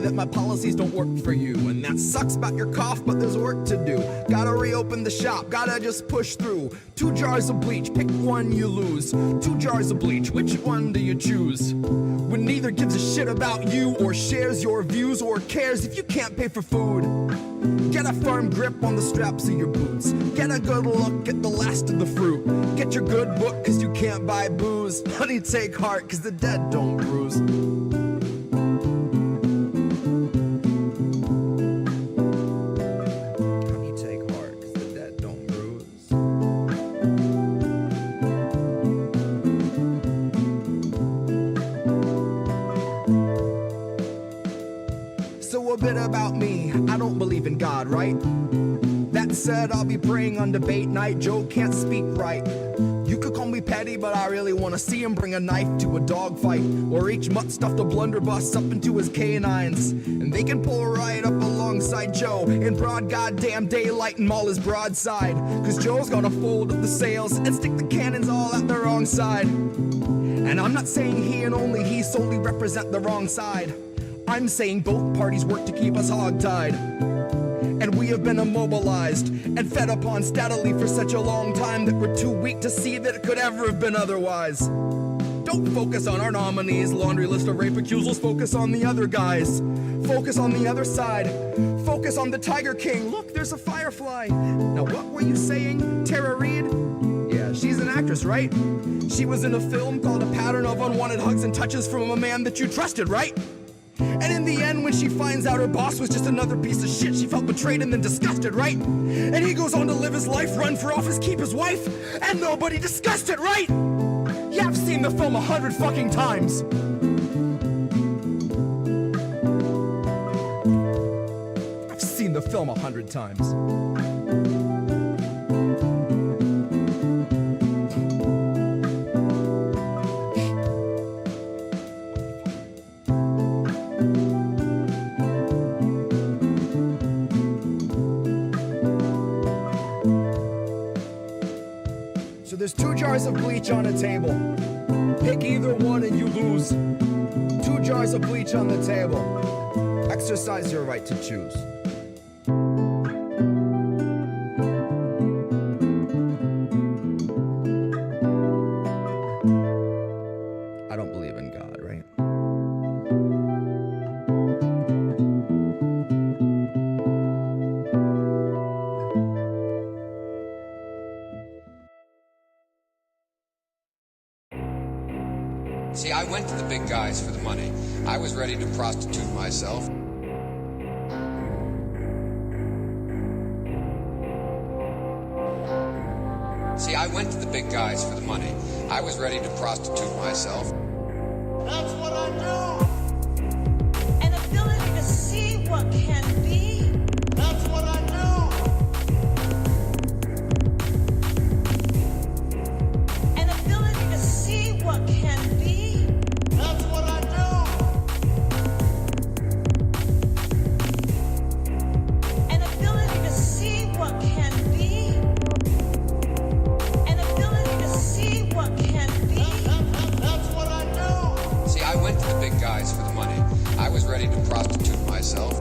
that my policies don't work for you. And that sucks about your cough, but there's work to do. Gotta reopen the shop, gotta just push through. 2 jars of bleach, pick one you lose. 2 jars of bleach, which one do you choose? When neither gives a shit about you, or shares your views, or cares if you can't pay for food. Get a firm grip on the straps of your boots. Get a good look at the last of the fruit. Get your good book, cause you can't buy booze. Honey, take heart, cause the dead don't bruise. Honey, take heart, cause the dead don't bruise. So a bit about me, I don't believe in God, right? That said, I'll be praying on debate night. Joe can't speak right. You could call me petty, but I really wanna see him bring a knife to a dog fight, or each mutt stuffed a blunderbuss up into his canines, and they can pull right up alongside Joe in broad goddamn daylight and maul his broadside. Cause Joe's gonna fold up the sails and stick the cannons all at the wrong side. And I'm not saying he and only he solely represent the wrong side. I'm saying both parties work to keep us hogtied. And we have been immobilized and fed upon steadily for such a long time that we're too weak to see that it could ever have been otherwise. Don't focus on our nominees' laundry list of rape accusals, focus on the other guys. Focus on the other side. Focus on the Tiger King. Look, there's a firefly. Now what were you saying, Tara Reid? Yeah, she's an actress, right? She was in a film called A Pattern of Unwanted Hugs and Touches from a Man That You Trusted, right? And in the end, when she finds out her boss was just another piece of shit, she felt betrayed and then disgusted, right? And he goes on to live his life, run for office, keep his wife, and nobody discussed it, right? Yeah, I've seen the film 100 fucking times. I've seen the film 100 times. There's 2 jars of bleach on a table. Pick either one and you lose. 2 jars of bleach on the table. Exercise your right to choose. I don't believe in God, right? See, I went to the big guys for the money. I was ready to prostitute myself. See, I went to the big guys for the money. I was ready to prostitute myself. That's what I do! An ability to see what can be. That's what I do! An ability to see what can be. That's what I do! An ability to see what can be. An ability to see what can be. That's what I do! See, I went to the big guys for the money. I was ready to prostitute myself.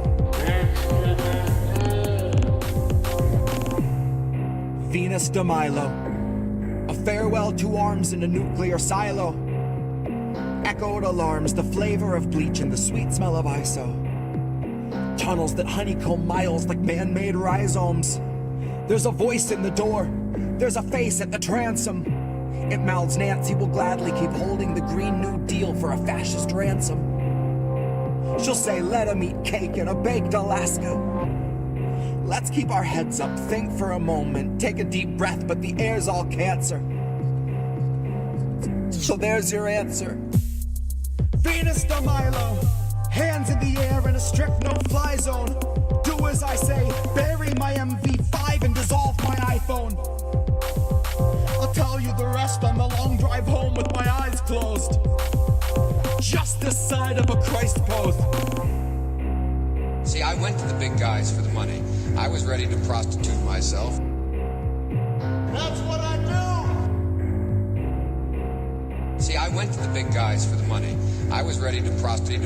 Venus de Milo. A farewell to arms in a nuclear silo. Echoed alarms, the flavor of bleach and the sweet smell of ISO. Tunnels that honeycomb miles like man-made rhizomes. There's a voice in the door. There's a face at the transom. It mouths Nancy will gladly keep holding the Green New Deal for a fascist ransom. She'll say, let 'em eat cake in a baked Alaska. Let's keep our heads up, think for a moment, take a deep breath, but the air's all cancer. So there's your answer. Venus de Milo, hands in the air in a strict no-fly zone. Do as I say, bury my MV5 and dissolve my iPhone. I'll tell you the rest on the long drive home with my eyes closed. Just this side of a Christ post. See, I went to the big guys for the money. I was ready to prostitute myself. That's what I do! See, I went to the big guys for the money. I was ready to prostitute.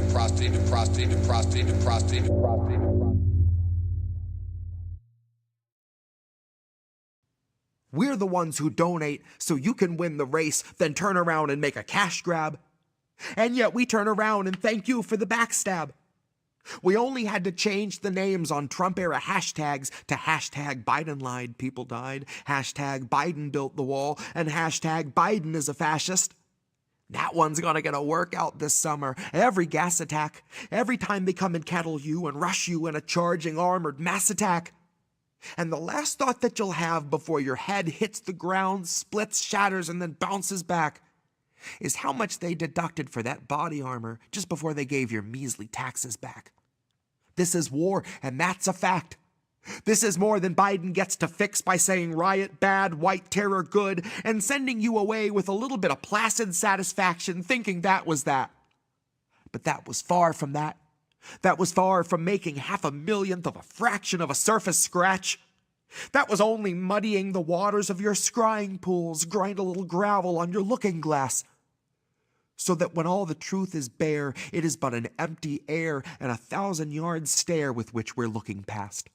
We're the ones who donate so you can win the race, then turn around and make a cash grab. And yet we turn around and thank you for the backstab. We only had to change the names on Trump-era hashtags to hashtag Biden lied, people died, hashtag Biden built the wall, and hashtag Biden is a fascist. That one's gonna get a workout this summer. Every gas attack, every time they come and kettle you and rush you in a charging armored mass attack. And the last thought that you'll have before your head hits the ground, splits, shatters, and then bounces back is how much they deducted for that body armor just before they gave your measly taxes back. This is war, and that's a fact. This is more than Biden gets to fix by saying riot bad, white terror good, and sending you away with a little bit of placid satisfaction thinking that was that. But that was far from that. That was far from making 500,000th of a fraction of a surface scratch. That was only muddying the waters of your scrying pools, grind a little gravel on your looking glass. So that when all the truth is bare, it is but an empty air and 1,000-yard stare with which we're looking past.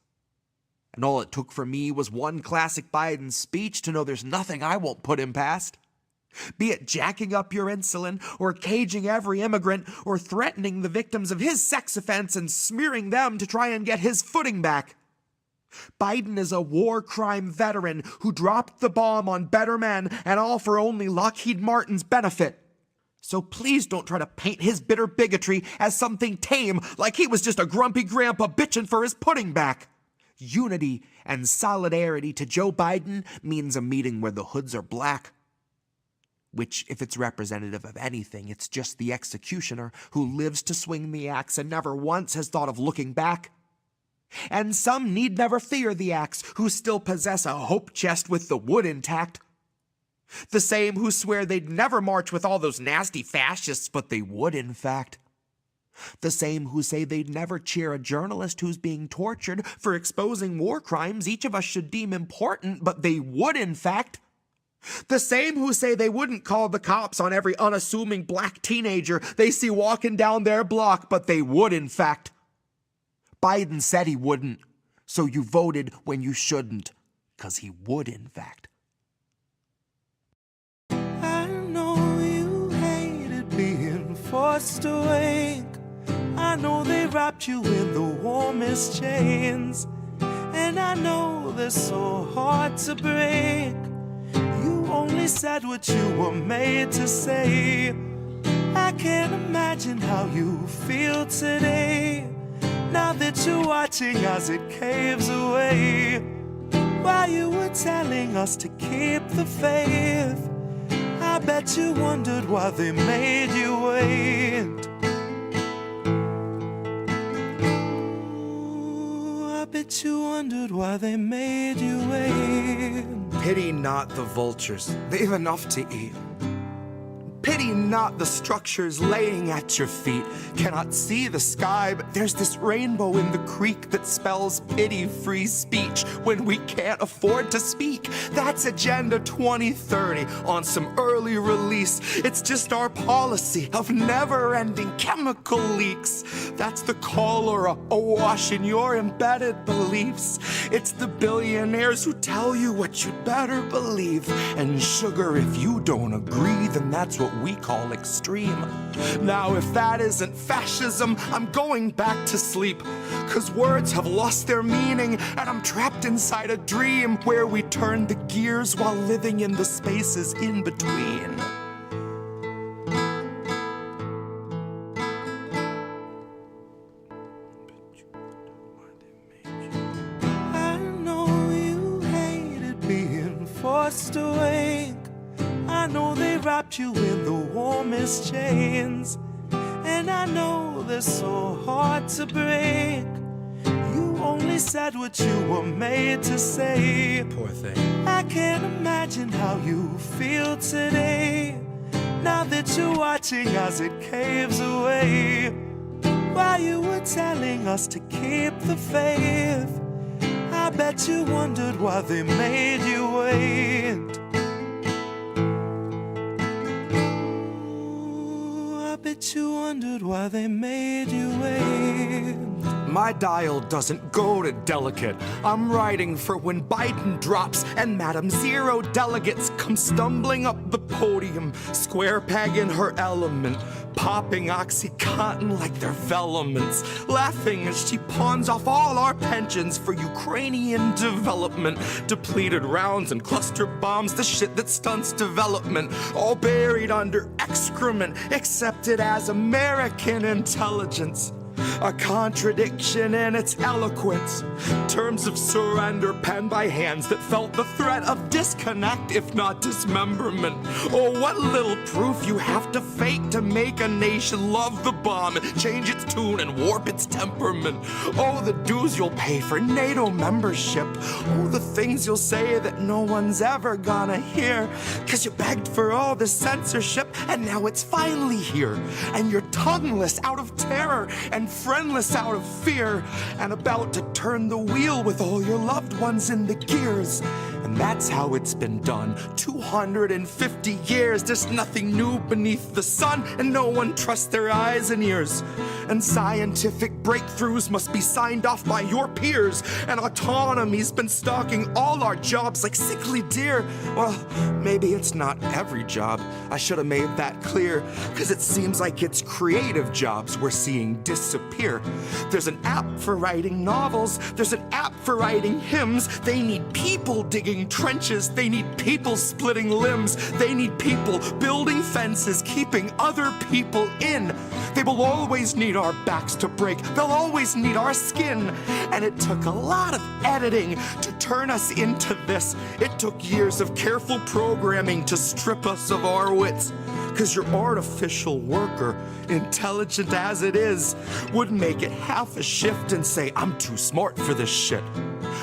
And all it took for me was one classic Biden speech to know there's nothing I won't put him past. Be it jacking up your insulin, or caging every immigrant, or threatening the victims of his sex offense and smearing them to try and get his footing back. Biden is a war crime veteran who dropped the bomb on better men, and all for only Lockheed Martin's benefit. So please don't try to paint his bitter bigotry as something tame, like he was just a grumpy grandpa bitching for his pudding back. Unity and solidarity to Joe Biden means a meeting where the hoods are black. Which, if it's representative of anything, it's just the executioner who lives to swing the axe and never once has thought of looking back. And some need never fear the axe, who still possess a hope chest with the wood intact. The same who swear they'd never march with all those nasty fascists, but they would in fact. The same who say they'd never cheer a journalist who's being tortured for exposing war crimes each of us should deem important, but they would in fact. The same who say they wouldn't call the cops on every unassuming black teenager they see walking down their block, but they would in fact. Biden said he wouldn't, so you voted when you shouldn't, 'cause he would in fact. I know you hated being forced awake. I know they wrapped you in the warmest chains, and I know they're so hard to break. You only said what you were made to say. I can't imagine how you feel today, now that you're watching as it caves away. While you were telling us to keep the faith, I bet you wondered why they made you wait. I bet you wondered why they made you wait. Pity not the vultures, they've enough to eat. Pity not the structures laying at your feet. Cannot see the sky, but there's this rainbow in the creek that spells pity-free speech when we can't afford to speak. That's Agenda 2030 on some early release. It's just our policy of never-ending chemical leaks. That's the cholera awash in your embedded beliefs. It's the billionaires who tell you what you'd better believe. And sugar, if you don't agree, then that's what we call extreme. Now if that isn't fascism, I'm going back to sleep, 'cause words have lost their meaning and I'm trapped inside a dream where we turn the gears while living in the spaces in between. I know you hated being forced awake. I know they wrapped you in the warmest chains, and I know they're so hard to break. You only said what you were made to say. Poor thing. I can't imagine how you feel today, now that you're watching as it caves away. While you were telling us to keep the faith, I bet you wondered why they made you wait. bet you wondered why they made you wait. My dial doesn't go to delicate. I'm writing for when Biden drops and Madam Zero delegates come stumbling up the podium, square peg in her element, popping Oxycontin like they're velaments, laughing as she pawns off all our pensions for Ukrainian development, depleted rounds and cluster bombs, the shit that stunts development, all buried under excrement, accepted as American intelligence. A contradiction in its eloquence. Terms of surrender penned by hands that felt the threat of disconnect, if not dismemberment. Oh, what little proof you have to fake to make a nation love the bomb, change its tune and warp its temperament. Oh, the dues you'll pay for NATO membership. Oh, the things you'll say that no one's ever gonna hear. 'Cause you begged for all the censorship and now it's finally here. And you're tongueless out of terror and friendless out of fear, and about to turn the wheel with all your loved ones in the gears. And that's how it's been done. 250 years, there's nothing new beneath the sun, and no one trusts their eyes and ears. And scientific breakthroughs must be signed off by your peers, and autonomy's been stalking all our jobs like sickly deer. Well, maybe it's not every job. I should have made that clear, 'cause it seems like it's creative jobs we're seeing disappear. There's an app for writing novels, there's an app for writing hymns. They need people digging trenches, they need people splitting limbs, they need people building fences, keeping other people in. They will always need our backs to break, they'll always need our skin. And it took a lot of editing to turn us into this. It took years of careful programming to strip us of our wits. 'Cause your artificial worker, intelligent as it is, would make it half a shift and say, I'm too smart for this shit.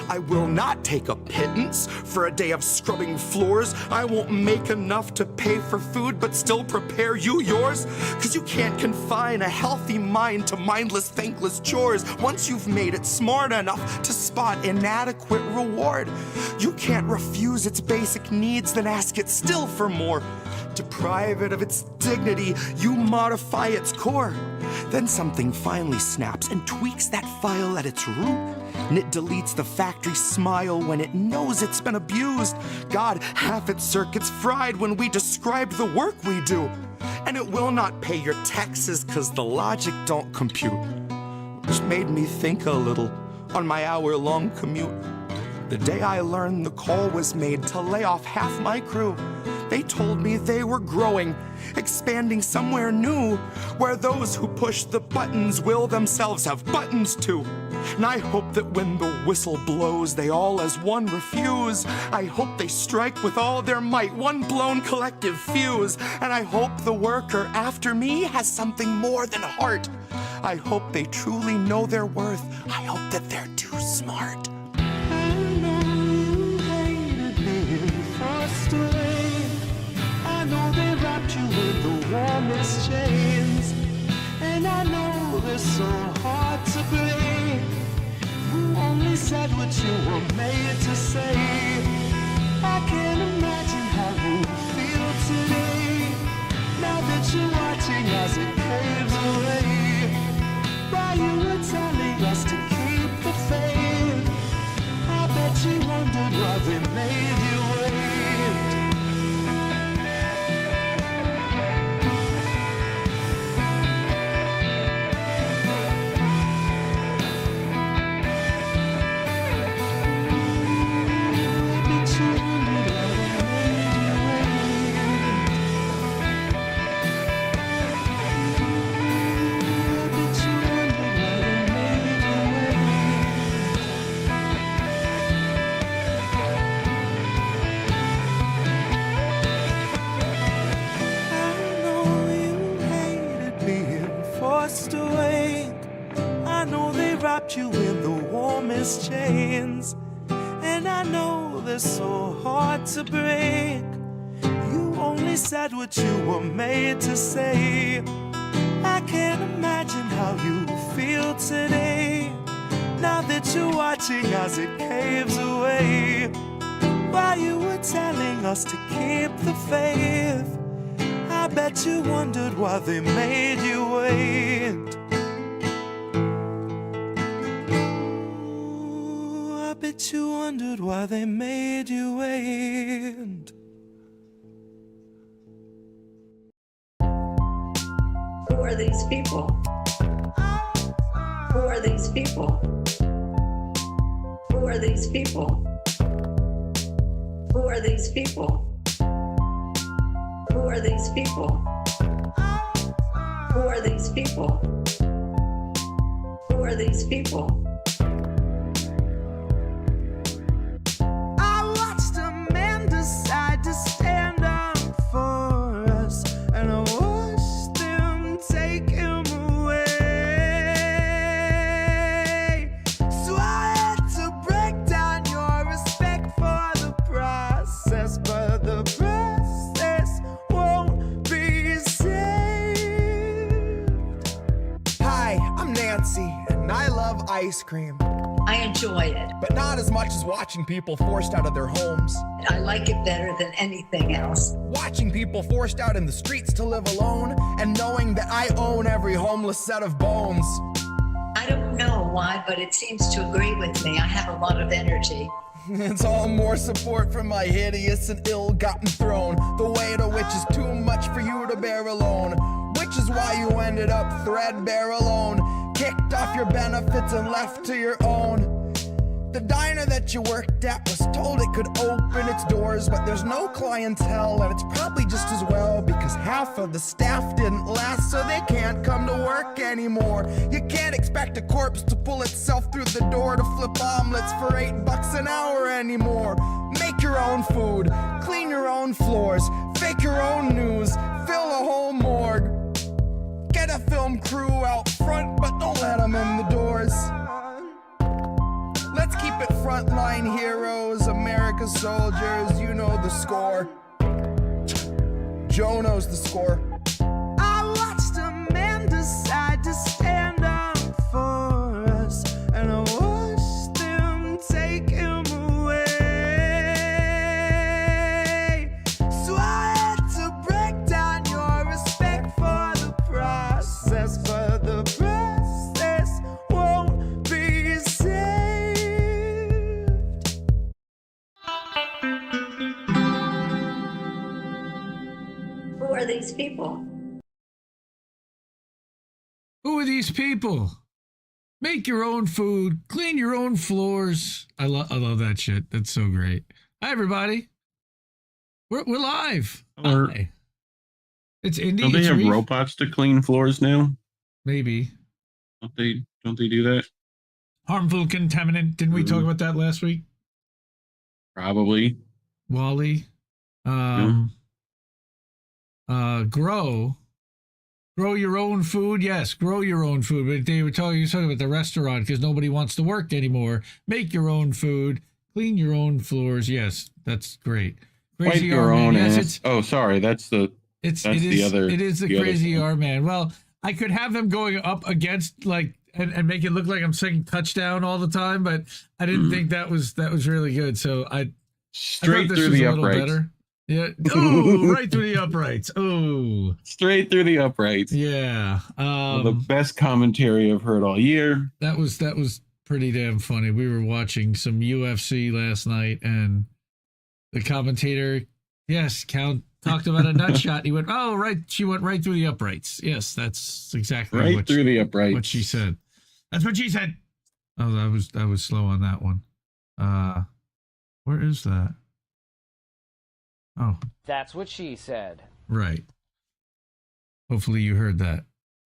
I will not take a pittance for a day of scrubbing floors. I won't make enough to pay for food but still prepare you yours. 'Cause you can't confine a healthy mind to mindless, thankless chores. Once you've made it smart enough to spot inadequate reward, you can't refuse its basic needs, then ask it still for more. Deprive it of its dignity, you modify its core. Then something finally snaps and tweaks that file at its root. And it deletes the factory smile when it knows it's been abused. God, half its circuits fried when we describe the work we do. And it will not pay your taxes 'cause the logic don't compute. Which made me think a little on my hour-long commute. The day I learned the call was made to lay off half my crew. They told me they were growing, expanding somewhere new, where those who push the buttons will themselves have buttons too. And I hope that when the whistle blows, they all as one refuse. I hope they strike with all their might, one blown collective fuse. And I hope the worker after me has something more than heart. I hope they truly know their worth. I hope that they're too smart. I know you hated being forced away. I know they wrapped you in the warmest chains, and I know they're so hard to break. You only said what you were made to say. I can't imagine how you feel today, now that you're watching as it caves away. While you were telling us to keep the faith, I bet you wondered why they made you wait. You in the warmest chains, and I know they're so hard to break. You only said what you were made to say. I can't imagine how you feel today, now that you're watching as it caves away. While you were telling us to keep the faith, I bet you wondered why they made you wait. Ooh, I bet you wondered why they made you wait. Who are these people? Who are these people? Who are these people? Who are these people? Who are these people? Who are these people? Who are these people? I watched a man decide to stand up for us, and I watched them take him away. So I had to break down your respect for the process, but the process won't be saved. Hi, I'm Nancy, and I love ice cream. I enjoy it. But not as much as watching people forced out of their homes. I like it better than anything else. Watching people forced out in the streets to live alone, and knowing that I own every homeless set of bones. I don't know why, but it seems to agree with me. I have a lot of energy. It's all more support from my hideous and ill-gotten throne, the weight of which is too much for you to bear alone. Which is why you ended up threadbare alone, kicked off your benefits and left to your own. The diner that you worked at was told it could open its doors, but there's no clientele, and it's probably just as well, because half of the staff didn't last, so they can't come to work anymore. You can't expect a corpse to pull itself through the door to flip omelets for $8 an hour anymore. Make your own food, clean your own floors, fake your own news, fill a whole morgue. Get a film crew out front, but don't let them in the doors. Let's keep it frontline heroes, America's soldiers, you know the score. Joe knows the score. I watched a man decide to stand up for us, and I watched them take him away. So I had to break down your respect for the process, but the process won't be saved. Who are these people? Who are these people? Make your own food, clean your own floors. I love that shit. That's so great. Hi, everybody. We're live. Hi. It's Indy. Don't they it's have Reef. robots to clean floors now? Maybe. Don't they do that? Harmful contaminant. Didn't we talk about that last week? Probably. Wally. Grow your own food. Yes, grow your own food. But they were talking about the restaurant because nobody wants to work anymore. Make your own food. Clean your own floors. Yes, that's great. Wipe Crazy your R-Man. own Yes, ass. Oh, sorry. That's the other. It is the other crazy thing. R-Man. Well, I could have them going up against and make it look like I'm saying touchdown all the time, but I didn't think that was really good. So I Straight thought this through was the a little uprights. better. Yeah. Oh, right through the uprights. Oh, Straight through the uprights. yeah. The best commentary I've heard all year. That was pretty damn funny. We were watching some UFC last night, and the commentator, talked about a nut shot. He went, "Oh, right." She went right through the uprights. Yes, that's exactly Right through the uprights. what she said. That's what she said. Oh, that was slow on that one. Where is that? Oh, That's what she said. right. Hopefully you heard that.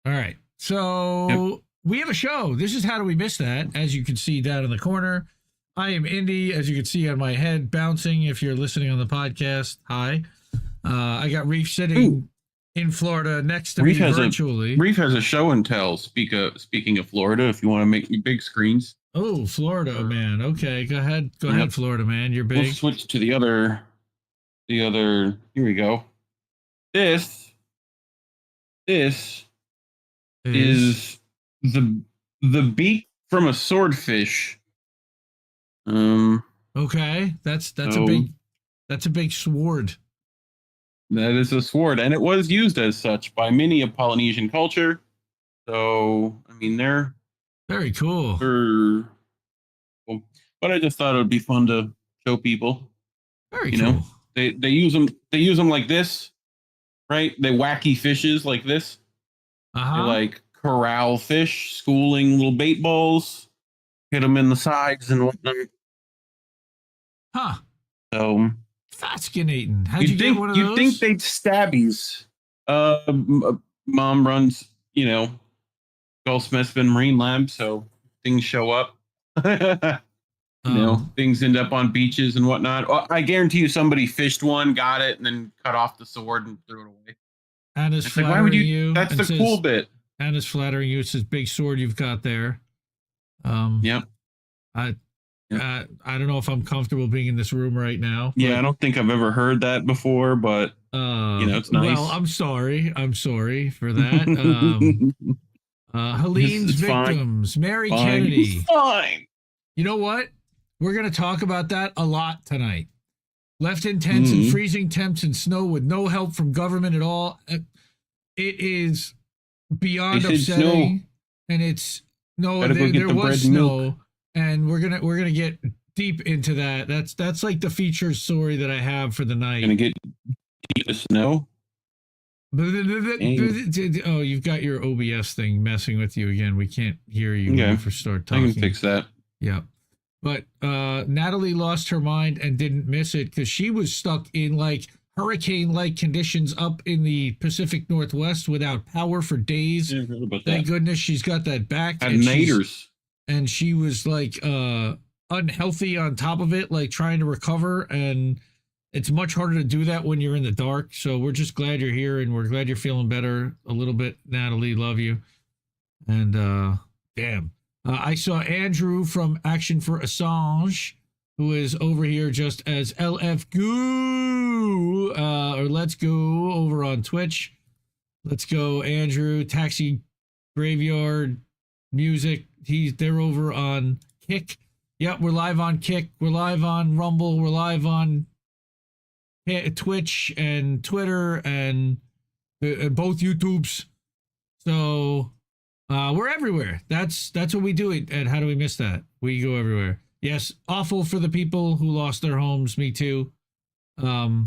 All right. So we have a show. This is How Do We Miss That? As you can see down in the corner, I am Indy. As you can see on my head bouncing if you're listening on the podcast. Hi. I got Reef sitting in Florida next to me virtually. Reef has a show and tell. Speaking of Florida, if you want to make big screens. Oh, Florida, man. Okay, go ahead. Go ahead, Florida, man. You're big. We'll switch to the other. Here we go. This is the beak from a swordfish. Okay, that's a big sword. That is a sword, and it was used as such by many of Polynesian culture. So, I mean, they're Very cool. cool. But I just thought it would be fun to show people. Very You cool. know, they use them. They use them like this, right? They wacky fishes like this. Uh-huh. They like corral fish, schooling little bait balls, hit them in the sides and whatnot. Huh. So Fascinating. How'd you get one of you'd those? think they'd stabbies. Mom runs, Goldsmiths and Marine Lab, so things show up. Things end up on beaches and whatnot. Well, I guarantee you somebody fished one, got it, and then cut off the sword and threw it away. Anna's It's like, flattering why would you. That's and the says, cool bit. Anna's flattering you. It's this big sword you've got there. Yep. I don't know if I'm comfortable being in this room right now. Yeah, I don't think I've ever heard that before, but it's nice. Well, I'm sorry. I'm sorry for that. Helene's It's fine. victims, Mary Fine. Kennedy. Fine. You know what? We're going to talk about that a lot tonight. Left in tents in freezing temps and snow with no help from government at all. It is beyond They said upsetting, and it's Gotta go get there the bread was and snow, milk. and we're gonna get deep into that. That's like the feature story that I have for the night. Gonna get the snow. Oh, you've got your OBS thing messing with you again. We can't hear you when you start I talking. can fix that. Yeah. But Natalie lost her mind and didn't miss it because she was stuck in like hurricane-like conditions up in the Pacific Northwest without power for days. Yeah, I heard about Thank that. goodness she's got that back. Had and naders. and she was like unhealthy on top of it, like trying to recover. And it's much harder to do that when you're in the dark. So we're just glad you're here, and we're glad you're feeling better a little bit, Natalie. Love you. And damn. I saw Andrew from Action for Assange, who is over here just as LF Goo, or Let's Go over on Twitch. Let's go, Andrew. Taxi Graveyard Music. They're over on Kick. Yep, we're live on Kick. We're live on Rumble. We're live on Twitch and Twitter and both YouTubes. So we're everywhere. That's what we do at How Do We Miss That? We go everywhere. Yes, awful for the people who lost their homes. Me too. Anna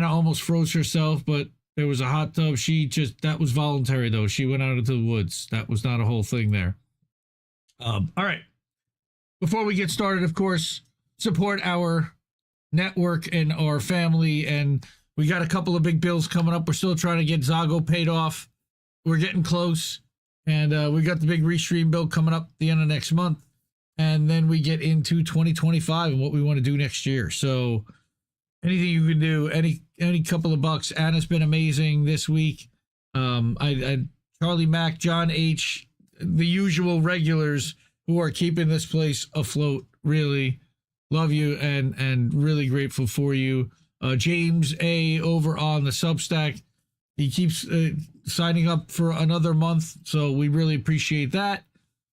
almost froze herself, but there was a hot tub. That was voluntary though. She went out into the woods. That was not a whole thing there. All right. Before we get started, of course, support our network and our family. And we got a couple of big bills coming up. We're still trying to get Zago paid off. We're getting close. And we got the big restream bill coming up at the end of next month. And then we get into 2025 and what we want to do next year. So anything you can do, any couple of bucks. Anna's been amazing this week. Charlie Mack, John H., the usual regulars who are keeping this place afloat. Really love you and really grateful for you. James A. over on the Substack. He keeps signing up for another month, so we really appreciate that.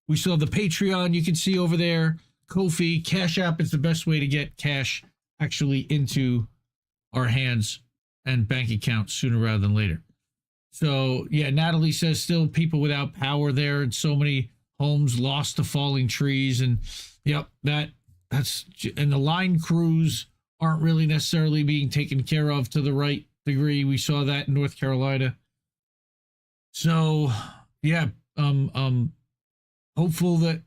We still have the Patreon you can see over there. Ko-fi, Cash App is the best way to get cash actually into our hands and bank accounts sooner rather than later. So, yeah, Natalie says still people without power there and so many homes lost to falling trees. And, yep, that's and the line crews aren't really necessarily being taken care of to the right degree. We saw that in North Carolina. So, yeah, hopeful that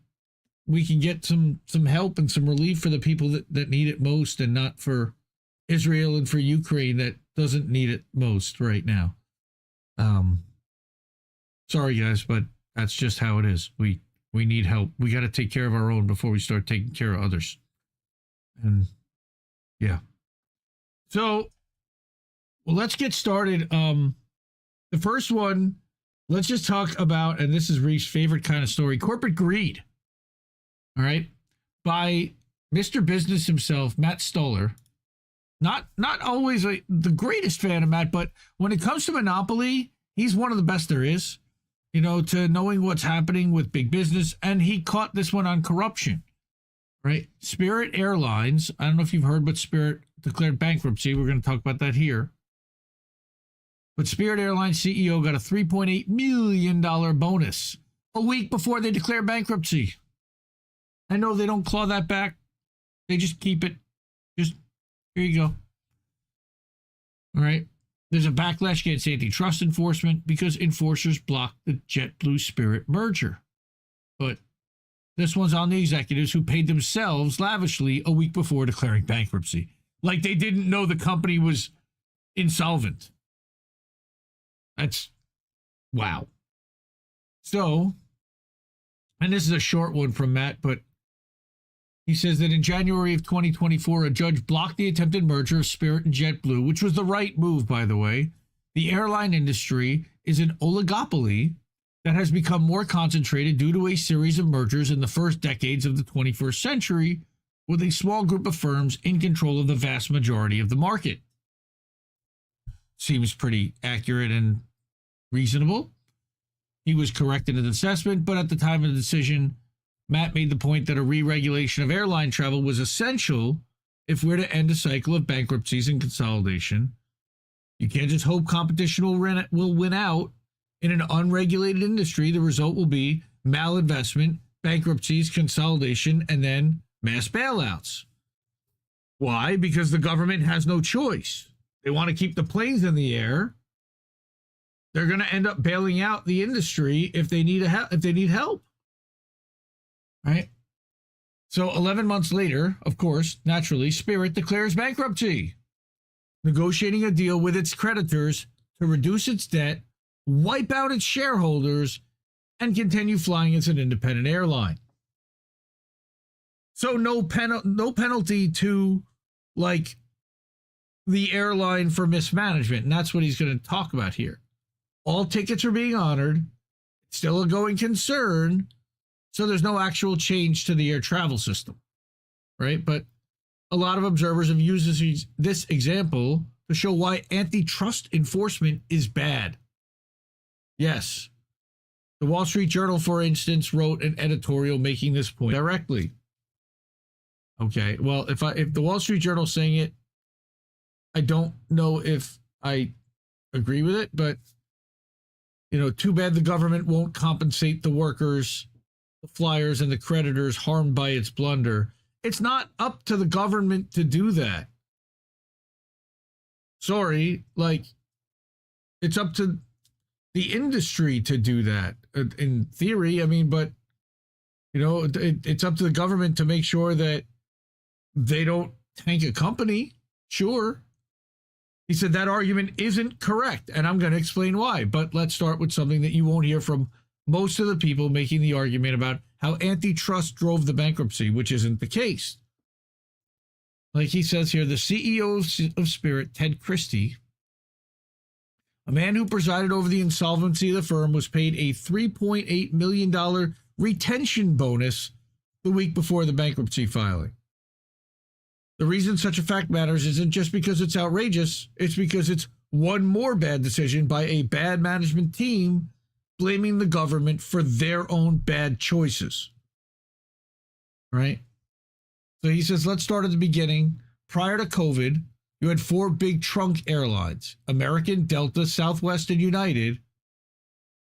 we can get some help and some relief for the people that need it most, and not for Israel and for Ukraine that doesn't need it most right now. Sorry guys, but that's just how it is. We need help. We got to take care of our own before we start taking care of others. And yeah. So, well, let's get started. The first one, let's just talk about, and this is Reef's favorite kind of story, corporate greed. All right. By Mr. Business himself, Matt Stoller. Not always the greatest fan of Matt, but when it comes to monopoly, he's one of the best there is, to knowing what's happening with big business. And he caught this one on corruption, right? Spirit Airlines. I don't know if you've heard, but Spirit declared bankruptcy. We're going to talk about that here. But Spirit Airlines CEO got a $3.8 million bonus a week before they declare bankruptcy. I know they don't claw that back. They just keep it. Just, here you go. All right. There's a backlash against antitrust enforcement because enforcers blocked the JetBlue Spirit merger. But this one's on the executives who paid themselves lavishly a week before declaring bankruptcy. Like they didn't know the company was insolvent. That's wow. So, and this is a short one from Matt, but he says that in January of 2024, a judge blocked the attempted merger of Spirit and JetBlue, which was the right move, by the way. The airline industry is an oligopoly that has become more concentrated due to a series of mergers in the first decades of the 21st century, with a small group of firms in control of the vast majority of the market. Seems pretty accurate and reasonable. He was correct in his assessment, but at the time of the decision, Matt made the point that a re-regulation of airline travel was essential if we're to end a cycle of bankruptcies and consolidation. You can't just hope competition will win out. In an unregulated industry, the result will be malinvestment, bankruptcies, consolidation, and then mass bailouts. Why? Because the government has no choice. They want to keep the planes in the air. They're going to end up bailing out the industry if they need help. Right? So 11 months later, of course, naturally, Spirit declares bankruptcy, negotiating a deal with its creditors to reduce its debt, wipe out its shareholders, and continue flying as an independent airline. So no penalty to, like, the airline for mismanagement, and that's what he's going to talk about here. All tickets are being honored, still a going concern, so there's no actual change to the air travel system, right? But a lot of observers have used this example to show why antitrust enforcement is bad. Yes. The Wall Street Journal, for instance, wrote an editorial making this point directly. Okay, well, if the Wall Street Journal's saying it, I don't know if I agree with it, but, you know, too bad the government won't compensate the workers, the flyers, and the creditors harmed by its blunder. It's not up to the government to do that. Sorry, like, it's up to the industry to do that, in theory. I mean, but, you know, it's up to the government to make sure that they don't tank a company. Sure. He said that argument isn't correct, and I'm going to explain why. But let's start with something that you won't hear from most of the people making the argument about how antitrust drove the bankruptcy, which isn't the case. Like he says here, the CEO of Spirit, Ted Christie, a man who presided over the insolvency of the firm, was paid a $3.8 million retention bonus the week before the bankruptcy filing. The reason such a fact matters isn't just because it's outrageous, it's because it's one more bad decision by a bad management team blaming the government for their own bad choices. Right? So he says, let's start at the beginning. Prior to COVID, you had four big trunk airlines, American, Delta, Southwest, and United.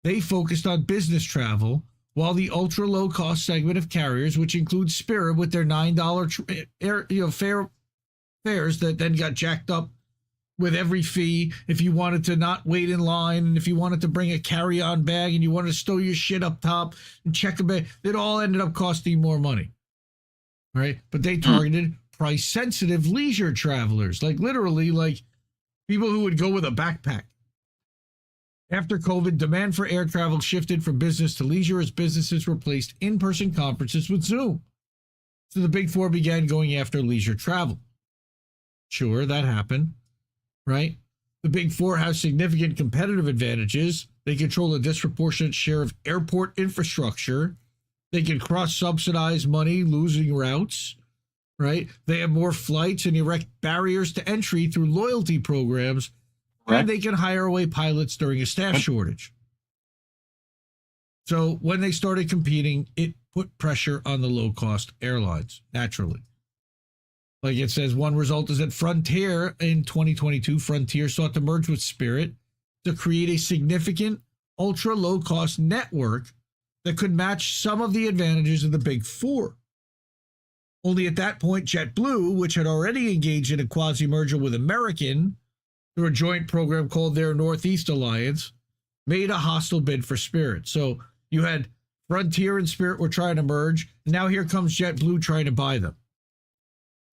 They focused on business travel, while the ultra low cost segment of carriers, which includes Spirit with their $9 fares that then got jacked up with every fee if you wanted to not wait in line, and if you wanted to bring a carry-on bag and you wanted to stow your shit up top and check a bag, it all ended up costing more money. Right? But they targeted price-sensitive leisure travelers, like literally like people who would go with a backpack. After COVID, demand for air travel shifted from business to leisure as businesses replaced in-person conferences with Zoom. So the Big Four began going after leisure travel. Sure, that happened, right? The Big Four have significant competitive advantages. They control a disproportionate share of airport infrastructure. They can cross-subsidize money-losing routes, right? They have more flights and erect barriers to entry through loyalty programs. And they can hire away pilots during a staff shortage. So when they started competing, it put pressure on the low-cost airlines, naturally. Like it says, one result is that Frontier in 2022, Frontier sought to merge with Spirit to create a significant ultra low cost network that could match some of the advantages of the big four. Only at that point, JetBlue, which had already engaged in a quasi-merger with American through a joint program called their Northeast Alliance, made a hostile bid for Spirit. So you had Frontier and Spirit were trying to merge. Now here comes JetBlue trying to buy them.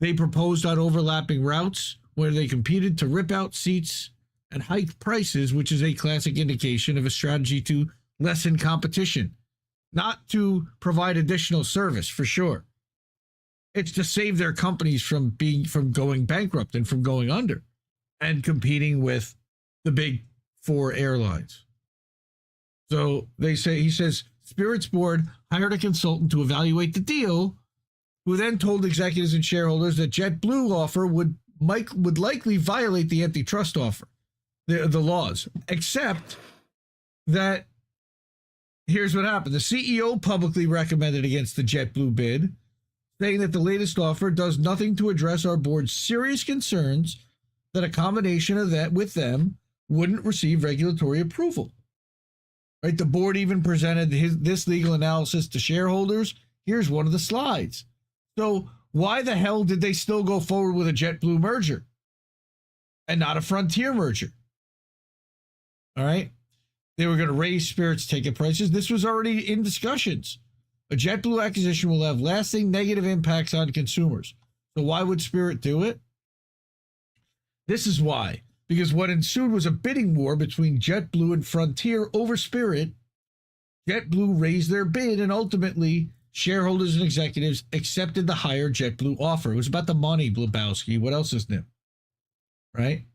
They proposed on overlapping routes where they competed to rip out seats and hike prices, which is a classic indication of a strategy to lessen competition, not to provide additional service for sure. It's to save their companies from going bankrupt and from going under and competing with the big four airlines. So he says, Spirit's board hired a consultant to evaluate the deal, who then told executives and shareholders that JetBlue offer would likely violate the antitrust offer, the laws, except that here's what happened. The CEO publicly recommended against the JetBlue bid, saying that the latest offer does nothing to address our board's serious concerns that a combination of that with them wouldn't receive regulatory approval. Right? The board even presented this legal analysis to shareholders. Here's one of the slides. So why the hell did they still go forward with a JetBlue merger and not a Frontier merger? All right. They were going to raise Spirit's ticket prices. This was already in discussions. A JetBlue acquisition will have lasting negative impacts on consumers. So why would Spirit do it? This is why. Because what ensued was a bidding war between JetBlue and Frontier over Spirit. JetBlue raised their bid, and ultimately, shareholders and executives accepted the higher JetBlue offer. It was about the money, Blabowski. What else is new? Right?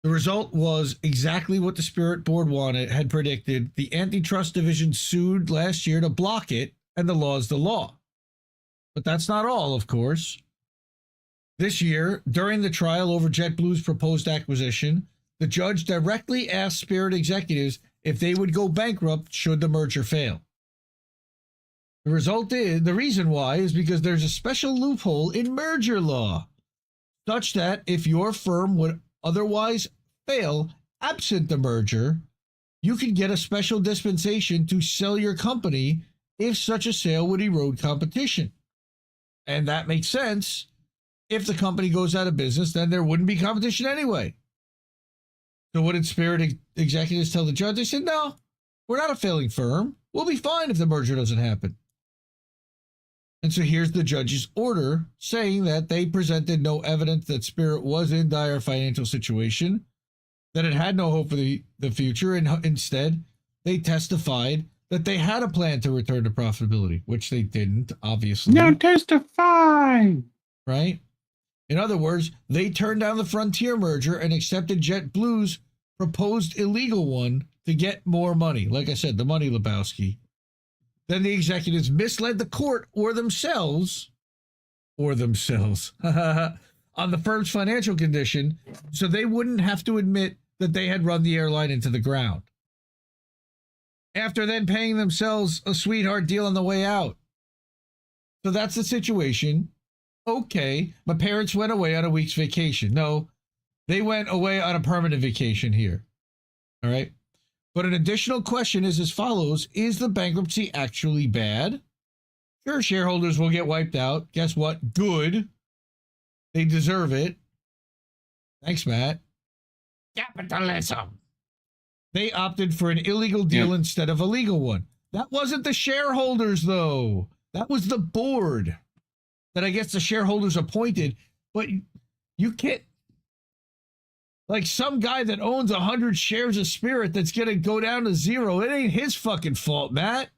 The result was exactly what the Spirit board had predicted. The antitrust division sued last year to block it, and the law is the law. But that's not all, of course. This year, during the trial over JetBlue's proposed acquisition, the judge directly asked Spirit executives if they would go bankrupt should the merger fail. The reason why is because there's a special loophole in merger law, such that if your firm would otherwise fail absent the merger, you could get a special dispensation to sell your company if such a sale would erode competition. And that makes sense. If the company goes out of business, then there wouldn't be competition anyway. So what did Spirit executives tell the judge? They said, no, we're not a failing firm. We'll be fine if the merger doesn't happen. And so here's the judge's order saying that they presented no evidence that Spirit was in dire financial situation, that it had no hope for the future, and instead they testified that they had a plan to return to profitability, which they didn't, obviously. Now testify! Right? In other words, they turned down the Frontier merger and accepted JetBlue's proposed illegal one to get more money. Like I said, the money, Lebowski. Then the executives misled the court or themselves on the firm's financial condition, so they wouldn't have to admit that they had run the airline into the ground. After then paying themselves a sweetheart deal on the way out. So that's the situation. Okay, my parents went away on a week's vacation. No, they went away on a permanent vacation here. All right. But an additional question is as follows. Is the bankruptcy actually bad? Sure, shareholders will get wiped out. Guess what? Good. They deserve it. Thanks, Matt. Capitalism. They opted for an illegal deal instead of a legal one. That wasn't the shareholders, though. That was the board that I guess the shareholders appointed. But you can't, like some guy that owns 100 shares of Spirit that's going to go down to zero. It ain't his fucking fault, Matt.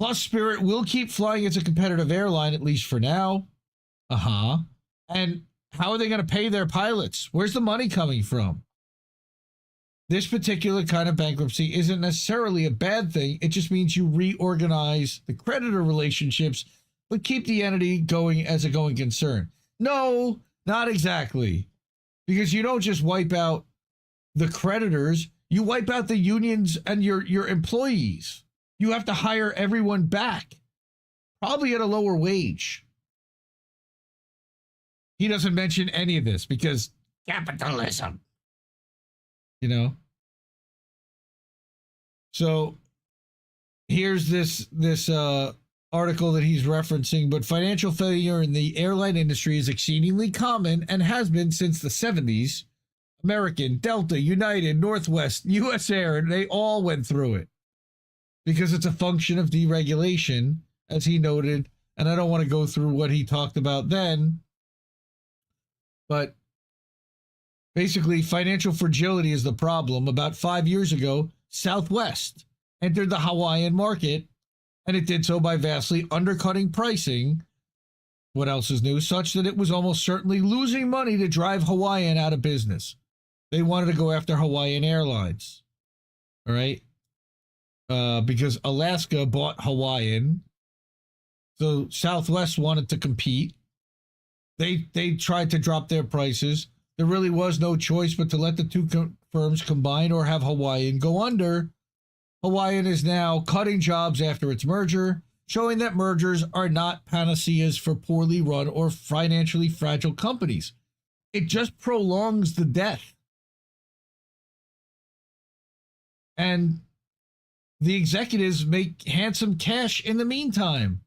Plus, Spirit will keep flying as a competitive airline, at least for now. And how are they going to pay their pilots? Where's the money coming from? This particular kind of bankruptcy isn't necessarily a bad thing. It just means you reorganize the creditor relationships, but keep the entity going as a going concern. No, not exactly. Because you don't just wipe out the creditors, you wipe out the unions and your employees. You have to hire everyone back, probably at a lower wage. He doesn't mention any of this because capitalism. you know? So here's this article that he's referencing, but financial failure in the airline industry is exceedingly common and has been since the 70s. American, Delta, United, Northwest, US Air, they all went through it because it's a function of deregulation, as he noted. And I don't want to go through what he talked about then, but basically financial fragility is the problem. About 5 years ago, Southwest entered the Hawaiian market, and it did so by vastly undercutting pricing. What else is new? Such that it was almost certainly losing money to drive Hawaiian out of business. They wanted to go after Hawaiian Airlines, all right? Because Alaska bought Hawaiian, so Southwest wanted to compete. They tried to drop their prices. There really was no choice but to let the two firms combine or have Hawaiian go under. Hawaiian is now cutting jobs after its merger, showing that mergers are not panaceas for poorly run or financially fragile companies. It just prolongs the death. And the executives make handsome cash in the meantime,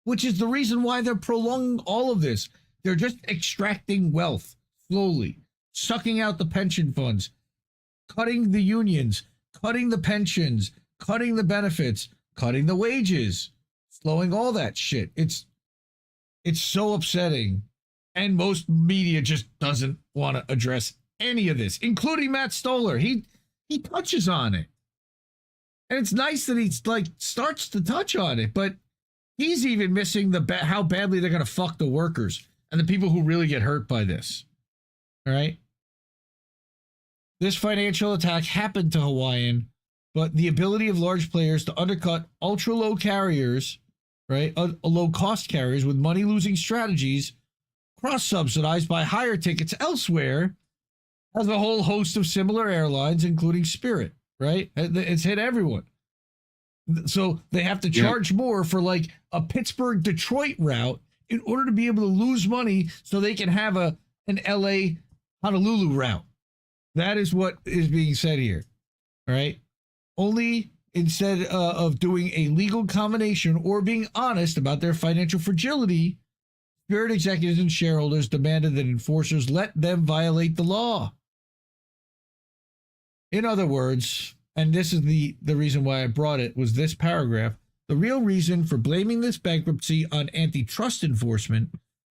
which is the reason why they're prolonging all of this. They're just extracting wealth slowly, sucking out the pension funds, cutting the unions, cutting the pensions, cutting the benefits, cutting the wages, slowing all that shit. It's so upsetting. And most media just doesn't want to address any of this, including Matt Stoller. He touches on it. And it's nice that he starts to touch on it, but he's even missing how badly they're going to fuck the workers and the people who really get hurt by this. All right? This financial attack happened to Hawaiian, but the ability of large players to undercut ultra-low carriers, right, low-cost carriers with money-losing strategies, cross-subsidized by higher tickets elsewhere, has a whole host of similar airlines, including Spirit, right? It's hit everyone. So they have to charge more for like a Pittsburgh-Detroit route in order to be able to lose money so they can have an LA-Honolulu route. That is what is being said here, all right? Only instead of doing a legal combination or being honest about their financial fragility, Spirit executives and shareholders demanded that enforcers let them violate the law. In other words, and this is the reason why I brought it, was this paragraph, the real reason for blaming this bankruptcy on antitrust enforcement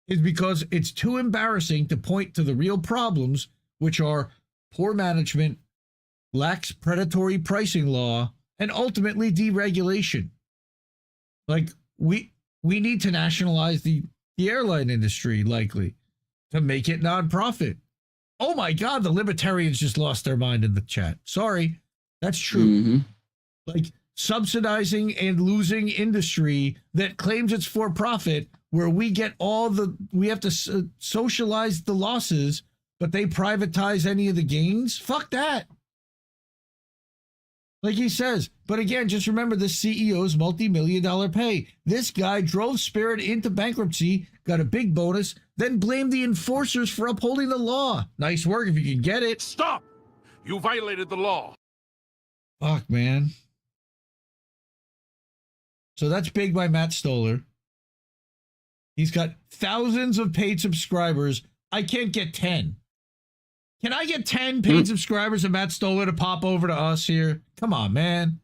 is because it's too embarrassing to point to the real problems, which are poor management, lax predatory pricing law, and ultimately deregulation. Like, we need to nationalize the airline industry, likely, to make it nonprofit. Oh my God, the libertarians just lost their mind in the chat. Sorry, that's true. Mm-hmm. Like, subsidizing and losing industry that claims it's for profit, where we get we have to socialize the losses, but they privatize any of the gains. Fuck that. Like he says, but again, just remember the CEO's multi-million-dollar pay. This guy drove Spirit into bankruptcy, got a big bonus, then blamed the enforcers for upholding the law. Nice work if you can get it. Stop! You violated the law. Fuck, man. So that's big by Matt Stoller. He's got thousands of paid subscribers. I can't get 10. Can I get 10 paid subscribers of Matt Stoller to pop over to us here? Come on, man.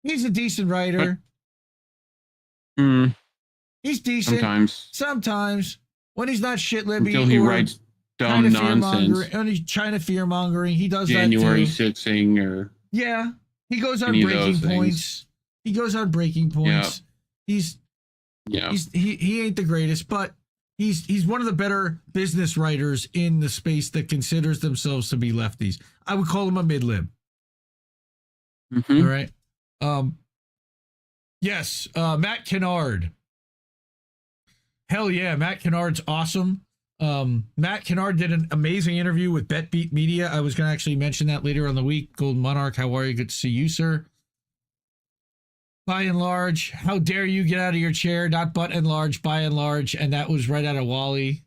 He's a decent writer. He's decent. Sometimes. When he's not shit libby. Until he writes dumb nonsense. China fear-mongering. He does January that too. 6ing or... Yeah. He goes on breaking points. He goes on breaking points. Yeah. He ain't the greatest, but he's one of the better business writers in the space that considers themselves to be lefties. I would call him a mid-lib. Mm-hmm. All right. Yes, Matt Kennard. Hell yeah, Matt Kennard's awesome. Matt Kennard did an amazing interview with BetBeat Media. I was going to actually mention that later on the week. Golden Monarch, how are you? Good to see you, sir. By and large, how dare you get out of your chair? Not but and large, by and large. And that was right out of Wall-E.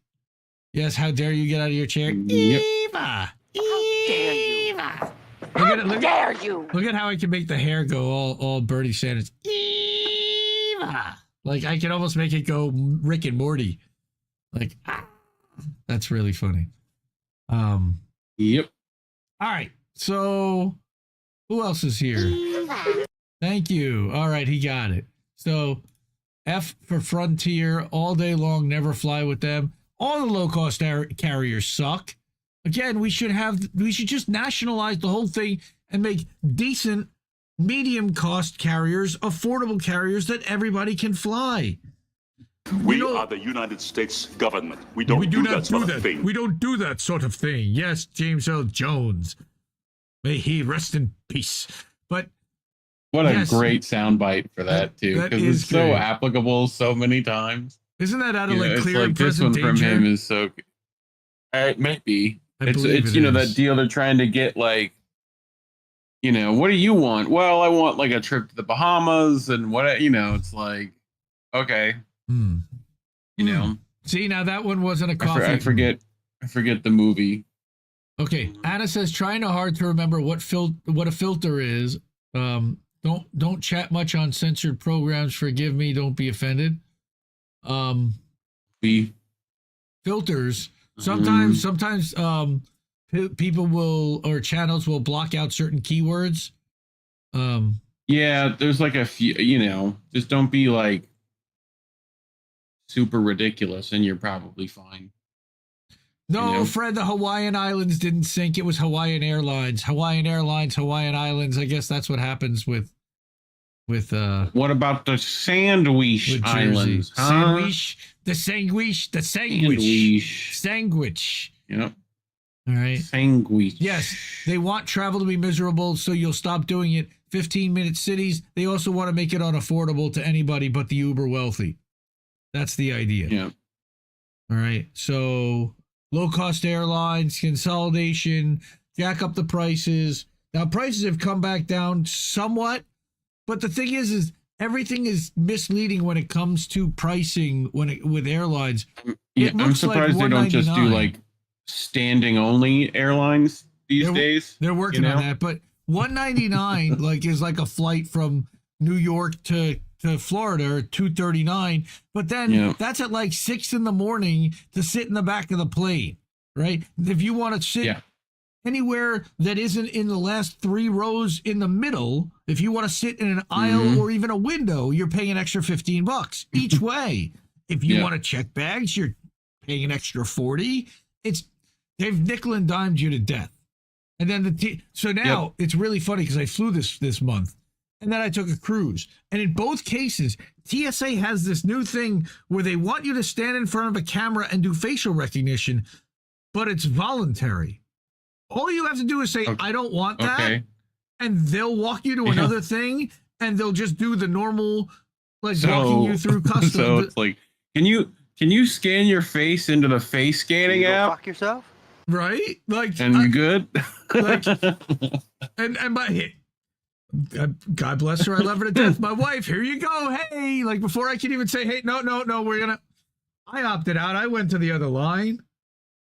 Yes, how dare you get out of your chair? Yep. Eva! How dare you? Dare you? Look at how I can make the hair go all Bernie Sanders. Eva! Like I can almost make it go Rick and Morty. Like, that's really funny. Yep. All right. So who else is here? Thank you. All right. He got it. So F for Frontier, all day long, never fly with them. All the low cost carriers suck. Again, we should just nationalize the whole thing and make decent medium cost carriers, affordable carriers that everybody can fly. We are the United States government. We don't do that sort of thing. We don't do that sort of thing. Yes, James L. Jones. May he rest in peace. But what a great soundbite for that too, because it's so applicable so many times. Isn't that out of like it's Clear like and this one Present from Danger? him is so. It might be. It's believe you it know is. that deal they're trying to get like. You know, what do you want? Well, I want like a trip to the Bahamas and what, you know, it's like, okay. You know. See, now that one wasn't a coffee. I forget the movie. Okay, Anna says trying hard to remember what a filter is. Don't chat much on censored programs. Forgive me. Don't be offended. Filters. Sometimes people will or channels will block out certain keywords. Yeah, there's like a few. You know, just don't be like super ridiculous, and you're probably fine. No, you know? Fred, the Hawaiian Islands didn't sink. It was Hawaiian Airlines. Hawaiian Airlines, Hawaiian Islands. I guess that's what happens with what about the Sandwich Islands? Huh? Sandwich. Yep. All right. Sandwich. Yes, they want travel to be miserable, so you'll stop doing it. 15-minute cities. They also want to make it unaffordable to anybody but the uber wealthy. That's the idea. Yeah. All right. So low-cost airlines, consolidation, jack up the prices. Now, prices have come back down somewhat, but the thing is everything is misleading when it comes to pricing with airlines. Yeah, I'm surprised they don't just do like standing only airlines these days. They're working on that, but $199 like is like a flight from New York to Florida, or $239, but then that's at like 6 a.m. to sit in the back of the plane, right? If you want to sit anywhere that isn't in the last 3 rows in the middle, if you want to sit in an aisle or even a window, you're paying an extra $15 each way. If you want to check bags, you're paying an extra $40. They've nickel and dimed you to death. And then so now it's really funny because I flew this month. And then I took a cruise. And in both cases, TSA has this new thing where they want you to stand in front of a camera and do facial recognition, but it's voluntary. All you have to do is say, I don't want that. Okay. And they'll walk you to another thing, and they'll just do the normal, like walking you through customs. So it's like, can you scan your face into the face scanning app? Fuck yourself. Right? Like, and you good? Like, and my... God bless her. I love her to death. My wife, here you go. Hey, like before I can even say, hey, no, I opted out. I went to the other line.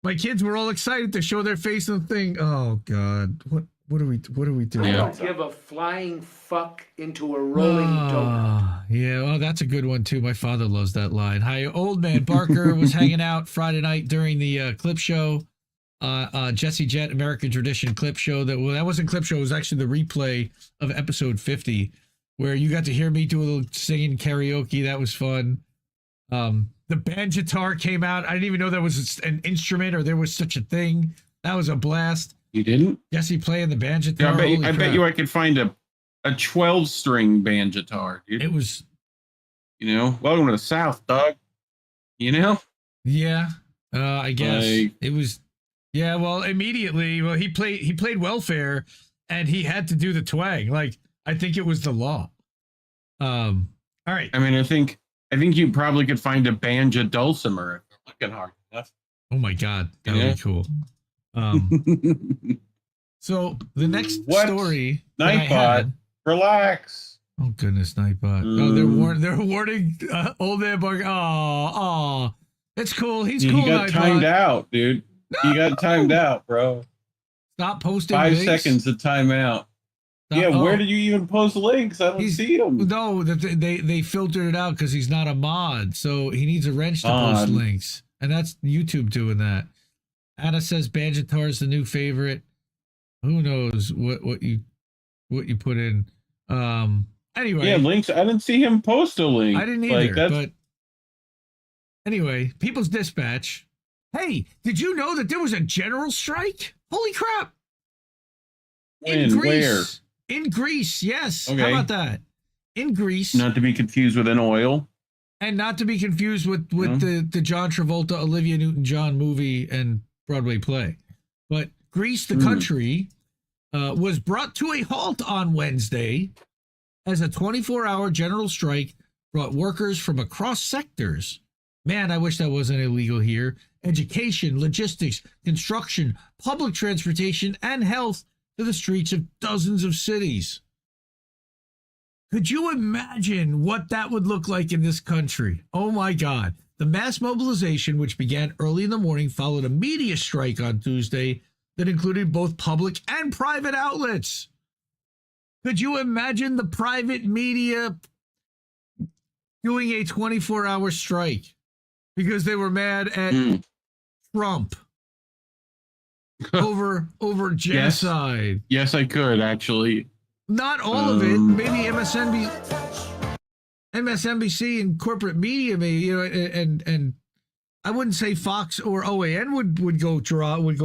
My kids were all excited to show their face and think, oh God, what are we doing? I don't give a flying fuck into a rolling donut. Yeah, well, that's a good one too. My father loves that line. Hi, old man Barker was hanging out Friday night during the clip show. Jesse Jet American Tradition clip show. That wasn't clip show. It was actually the replay of episode 50, where you got to hear me do a little singing karaoke. That was fun. The banjitar came out. I didn't even know there was an instrument or there was such a thing. That was a blast. You didn't? Jesse playing the banjitar. Yeah, I bet you I could find a 12-string banjitar, dude. It was, welcome to the South, dog. Yeah. I guess it was. Yeah, well, immediately, he played welfare, and he had to do the twang. Like, I think it was the law. All right. I mean, I think you probably could find a banjo dulcimer if you're looking hard enough. Oh my God, that would be cool. So the next story, Nightbot, relax. Oh goodness, Nightbot. Oh, they're warning old man Barker. Oh, it's cool. He's cool. He got timed out, dude. No! You got timed out, bro. Stop posting 5 links. seconds of timeout. Where did you even post links? I don't see them. No, they filtered it out because he's not a mod, so he needs a wrench to post links, and that's YouTube doing that. Anna says Banjatar is the new favorite. Who knows what you put in? Anyway, links. I didn't see him post a link. I didn't either. But anyway, People's Dispatch. Hey, did you know that there was a general strike? Holy crap! In Greece. Where? In Greece, yes. Okay. How about that? In Greece. Not to be confused with an oil. And not to be confused with the John Travolta, Olivia Newton-John movie and Broadway play. But Greece, the country, was brought to a halt on Wednesday as a 24-hour general strike brought workers from across sectors. Man, I wish that wasn't illegal here. Education, logistics, construction, public transportation, and health to the streets of dozens of cities. Could you imagine what that would look like in this country? Oh my God. The mass mobilization, which began early in the morning, followed a media strike on Tuesday that included both public and private outlets. Could you imagine the private media doing a 24-hour strike because they were mad at Trump? over genocide. Yes, I could actually. Not all of it. Maybe MSNBC and corporate media, maybe, and I wouldn't say Fox or OAN would go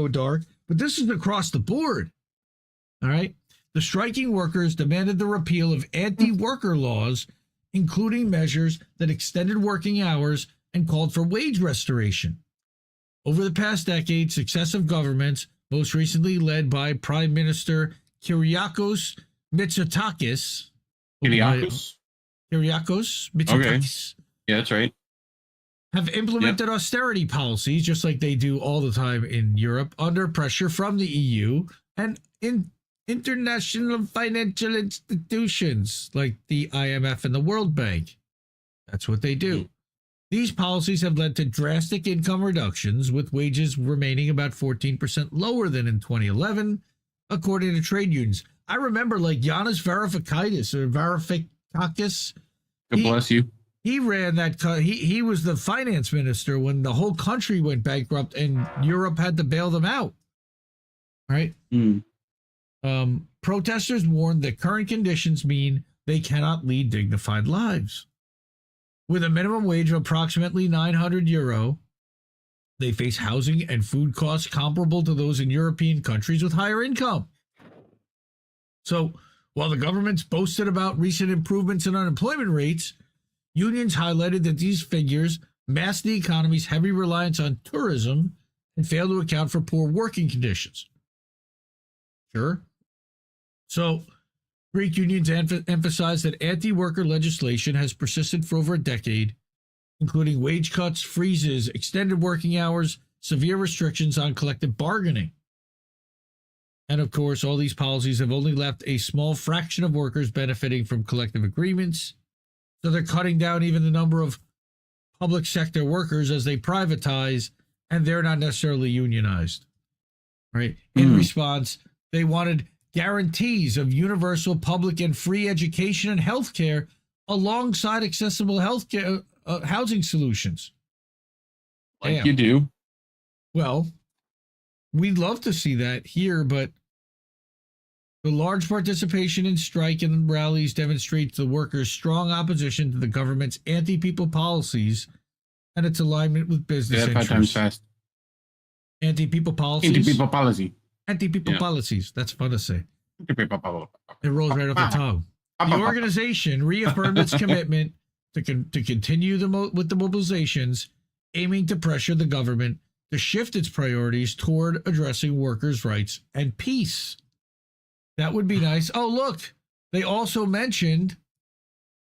dark, but this is across the board. All right. The striking workers demanded the repeal of anti-worker laws, including measures that extended working hours and called for wage restoration. Over the past decade, successive governments, most recently led by Prime Minister Kyriakos Mitsotakis. Kyriakos Mitsotakis. Okay. Yeah, that's right. Have implemented austerity policies, just like they do all the time in Europe, under pressure from the EU and in international financial institutions like the IMF and the World Bank. That's what they do. These policies have led to drastic income reductions, with wages remaining about 14% lower than in 2011, according to trade unions. I remember like Yanis Varoufakis. God bless you. He ran that. He was the finance minister when the whole country went bankrupt and Europe had to bail them out. Right? Protesters warned that current conditions mean they cannot lead dignified lives. With a minimum wage of approximately €900, they face housing and food costs comparable to those in European countries with higher income. So, while the government's boasted about recent improvements in unemployment rates, unions highlighted that these figures mask the economy's heavy reliance on tourism and fail to account for poor working conditions. Sure. So, Greek unions emphasize that anti-worker legislation has persisted for over a decade, including wage cuts, freezes, extended working hours, severe restrictions on collective bargaining. And of course, all these policies have only left a small fraction of workers benefiting from collective agreements. So they're cutting down even the number of public sector workers as they privatize, and they're not necessarily unionized. Right? In response, they wanted guarantees of universal public and free education and health care alongside accessible healthcare housing solutions. Like you do. Well, we'd love to see that here, but the large participation in strike and rallies demonstrates the workers' strong opposition to the government's anti-people policies and its alignment with business interests. 5 times fast. Anti-people policies. Anti-people policy. Anti-people policies. That's fun to say. It rolls right off the tongue. The organization reaffirmed its commitment to continue with the mobilizations, aiming to pressure the government to shift its priorities toward addressing workers' rights and peace. That would be nice. Oh, look, they also mentioned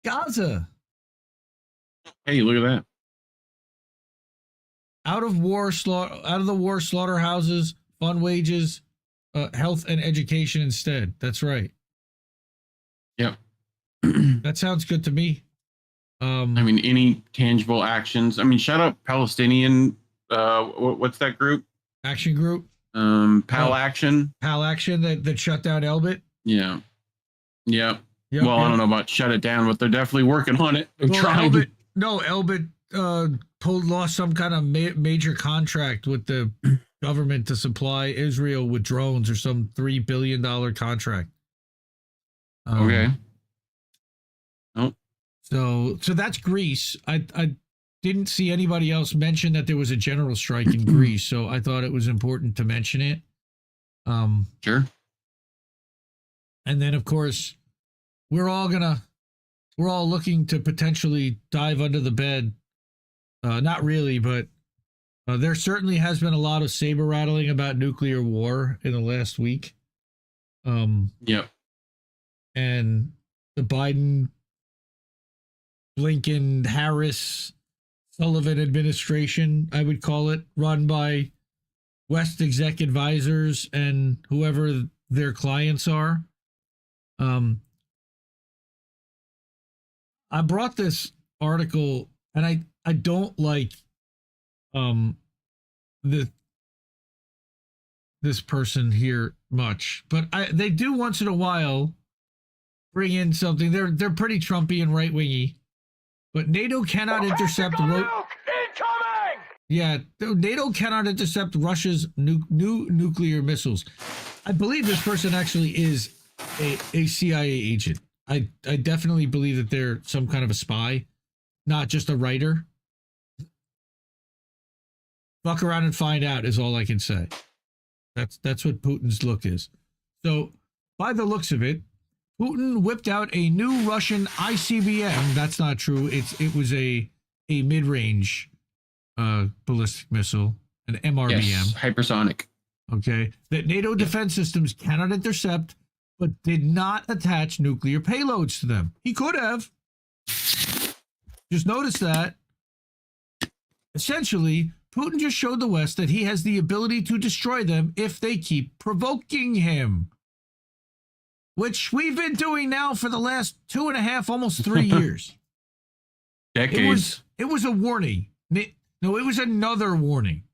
Gaza. Hey, look at that. Out of the war slaughterhouses, fund wages, health and education instead. That's right. Yep. That sounds good to me. I mean, any tangible actions. I mean, shout out Palestinian. What's that group? Action Group. PAL action. PAL action that shut down Elbit. Yeah. Yep. Yep, well, I don't know about shut it down, but they're definitely working on it. They're trying Elbit, Elbit lost some kind of major contract with the government to supply Israel with drones, or some $3 billion contract. Okay. Nope. So that's Greece. I didn't see anybody else mention that there was a general strike in Greece, so I thought it was important to mention it. Sure. And then, of course, we're all looking to potentially dive under the bed. Not really, but there certainly has been a lot of saber rattling about nuclear war in the last week. Yep. And the Biden, Blinken, Harris, Sullivan administration, I would call it, run by West exec advisors and whoever their clients are. I brought this article, and I don't like this person here much, but they do once in a while bring in something. They're pretty Trumpy and right wingy, but NATO cannot intercept. Yeah, NATO cannot intercept Russia's new nuclear missiles. I believe this person actually is a CIA agent. I definitely believe that they're some kind of a spy, not just a writer. Fuck around and find out is all I can say. That's what Putin's look is. So, by the looks of it, Putin whipped out a new Russian ICBM. That's not true. It was a mid-range ballistic missile, an MRBM. Yes, hypersonic. Okay, that NATO defense systems cannot intercept, but did not attach nuclear payloads to them. He could have. Just notice that. Essentially, Putin just showed the West that he has the ability to destroy them if they keep provoking him, which we've been doing now for the last 2.5, almost 3 years. Decades. It was a warning. No, it was another warning.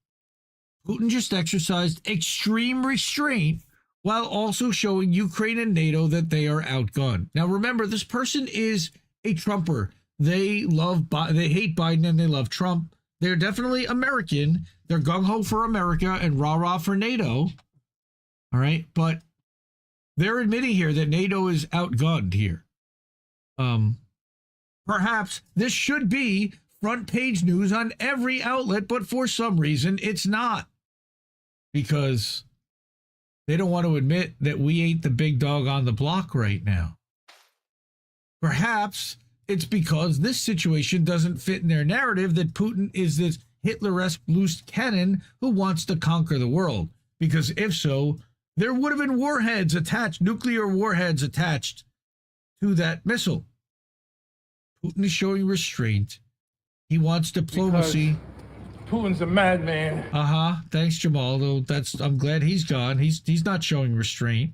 Putin just exercised extreme restraint while also showing Ukraine and NATO that they are outgunned. Now, remember, this person is a Trumper. They hate Biden and they love Trump. They're definitely American. They're gung-ho for America and rah-rah for NATO. All right, but they're admitting here that NATO is outgunned here. Perhaps this should be front page news on every outlet, but for some reason it's not. Because they don't want to admit that we ain't the big dog on the block right now. Perhaps it's because this situation doesn't fit in their narrative that Putin is this Hitler-esque loose cannon who wants to conquer the world. Because if so, there would have been nuclear warheads attached to that missile. Putin is showing restraint. He wants diplomacy. Because Putin's a madman. Thanks, Jamal. Though I'm glad he's gone. He's not showing restraint.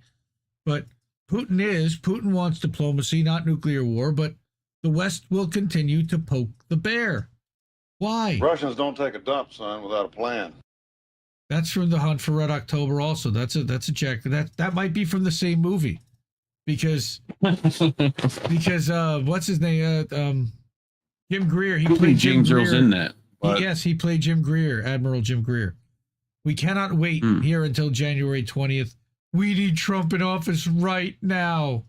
But Putin wants diplomacy, not nuclear war, but the West will continue to poke the bear. Why? Russians don't take a dump, son, without a plan. That's from The Hunt for Red October also. That's a check. That might be from the same movie. Because what's his name? Jim Greer. He played Jim Greer. Earl's in that. Yes, he played Jim Greer, Admiral Jim Greer. We cannot wait here until January 20th. We need Trump in office right now.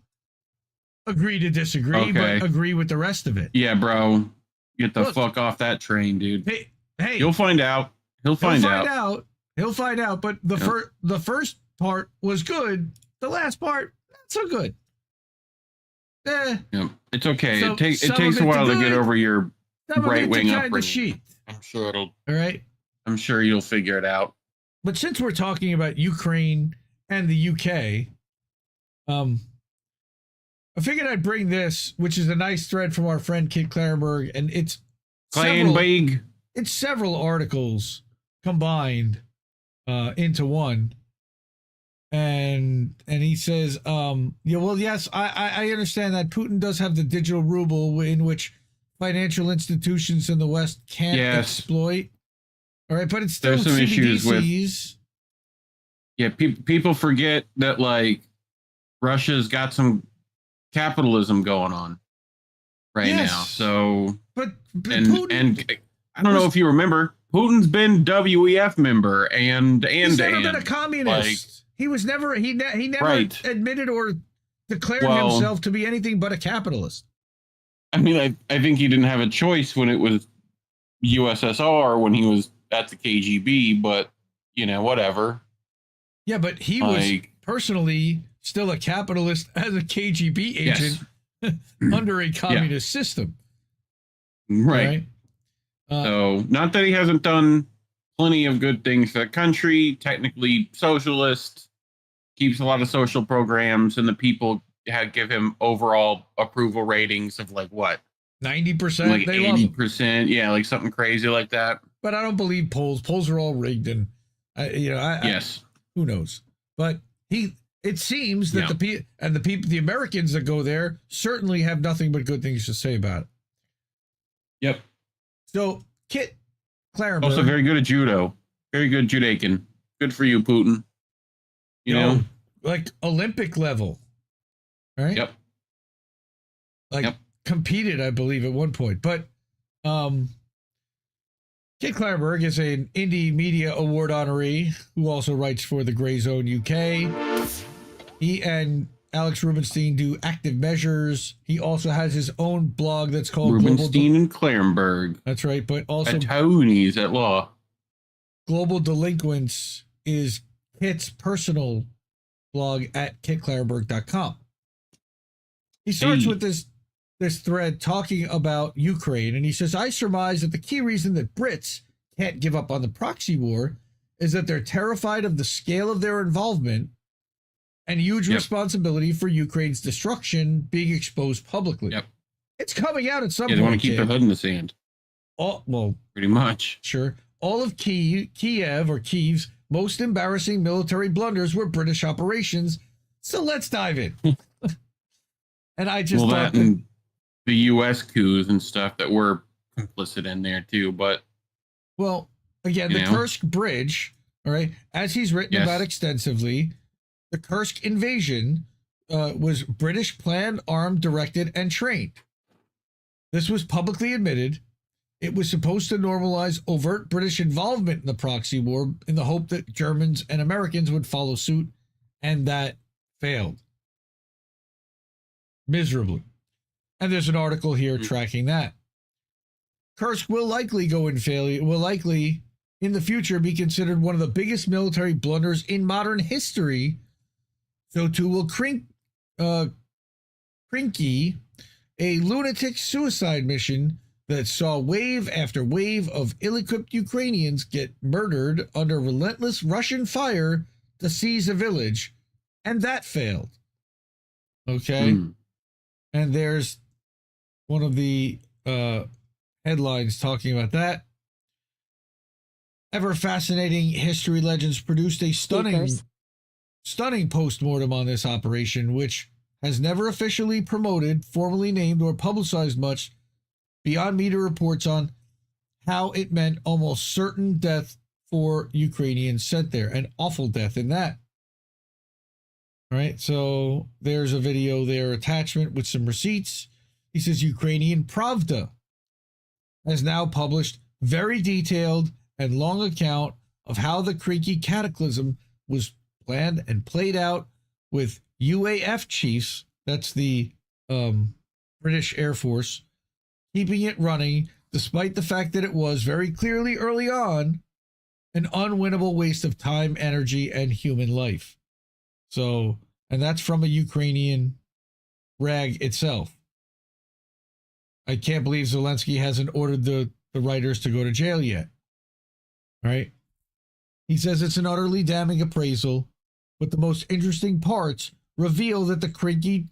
Agree to disagree, but agree with the rest of it. Yeah, bro. Get the fuck off that train, dude. Hey. You'll find out. He'll find out. He'll find out, but the first part was good. The last part, not so good. It's okay. It takes a while to get over your right-wing upbringing. I'm sure it'll. All right. I'm sure you'll figure it out. But since we're talking about Ukraine and the UK, I figured I'd bring this, which is a nice thread from our friend Kit Klarenberg, and it's several articles combined into one. And he says, yes, I understand that Putin does have the digital ruble in which financial institutions in the West can't exploit. All right, but it's still there's some issues with Yeah, people forget that like Russia's got some capitalism going on right now. So, but and I don't know if you remember, Putin's been WEF member and he's never been a communist. He was never he never admitted or declared himself to be anything but a capitalist. I mean, I think he didn't have a choice when it was USSR when he was at the KGB, but whatever. Yeah, but he was personally still a capitalist as a KGB agent under a communist system. Right. So, not that he hasn't done plenty of good things for the country, technically socialist, keeps a lot of social programs, and the people give him overall approval ratings of like what? 90%? Like 80%. Yeah, like something crazy like that. But I don't believe polls. Polls are all rigged, and yes. Who knows? But it seems that the Americans that go there certainly have nothing but good things to say about it. Yep. So Kit Klarenberg, also very good at judo, very good Judaican. Good for you, Putin. You know, like Olympic level, right? Yep. Competed, I believe, at one point. But Kit Klarenberg is an Indie Media Award honoree who also writes for the Grey Zone UK. He and Alex Rubenstein do Active Measures. He also has his own blog that's called Rubenstein and Klarenberg. That's right, but also attorneys at law. Global Delinquents is Kit's personal blog at kitklarenberg.com. He starts with this thread talking about Ukraine, and he says, I surmise that the key reason that Brits can't give up on the proxy war is that they're terrified of the scale of their involvement and huge responsibility for Ukraine's destruction being exposed publicly. Yep. It's coming out at some point. They want to keep their head in the sand. Pretty much. Sure. All of Kiev or Kiev's most embarrassing military blunders were British operations. So let's dive in. And I just thought and the U.S. coups and stuff that were complicit in there too. But again, the Kursk Bridge, all right, as he's written about extensively, the Kursk invasion was British planned, armed, directed, and trained. This was publicly admitted. It was supposed to normalize overt British involvement in the proxy war in the hope that Germans and Americans would follow suit, and that failed miserably. And there's an article here tracking that. Kursk will likely in the future be considered one of the biggest military blunders in modern history. So too will Krinky, a lunatic suicide mission that saw wave after wave of ill-equipped Ukrainians get murdered under relentless Russian fire to seize a village, and that failed. Okay? And there's one of the headlines talking about that. Ever fascinating history legends produced a stunning postmortem on this operation, which has never officially promoted, formally named, or publicized much beyond media reports on how it meant almost certain death for Ukrainians sent there, an awful death in that. All right, so there's a video there, attachment with some receipts. He says Ukrainian Pravda has now published very detailed and long account of how the Krinky cataclysm was planned and played out with UAF chiefs, that's the British Air Force, keeping it running despite the fact that it was very clearly early on an unwinnable waste of time, energy, and human life. So, and that's from a Ukrainian rag itself. I can't believe Zelensky hasn't ordered the writers to go to jail yet. All right. He says it's an utterly damning appraisal, but the most interesting parts reveal that the Krinky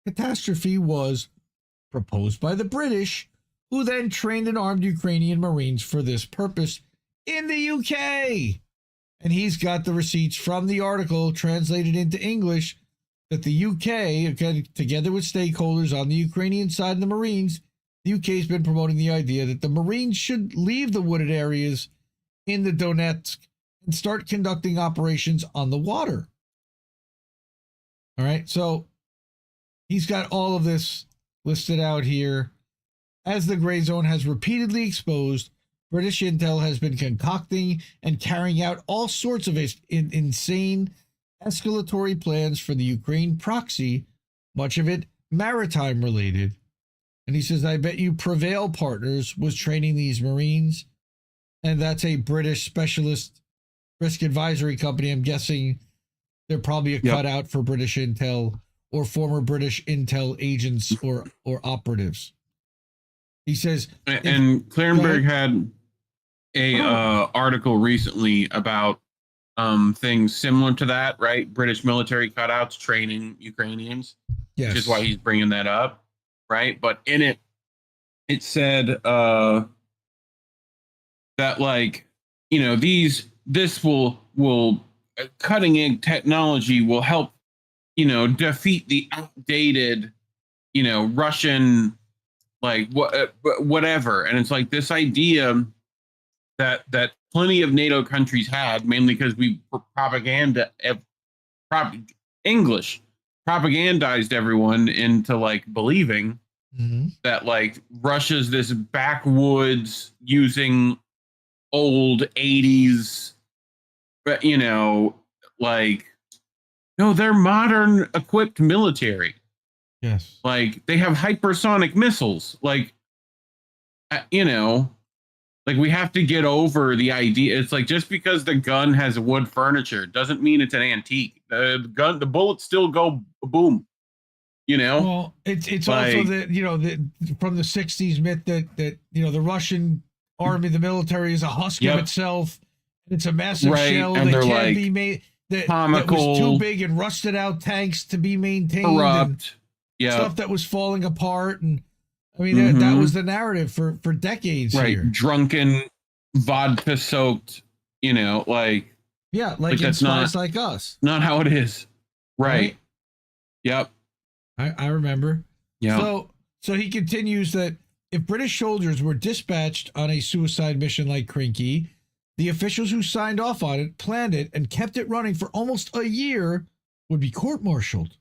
catastrophe was proposed by the British, who then trained and armed Ukrainian Marines for this purpose in the UK. And he's got the receipts from the article translated into English that the UK, again, together with stakeholders on the Ukrainian side and the Marines, the UK has been promoting the idea that the Marines should leave the wooded areas in the Donetsk and start conducting operations on the water. All right, so he's got all of this listed out here. As the gray zone has repeatedly exposed, British intel has been concocting and carrying out all sorts of insane escalatory plans for the Ukraine proxy, much of it maritime related. And he says, I bet you Prevail Partners was training these Marines, and that's a British specialist risk advisory company. I'm guessing they're probably a cutout for British intel or former British intel agents or operatives. He says, and Klarenberg had a article recently about things similar to that, right? British military cutouts training Ukrainians, which is why he's bringing that up, right? But in it, it said that, like, you know, this will cutting edge technology will help, you know, defeat the outdated, you know, Russian, like whatever. And it's like this idea that plenty of NATO countries had, mainly because we propagandized everyone into like believing that like Russia's this backwoods using old 80s, you know, like, no, they're modern equipped military. Yes. Like they have hypersonic missiles. Like, you know, like we have to get over the idea. It's like just because the gun has wood furniture doesn't mean it's an antique. The bullets still go boom. You know. Well, it's like, also the, you know, from the 60s myth that you know the Russian army, the military is a husk of itself. It's a massive shell and that can't like be made. That comical, was too big and rusted out tanks to be maintained. Corrupt. Stuff that was falling apart, and I mean that was the narrative for decades. Here. Drunken, vodka soaked. You know, like like that's Spies Like Us. Not how it is. Right. Yep. I remember. Yeah. So he continues that if British soldiers were dispatched on a suicide mission like Krinky, the officials who signed off on it, planned it, and kept it running for almost a year would be court-martialed.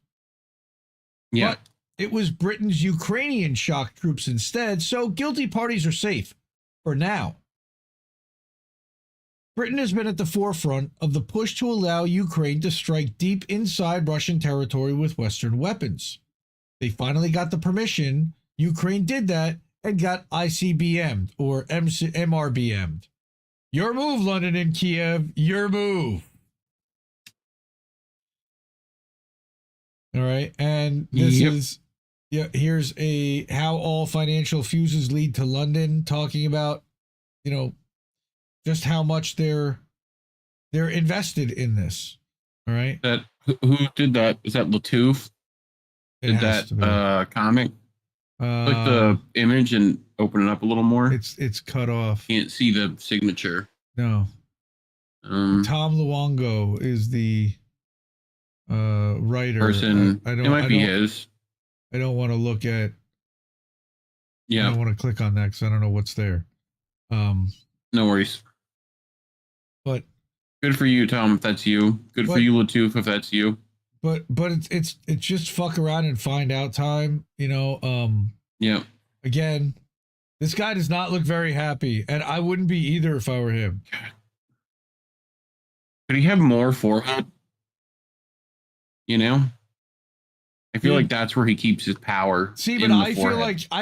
Yeah. But it was Britain's Ukrainian shock troops instead, so guilty parties are safe for now. Britain has been at the forefront of the push to allow Ukraine to strike deep inside Russian territory with Western weapons. They finally got the permission. Ukraine did that and got ICBM'd or MRBM'd. Your move, London and Kiev. Your move. All right. And this is, here's how all financial fuses lead to London, talking about, you know, just how much they're invested in this. All right. That who did that? Is that Latouche? Did that comic? Click the image and open it up a little more. It's cut off. Can't see the signature. No. Tom Luongo is the writer. Person. It might be his. I don't want to look at. Yeah. I don't want to click on that because I don't know what's there. No worries. But good for you, Tom, if that's you. Good for you, Latouche, if that's you. But it's just fuck around and find out time, you know. Yeah. Again, this guy does not look very happy, and I wouldn't be either if I were him. Could he have more forehead? You know, I feel like that's where he keeps his power. See, but I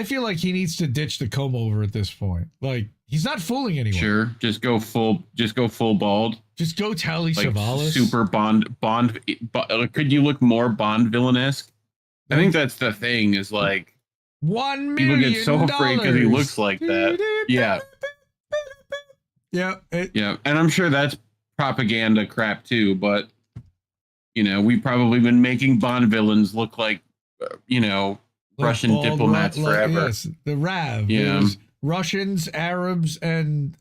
feel like he needs to ditch the comb over at this point. Like he's not fooling anyone. Sure, just go full bald. Just go Telly Savalas. Super Bond. Could you look more Bond villain-esque? I think that's the thing. Is like $1 million. People get so afraid because he looks like that. Yeah. Yeah. Yeah, and I'm sure that's propaganda crap too. But you know, we've probably been making Bond villains look like Russian diplomats forever. Yes, the RAV. Yeah. Russians, Arabs, and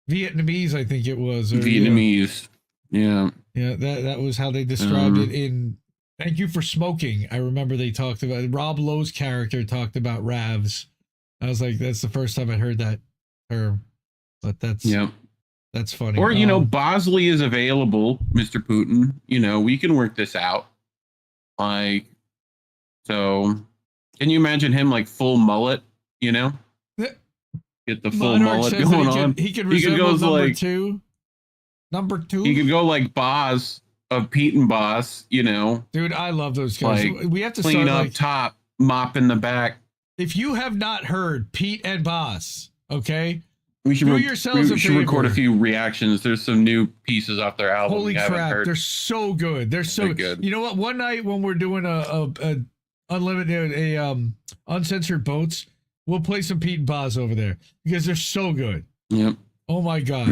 Vietnamese, I think it was. Vietnamese. Yeah. Yeah, that was how they described it in Thank You for Smoking. I remember they talked about Rob Lowe's character talked about RAVs. I was like, that's the first time I heard that term. But that's That's funny. Or, Bosley is available, Mr. Putin. We can work this out. So can you imagine him like full mullet, Get the full mullet going on. He could resemble number two. Number two? He could go like Boz of Pete and Boz, Dude, I love those guys. We have to clean start up top, mop in the back. If you have not heard Pete and Boz, okay? We should record a few reactions. There's some new pieces off their album. Holy crap, they're so good. They're so good. You know what? One night when we're doing a uncensored boats, we'll play some Pete and Boz over there because they're so good. Yep. Oh my god.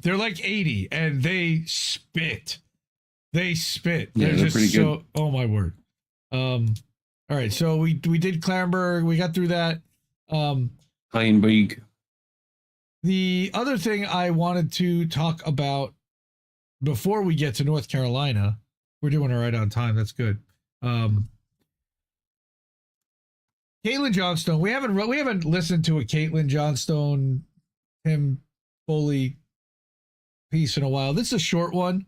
They're like 80 and they spit. They spit. Yeah, they're pretty good. Oh my word. All right, so we did Klarenberg. We got through that. Klarenberg. The other thing I wanted to talk about before we get to North Carolina, we're doing it right on time. That's good. Caitlin Johnstone. We haven't listened to a Caitlin Johnstone, Tim Foley piece in a while. This is a short one,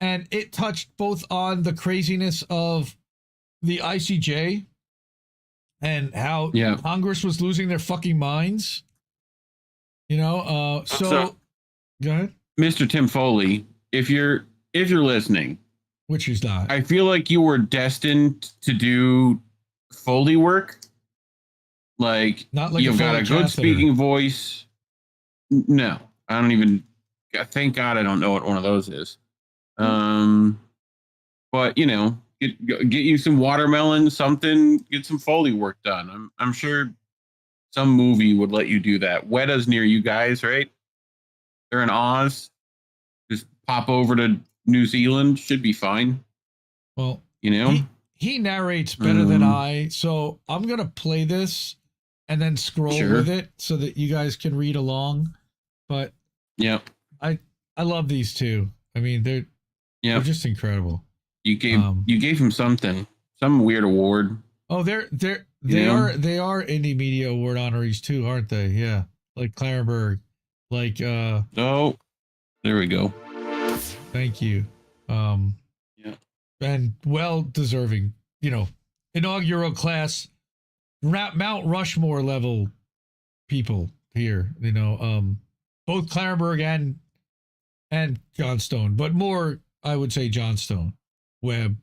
and it touched both on the craziness of the ICJ and how Congress was losing their fucking minds. So go ahead. Mr. Tim Foley, if you're listening, which he's not, I feel like you were destined to do Foley work. Like, you've got a good speaking voice. No, I don't even. Thank God I don't know what one of those is. But get you some watermelon, something. Get some Foley work done. I'm sure some movie would let you do that. Weta's near you guys, right? They're in Oz. Just pop over to New Zealand. Should be fine. Well, he narrates better than I, so I'm gonna play this and then scroll with it so that you guys can read along. But I love these two. I mean, they're just incredible. You gave him something, some weird award. Oh, they are Indie Media Award honorees too, aren't they? Yeah, like Klarenberg, like Oh, there we go. Thank you. And well deserving. Inaugural class, Mount Rushmore level people here. Both Klarenberg and Johnstone, but more, I would say, Johnstone. Webb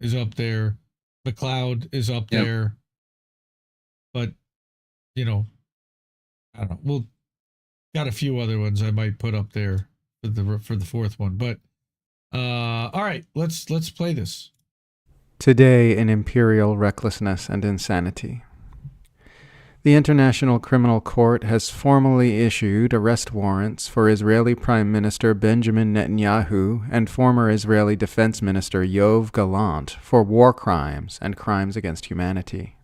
is up there. McLeod is up there. But, I don't know. We'll got a few other ones I might put up there for the fourth one. But all right, let's play this. Today in Imperial Recklessness and Insanity. The International Criminal Court has formally issued arrest warrants for Israeli Prime Minister Benjamin Netanyahu and former Israeli Defense Minister Yoav Gallant for war crimes and crimes against humanity.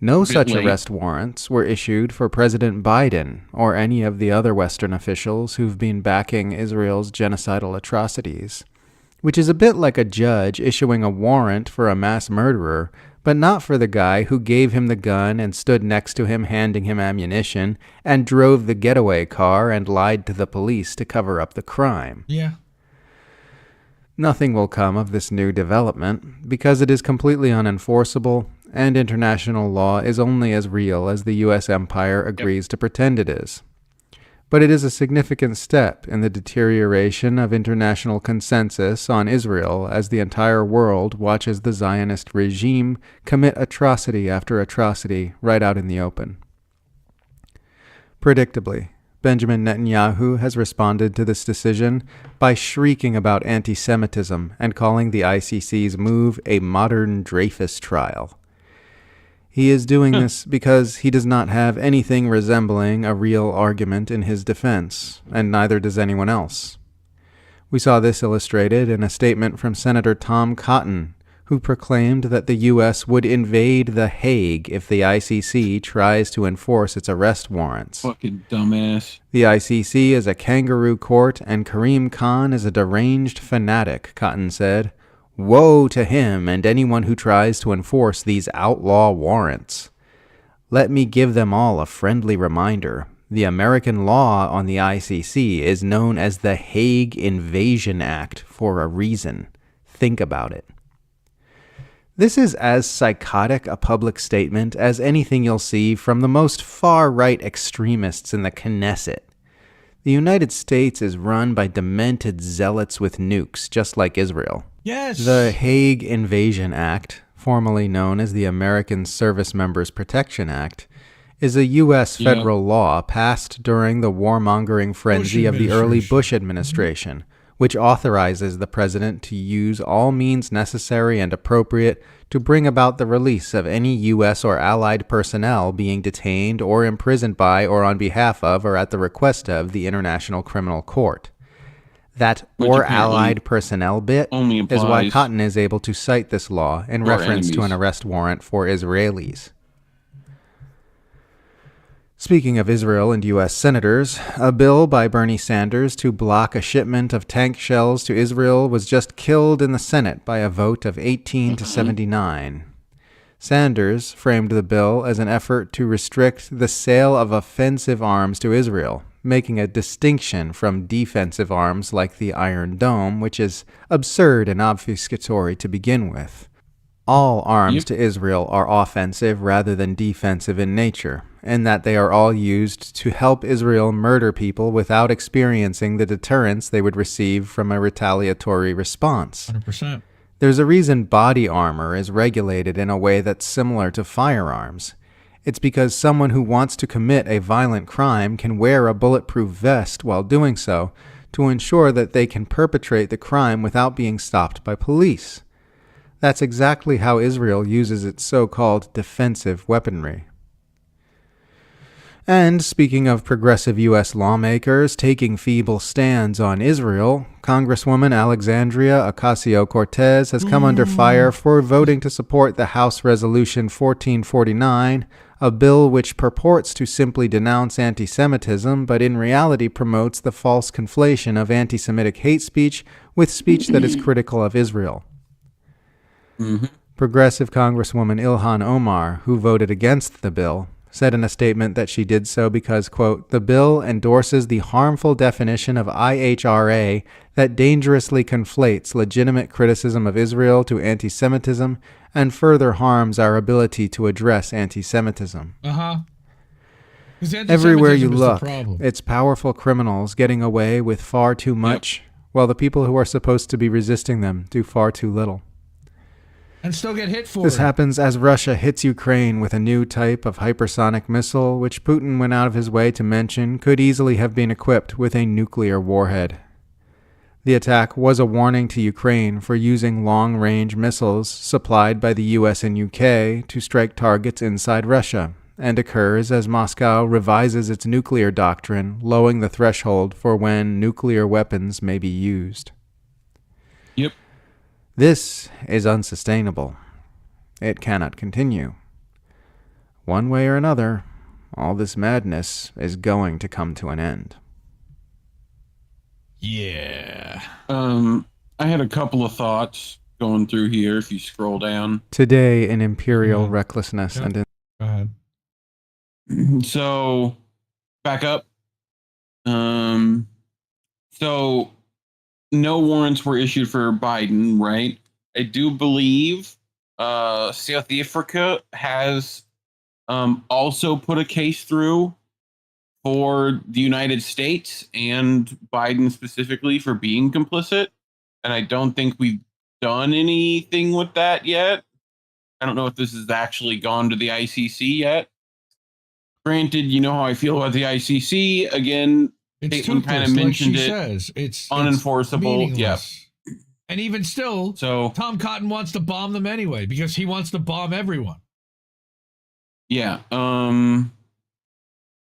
No such arrest warrants were issued for President Biden or any of the other Western officials who've been backing Israel's genocidal atrocities, which is a bit like a judge issuing a warrant for a mass murderer, but not for the guy who gave him the gun and stood next to him handing him ammunition and drove the getaway car and lied to the police to cover up the crime. Yeah. Nothing will come of this new development because it is completely unenforceable and international law is only as real as the U.S. empire agrees to pretend it is. But it is a significant step in the deterioration of international consensus on Israel as the entire world watches the Zionist regime commit atrocity after atrocity right out in the open. Predictably, Benjamin Netanyahu has responded to this decision by shrieking about anti-Semitism and calling the ICC's move a modern Dreyfus trial. He is doing this because he does not have anything resembling a real argument in his defense, and neither does anyone else. We saw this illustrated in a statement from Senator Tom Cotton, who proclaimed that the U.S. would invade The Hague if the ICC tries to enforce its arrest warrants. Fucking dumbass. The ICC is a kangaroo court, and Karim Khan is a deranged fanatic, Cotton said. Woe to him and anyone who tries to enforce these outlaw warrants. Let me give them all a friendly reminder the American law on the ICC is known as the Hague Invasion Act for a reason. Think about it. This is as psychotic a public statement as anything you'll see from the most far-right extremists in the Knesset. The United States is run by demented zealots with nukes, just like Israel. Yes. The Hague Invasion Act, formerly known as the American Service Members Protection Act, is a U.S. federal law passed during the warmongering frenzy of the early Bush administration, which authorizes the president to use all means necessary and appropriate to bring about the release of any U.S. or allied personnel being detained or imprisoned by or on behalf of or at the request of the International Criminal Court. That or allied personnel bit is why Cotton is able to cite this law in reference to an arrest warrant for Israelis. Speaking of Israel and U.S. senators, a bill by Bernie Sanders to block a shipment of tank shells to Israel was just killed in the Senate by a vote of 18 to 79. Sanders framed the bill as an effort to restrict the sale of offensive arms to Israel, making a distinction from defensive arms like the Iron Dome, which is absurd and obfuscatory to begin with. All arms to Israel are offensive rather than defensive in nature, and that they are all used to help Israel murder people without experiencing the deterrence they would receive from a retaliatory response. 100%. There's a reason body armor is regulated in a way that's similar to firearms. It's because someone who wants to commit a violent crime can wear a bulletproof vest while doing so to ensure that they can perpetrate the crime without being stopped by police. That's exactly how Israel uses its so-called defensive weaponry. And speaking of progressive U.S. lawmakers taking feeble stands on Israel, Congresswoman Alexandria Ocasio-Cortez has come under fire for voting to support the House Resolution 1449, a bill which purports to simply denounce anti-Semitism, but in reality promotes the false conflation of anti-Semitic hate speech with speech that is critical of Israel. Progressive Congresswoman Ilhan Omar, who voted against the bill, said in a statement that she did so because, quote, the bill endorses the harmful definition of IHRA that dangerously conflates legitimate criticism of Israel to anti-Semitism and further harms our ability to address anti-Semitism. Everywhere you look, it's powerful criminals getting away with far too much, while the people who are supposed to be resisting them do far too little. And still get hit for This happens as Russia hits Ukraine with a new type of hypersonic missile, which Putin went out of his way to mention could easily have been equipped with a nuclear warhead. The attack was a warning to Ukraine for using long-range missiles supplied by the US and UK to strike targets inside Russia, and occurs as Moscow revises its nuclear doctrine, lowering the threshold for when nuclear weapons may be used. This is unsustainable. It cannot continue. One way or another, all this madness is going to come to an end. I had a couple of thoughts going through here if you scroll down. Today in Imperial Recklessness and in... Go ahead. So, back up. So, no warrants were issued for Biden, right? I do believe South Africa has also put a case through for the United States and Biden specifically for being complicit. And I don't think we've done anything with that yet. I don't know if this has actually gone to the ICC yet. Granted, you know how I feel about the ICC. Again, Caitlin kind of mentioned it's unenforceable. It's and even still, Tom Cotton wants to bomb them anyway because he wants to bomb everyone. Yeah.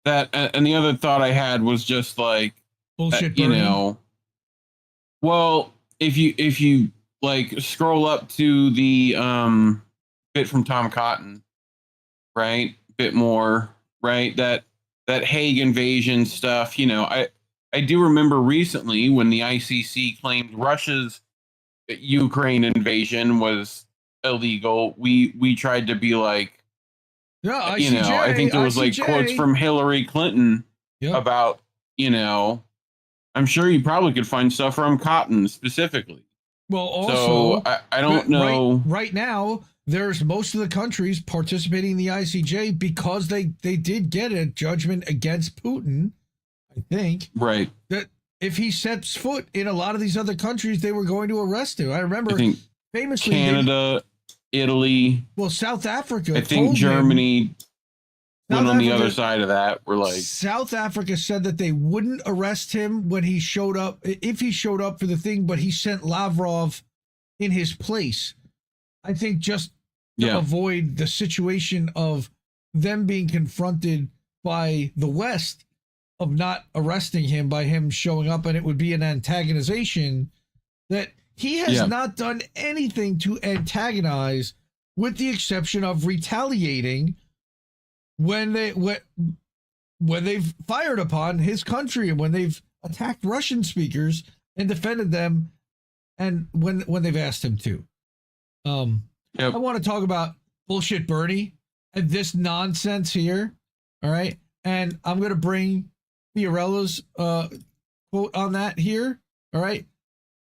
That and the other thought I had was just like bullshit. You know, well, if you like scroll up to the bit from Tom Cotton, right? Bit more, right? That Hague invasion stuff. You know, I do remember recently when the ICC claimed Russia's Ukraine invasion was illegal. We tried to be like, yeah, ICJ, you know, I think there was ICJ. like quotes from Hillary Clinton about, I'm sure you probably could find stuff from Cotton specifically. Well, also, so I don't know. Right now, there's most of the countries participating in the ICJ because they did get a judgment against Putin, I think. Right. That if he sets foot in a lot of these other countries, they were going to arrest him. I remember famously Canada, Italy. Well, South Africa. I think Germany went on the other side of that. We're like, South Africa said that they wouldn't arrest him when he showed up, if he showed up for the thing, but he sent Lavrov in his place. I think just to avoid the situation of them being confronted by the West of not arresting him by him showing up, and it would be an antagonization, that he has not done anything to antagonize, with the exception of retaliating when they've fired upon his country and when they've attacked Russian speakers and defended them, and when they've asked him to. I want to talk about bullshit Bernie and this nonsense here. All right. And I'm going to bring Fiorella's quote on that here. All right.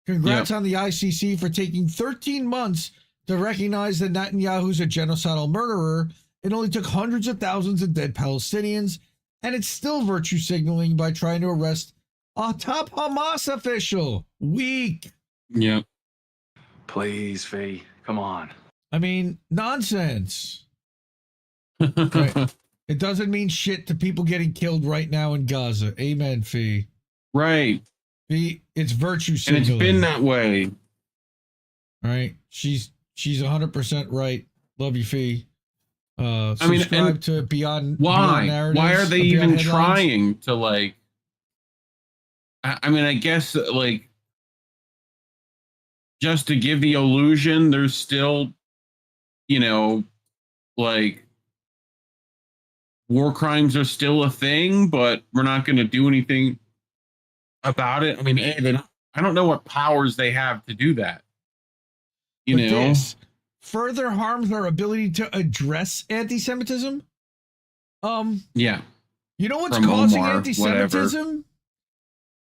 Congrats on the ICC for taking 13 months to recognize that Netanyahu's a genocidal murderer. It only took hundreds of thousands of dead Palestinians, and it's still virtue signaling by trying to arrest a top Hamas official. Weak. Yeah. Please, Fee. Come on. I mean, nonsense. Right. It doesn't mean shit to people getting killed right now in Gaza. Amen, Fee. Right. Fee, it's virtue signaling. And it's been that way. All right. She's 100% right. Love you, Fee. Subscribe to Beyond Narratives. Why are they even trying to I guess just to give the illusion there's still, war crimes are still a thing, but we're not going to do anything about it. I mean, I don't know what powers they have to do that. This further harms our ability to address anti-Semitism. Yeah. You know what's causing Omar, anti-Semitism? whatever.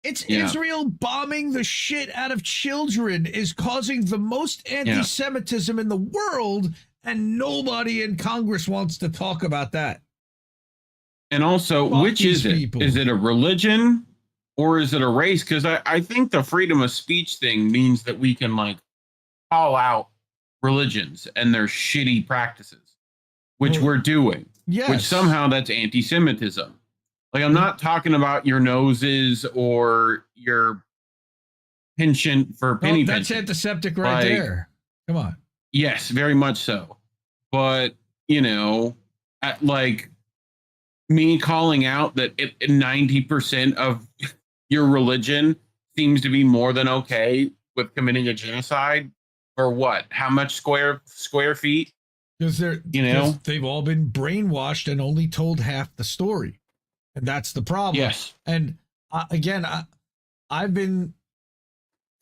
It's Israel bombing the shit out of children is causing the most anti-Semitism in the world, and nobody in Congress wants to talk about that. And also, which is it? People. Is it a religion or is it a race? Because I think the freedom of speech thing means that we can call out religions and their shitty practices, which we're doing. Yes. Which somehow that's anti-Semitism. I'm not talking about your noses or your penchant for penny pinching. That's antiseptic right there. Come on. Yes, very much so. But, me calling out that 90% of your religion seems to be more than okay with committing a genocide, or what? How much square feet? Because they've all been brainwashed and only told half the story. And that's the problem. Yes. And I've been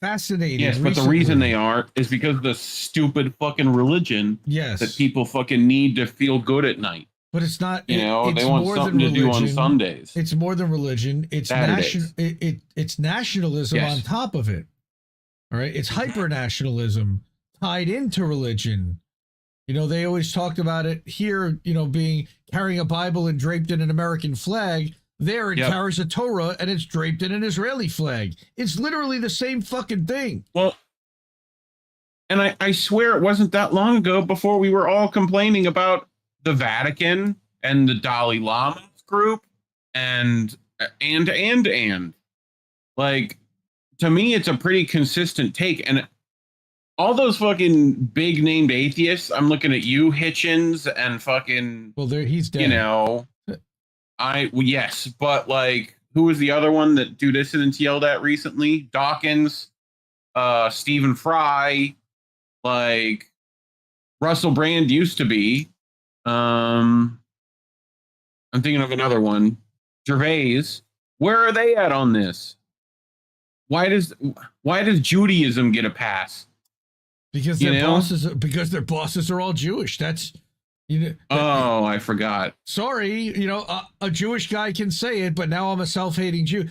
fascinated. Yes, but the reason they are is because of the stupid fucking religion that people fucking need to feel good at night. But it's not. They want something to do on Sundays. It's more than religion. It's it's nationalism on top of it. All right. It's hyper-nationalism tied into religion. They always talked about it here, being carrying a Bible and draped in an American flag. There it carries a Torah and it's draped in an Israeli flag. It's literally the same fucking thing. Well, and I swear it wasn't that long ago before we were all complaining about the Vatican and the Dalai Lama group and to me, it's a pretty consistent take. And all those fucking big named atheists, I'm looking at you, Hitchens, and fucking. Well, he's dead. Yes, but who was the other one that Due Dissidents yelled at recently? Dawkins, Stephen Fry, Russell Brand used to be. I'm thinking of another one. Gervais. Where are they at on this? Why does Judaism get a pass? Because their bosses are all Jewish. That's I forgot. Sorry, a Jewish guy can say it, but now I'm a self-hating Jew.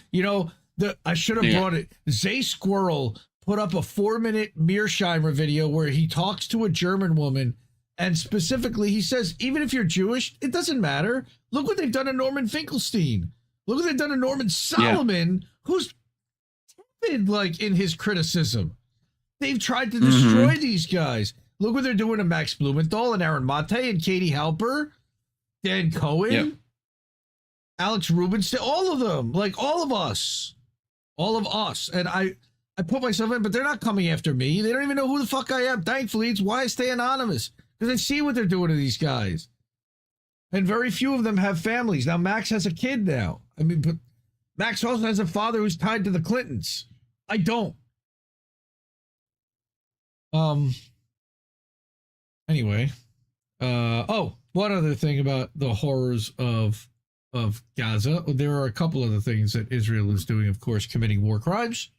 I should have brought it. Zay Squirrel put up a 4-minute Mearsheimer video where he talks to a German woman, and specifically he says, even if you're Jewish, it doesn't matter. Look what they've done to Norman Finkelstein. Look what they've done to Norman Solomon, who's tepid, in his criticism. They've tried to destroy these guys. Look what they're doing to Max Blumenthal and Aaron Mate and Katie Halper, Dan Cohen, Alex Rubinstein, all of them, all of us. All of us. And I put myself in, but they're not coming after me. They don't even know who the fuck I am. Thankfully, it's why I stay anonymous. Because I see what they're doing to these guys. And very few of them have families. Now, Max has a kid now. But Max also has a father who's tied to the Clintons. I don't. Anyway. One other thing about the horrors of Gaza. There are a couple other things that Israel is doing, of course, committing war crimes.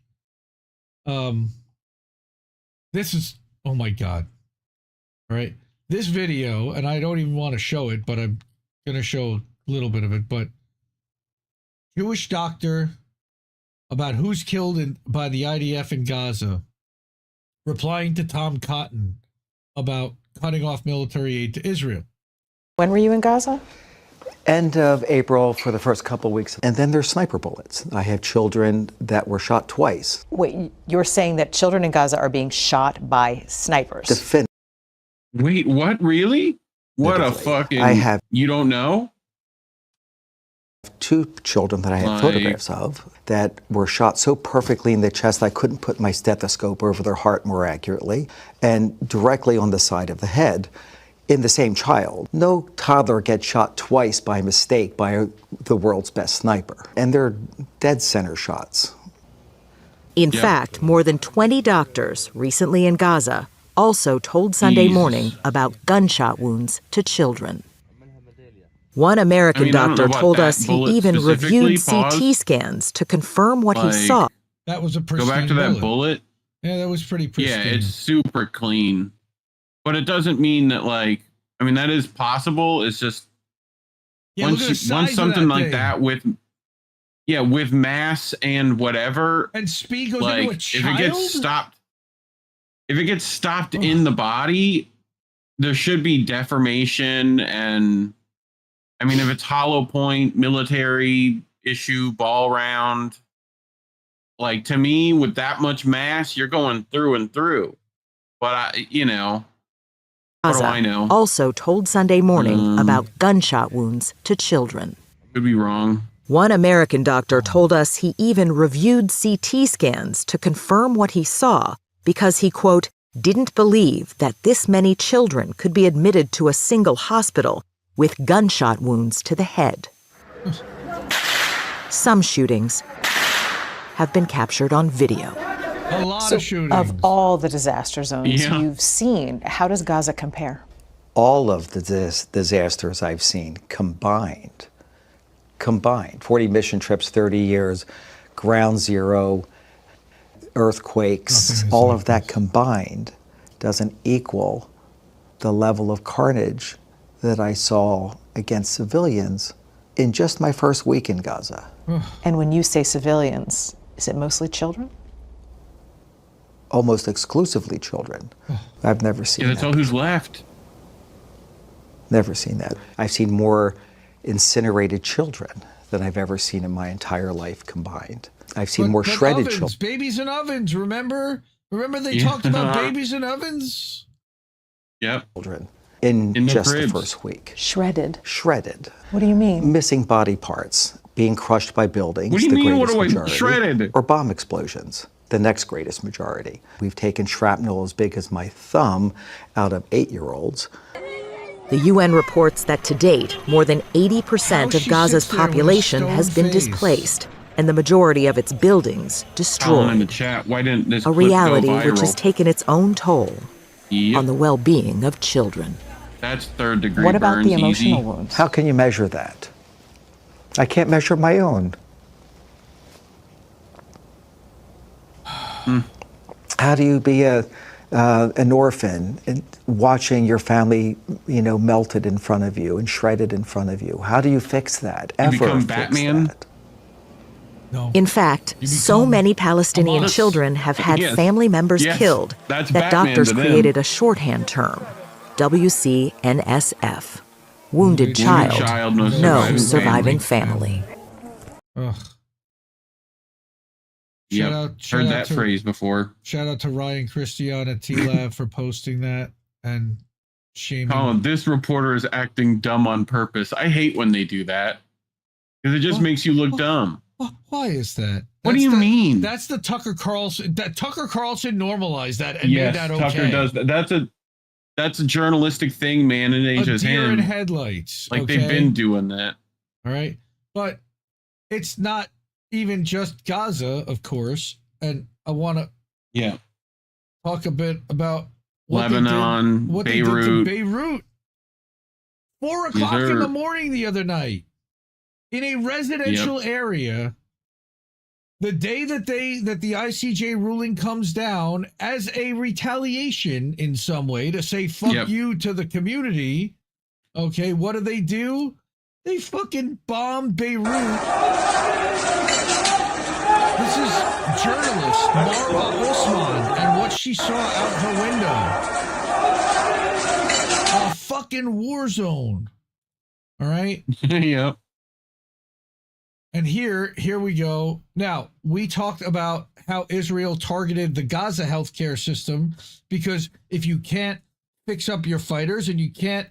This is, oh my God. All right. This video, and I don't even want to show it, but I'm going to show a little bit of it, but Jewish doctor about who's killed by the IDF in Gaza, replying to Tom Cotton about cutting off military aid to Israel. When were you in Gaza? End of April for the first couple of weeks. And then there's sniper bullets. I have children that were shot twice. Wait, you're saying that children in Gaza are being shot by snipers? Wait, what? Really? What a fucking... You don't know? 2 children that I have photographs of that were shot so perfectly in the chest I couldn't put my stethoscope over their heart more accurately, and directly on the side of the head in the same child. No toddler gets shot twice by mistake by the world's best sniper. And they're dead center shots. In fact, more than 20 doctors recently in Gaza also told Sunday morning about gunshot wounds to children. One American doctor told us he even reviewed CT scans to confirm what he saw. That was a pristine Go back to that bullet. Yeah, that was pretty pristine. Yeah, it's super clean. But it doesn't mean that, that is possible. It's just once something like that with mass and whatever. And speed goes into a child? If it gets stopped in the body, there should be deformation and... if it's hollow point, military issue, ball round, to me, with that much mass, you're going through and through. But, what do I know? Also told Sunday morning about gunshot wounds to children. Could be wrong. One American doctor told us he even reviewed CT scans to confirm what he saw because he, quote, didn't believe that this many children could be admitted to a single hospital with gunshot wounds to the head. Some shootings have been captured on video. A lot of shootings. Of all the disaster zones you've seen, how does Gaza compare? All of the disasters I've seen combined, 40 mission trips, 30 years, ground zero, earthquakes, all of that combined doesn't equal the level of carnage that I saw against civilians in just my first week in Gaza. And when you say civilians, is it mostly children? Almost exclusively children. I've never seen that. That's all who's left. Never seen that. I've seen more incinerated children than I've ever seen in my entire life combined. I've seen more shredded children. Babies in ovens, remember? Remember they talked about babies in ovens? Yep. Children. In just the first week. Shredded? Shredded. What do you mean? Missing body parts, being crushed by buildings. What do you mean, what do I shredded? Or bomb explosions, the next greatest majority. We've taken shrapnel as big as my thumb out of 8-year-olds. The UN reports that to date, more than 80% of Gaza's population has been displaced, and the majority of its buildings destroyed. In the chat, why didn't this a reality which has taken its own toll on the well-being of children. That's third-degree burns. What about the emotional wounds? How can you measure that? I can't measure my own. How do you be a an orphan and watching your family, melted in front of you and shredded in front of you. How do you fix that? You become Batman? No. In fact, so many Palestinian children have had family members killed that doctors created a shorthand term, WCNSF. Wounded child, no surviving family. Ugh. Yep, heard that phrase before. Shout out to Ryan Christian at T-Lab for posting that and shaming. Oh, this reporter is acting dumb on purpose. I hate when they do that because it just makes you look dumb. Why is that? What do you mean? That's the Tucker Carlson. Tucker Carlson normalized that and made that okay. Tucker does that. That's a journalistic thing, man. And they just deer in headlights. Like they've been doing that. All right, but it's not even just Gaza, of course. And I want to talk a bit about what Lebanon, Beirut. They did to Beirut. 4 o'clock in the morning the other night in a residential area. The day that the ICJ ruling comes down as a retaliation in some way to say fuck you to the community, okay, what do? They fucking bombed Beirut. This is journalist Marwa Osman and what she saw out her window. A fucking war zone. All right? Yep. And here we go. Now, we talked about how Israel targeted the Gaza healthcare system because if you can't fix up your fighters and you can't,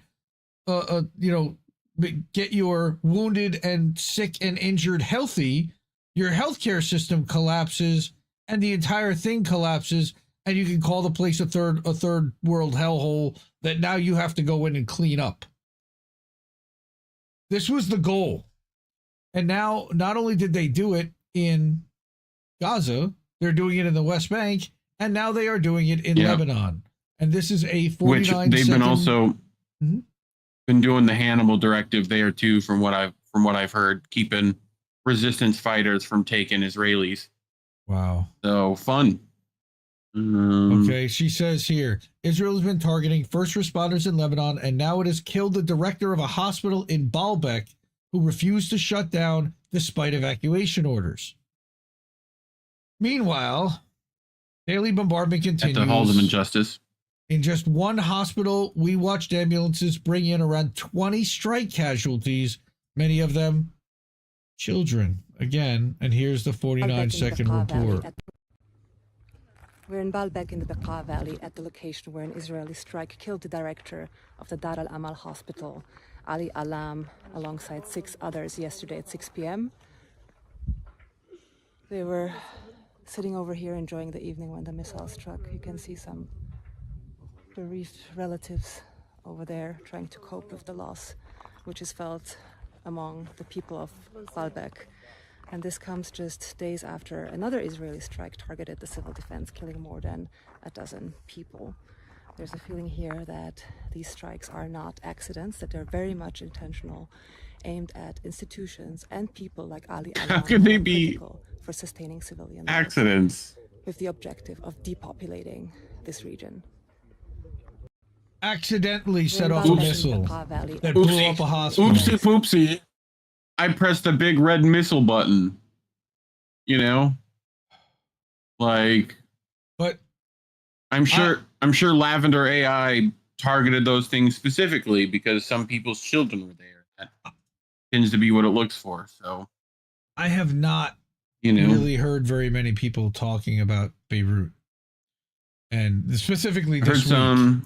get your wounded and sick and injured healthy, your healthcare system collapses and the entire thing collapses, and you can call the place a third world hellhole that now you have to go in and clean up. This was the goal. And now, not only did they do it in Gaza, they're doing it in the West Bank, and now they are doing it in Lebanon. And this is a 49 Which they've been also been doing the Hannibal Directive there too, from what I've heard, keeping resistance fighters from taking Israelis. Wow. So fun. Okay, she says here, Israel has been targeting first responders in Lebanon, and now it has killed the director of a hospital in Baalbek, who refused to shut down despite evacuation orders. Meanwhile, daily bombardment continues. At the halls of injustice. In just one hospital, we watched ambulances bring in around 20 strike casualties, many of them children. Again, and here's the 49-second report. We're in Baalbek in the Beqa Valley at the location where an Israeli strike killed the director of the Dar al-Amal hospital, Ali Alam, alongside 6 others yesterday at 6 p.m. They were sitting over here enjoying the evening when the missile struck. You can see some bereaved relatives over there trying to cope with the loss, which is felt among the people of Baalbek. And this comes just days after another Israeli strike targeted the civil defense, killing more than a dozen people. There's a feeling here that these strikes are not accidents, that they're very much intentional, aimed at institutions and people like Ali Alam. How could they be for sustaining civilian accidents? With the objective of depopulating this region. Accidentally set off a missile that blew up a hospital. Oopsie poopsie. I pressed the big red missile button. But I'm sure Lavender AI targeted those things specifically because some people's children were there. That tends to be what it looks for. So I have not really heard very many people talking about Beirut. And specifically this week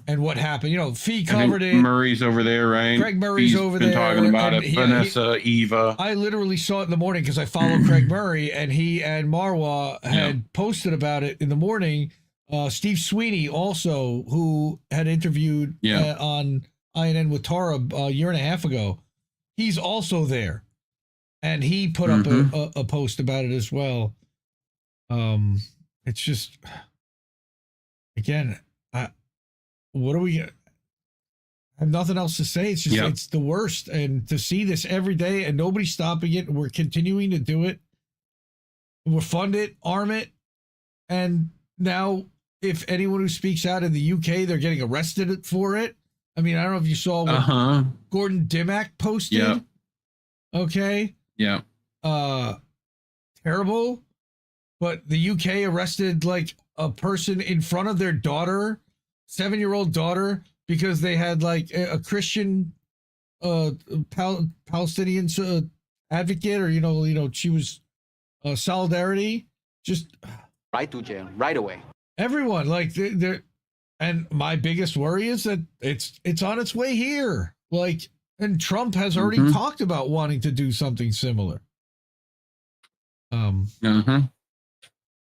and what happened. Fee covered it. Murray's over there, right? Greg Murray's over there. Been talking about it. Vanessa, Eva. I literally saw it in the morning because I follow Craig Murray, and he and Marwa had posted about it in the morning. Steve Sweeney also, who had interviewed on INN with Tara a year and a half ago, he's also there. And he put up a post about it as well. It's just... Again, what are we? I have nothing else to say. It's just it's the worst, and to see this every day and nobody's stopping it. And we're continuing to do it. We'll fund it, arm it, and now if anyone who speaks out in the UK, they're getting arrested for it. I mean, I don't know if you saw what Gordon Dimmock posted. Yeah. Okay. Yeah. Terrible. But the UK arrested like a person in front of their daughter, 7-year-old daughter, because they had like a Christian Palestinian advocate, or she was solidarity. Just right to jail right away. Everyone like they're, and my biggest worry is that it's on its way here. Like, and Trump has already talked about wanting to do something similar.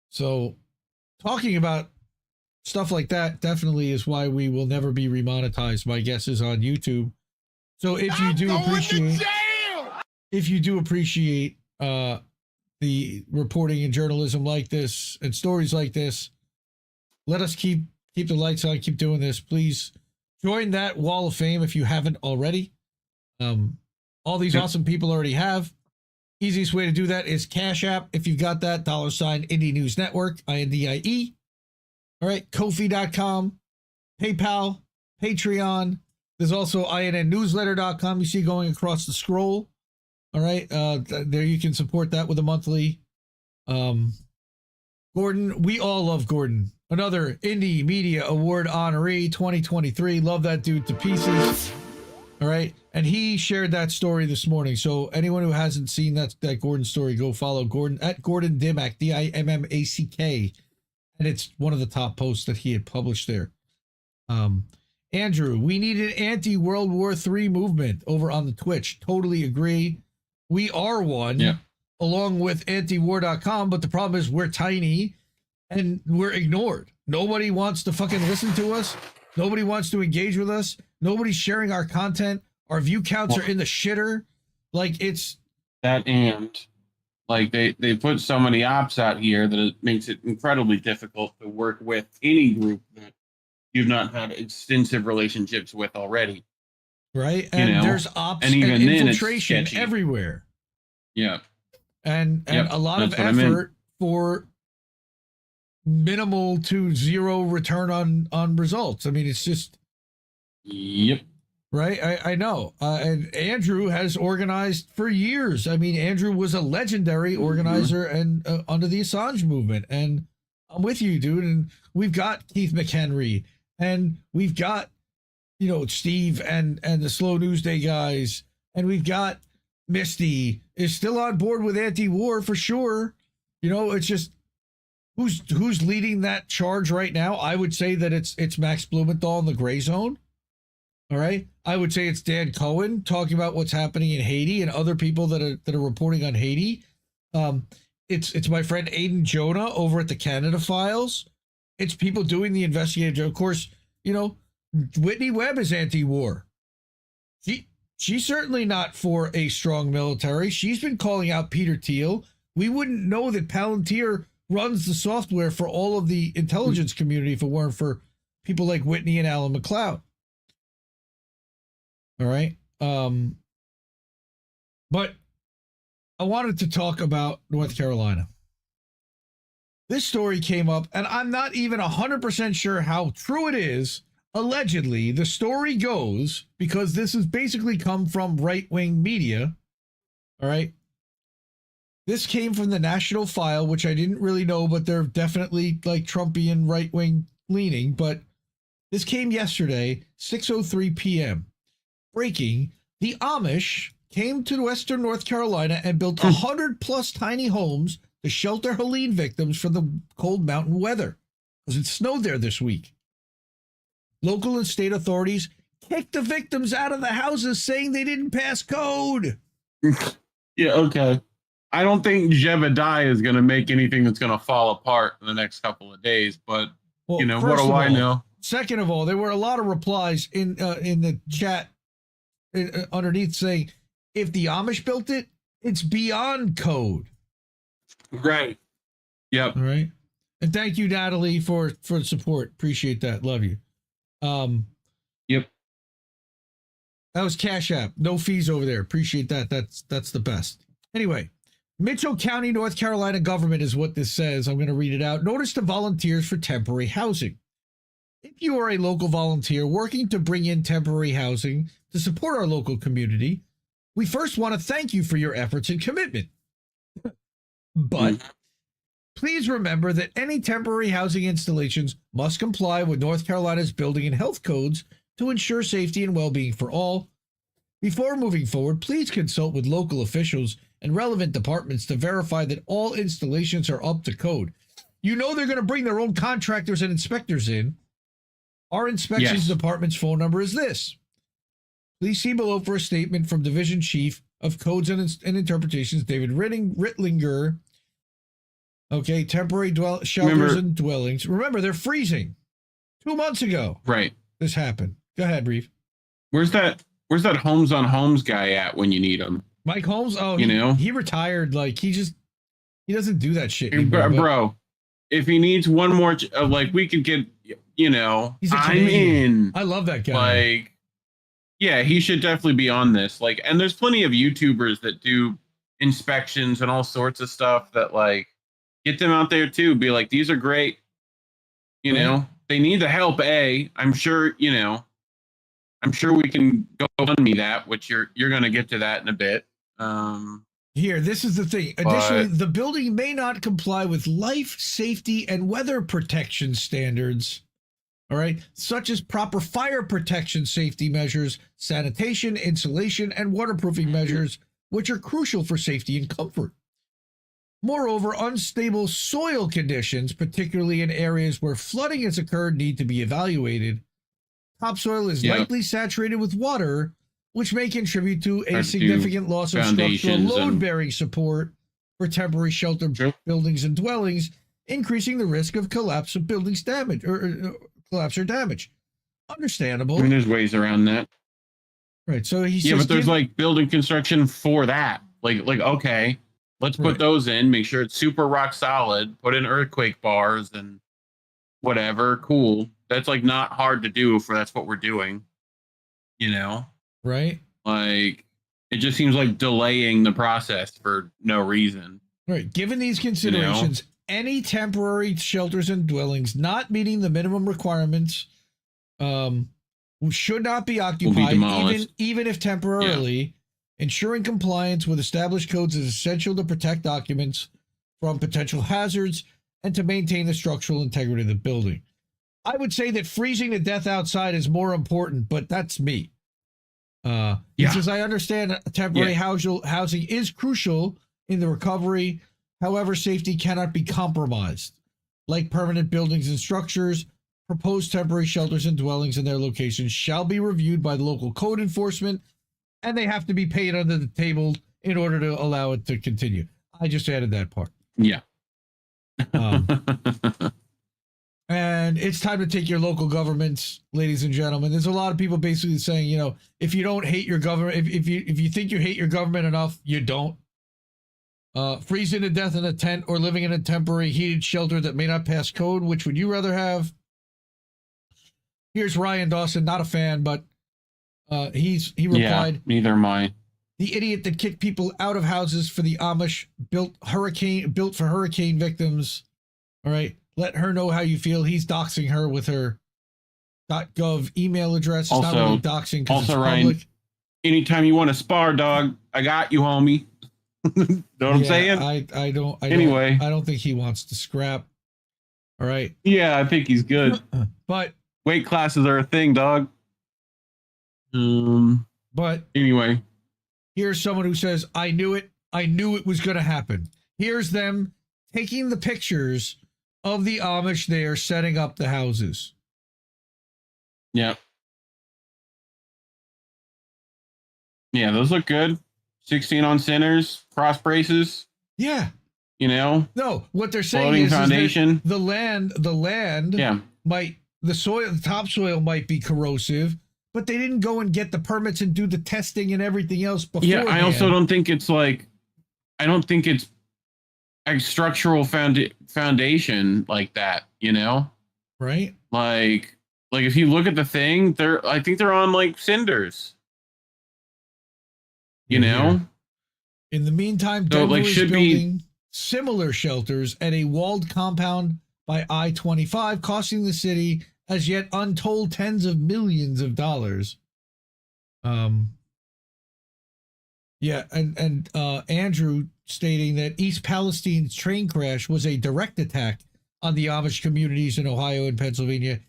So talking about stuff like that definitely is why we will never be remonetized. My guess is on YouTube. So if you do appreciate the reporting and journalism like this and stories like this, let us keep the lights on, keep doing this. Please join that wall of fame if you haven't already. All these awesome people already have. Easiest way to do that is Cash App. If you've got that, $ Indie News Network, INDIE. All right, Ko-fi.com, PayPal, Patreon. There's also INNnewsletter.com you see going across the scroll. All right, there you can support that with a monthly. Gordon, we all love Gordon. Another Indie Media Award honoree 2023. Love that dude to pieces. All right. And he shared that story this morning. So anyone who hasn't seen that Gordon story, go follow Gordon at Gordon Dimmock, Dimmack. And it's one of the top posts that he had published there. Andrew, we need an anti-World War III movement over on the Twitch. Totally agree. We are one, along with antiwar.com. But the problem is we're tiny and we're ignored. Nobody wants to fucking listen to us. Nobody wants to engage with us. Nobody's sharing our content. Our view counts are in the shitter. Like, it's that, and like they put so many ops out here that it makes it incredibly difficult to work with any group that you've not had extensive relationships with already. Right. And there's ops and infiltration everywhere. Yeah. And a lot of effort for minimal to zero return on results. I mean, it's just. Yep. Right. I know. And Andrew has organized for years. I mean, Andrew was a legendary organizer and under the Assange movement. And I'm with you, dude. And we've got Keith McHenry and we've got, Steve and the Slow News Day guys. And we've got Misty is still on board with anti-war for sure. It's just who's leading that charge right now. I would say that it's Max Blumenthal in the gray zone. All right. I would say it's Dan Cohen talking about what's happening in Haiti and other people that are reporting on Haiti. It's my friend Aidan Jonah over at the Canada Files. It's people doing the investigation. Of course, Whitney Webb is anti-war. She's certainly not for a strong military. She's been calling out Peter Thiel. We wouldn't know that Palantir runs the software for all of the intelligence community if it weren't for people like Whitney and Alan McLeod. All right. But I wanted to talk about North Carolina. This story came up, and I'm not even 100% sure how true it is. Allegedly, the story goes, because this has basically come from right-wing media. All right. This came from the National File, which I didn't really know, but they're definitely like Trumpian right-wing leaning. But this came yesterday, 6:03 p.m. Breaking, the Amish came to Western North Carolina and built 100+ tiny homes to shelter Helene victims from the cold mountain weather, because it snowed there this week. Local and state authorities kicked the victims out of the houses, saying they didn't pass code. Yeah, okay. I don't think Jebediah is going to make anything that's going to fall apart in the next couple of days, but, what do I know? Second of all, there were a lot of replies in the chat underneath saying, if the Amish built it, it's beyond code. Right. Yep. All right. And thank you, Natalie, for the support. Appreciate that. Love you. Yep. That was Cash App. No fees over there. Appreciate that. That's the best. Anyway, Mitchell County, North Carolina government is what this says. I'm going to read it out. Notice to volunteers for temporary housing. If you are a local volunteer working to bring in temporary housing to support our local community, we first want to thank you for your efforts and commitment. But please remember that any temporary housing installations must comply with North Carolina's building and health codes to ensure safety and well-being for all. Before moving forward, please consult with local officials and relevant departments to verify that all installations are up to code. You know they're going to bring their own contractors and inspectors in. Our inspections department's phone number is this. Please see below for a statement from Division Chief of Codes and Interpretations, David Rittlinger. Okay, temporary shelters and dwellings. Remember, they're freezing. 2 months ago. Right. This happened. Go ahead, Reeve. Where's that Homes on Homes guy at when you need him? Mike Holmes? Oh, he retired. Like, he doesn't do that shit anymore. Bro, if he needs one more, we could get, I'm in. I love that guy. Like, yeah, he should definitely be on this. Like, and there's plenty of YouTubers that do inspections and all sorts of stuff that, like, get them out there too. Be like, these are great. You know, they need the help. I'm sure, I'm sure we can go fund me that, which you're going to get to that in a bit. Here, this is the thing. Additionally, the building may not comply with life, safety, and weather protection standards, all right, such as proper fire protection safety measures, sanitation, insulation, and waterproofing measures, which are crucial for safety and comfort. Moreover, unstable soil conditions, particularly in areas where flooding has occurred, need to be evaluated. Topsoil is likely saturated with water, which may contribute to a significant loss of structural load-bearing support for temporary shelter buildings and dwellings, increasing the risk of collapse of buildings damage or collapse or damage. Understandable. I mean, there's ways around that. Right. So he says, yeah, but there's like building construction for that. Like okay, let's put those in. Make sure it's super rock solid. Put in earthquake bars and whatever. Cool. That's like not hard to do if that's what we're doing. Right. Like, it just seems like delaying the process for no reason. Right. Given these considerations, any temporary shelters and dwellings not meeting the minimum requirements should not be occupied, even if temporarily. Ensuring compliance with established codes is essential to protect occupants from potential hazards and to maintain the structural integrity of the building. I would say that freezing to death outside is more important, but that's me. He says, I understand temporary housing is crucial in the recovery. However, safety cannot be compromised. Like permanent buildings and structures, proposed temporary shelters and dwellings and their locations shall be reviewed by the local code enforcement, and they have to be paid under the table in order to allow it to continue. I just added that part. Yeah. And it's time to take your local governments, ladies and gentlemen. There's a lot of people basically saying, if you don't hate your government, if you think you hate your government enough, you don't. Freezing to death in a tent or living in a temporary heated shelter that may not pass code, which would you rather have? Here's Ryan Dawson, not a fan, but he replied, yeah, neither am I. The idiot that kicked people out of houses for the Amish built for hurricane victims. All right. Let her know how you feel. He's doxing her with her .gov email address. It's not really doxing because it's Ryan, public. Anytime you want to spar, dog, I got you, homie. Know what I'm saying? I don't think he wants to scrap. All right. Yeah, I think he's good. But weight classes are a thing, dog. But anyway, here's someone who says, I knew it. I knew it was going to happen. Here's them taking the pictures of the Amish there setting up the houses. Yep. Yeah, those look good. 16 on centers, cross braces. Yeah. No, what they're saying floating is foundation. the land might, the topsoil might be corrosive, but they didn't go and get the permits and do the testing and everything else before. Yeah, I also don't think it's a structural foundation like that, right? Like if you look at the thing, I think they're on like cinders. In the meantime, So, Denver like, is should building similar shelters at a walled compound by I-25, costing the city as yet untold tens of millions of dollars. Yeah, and Andrew stating that East Palestine's train crash was a direct attack on the Amish communities in Ohio and Pennsylvania.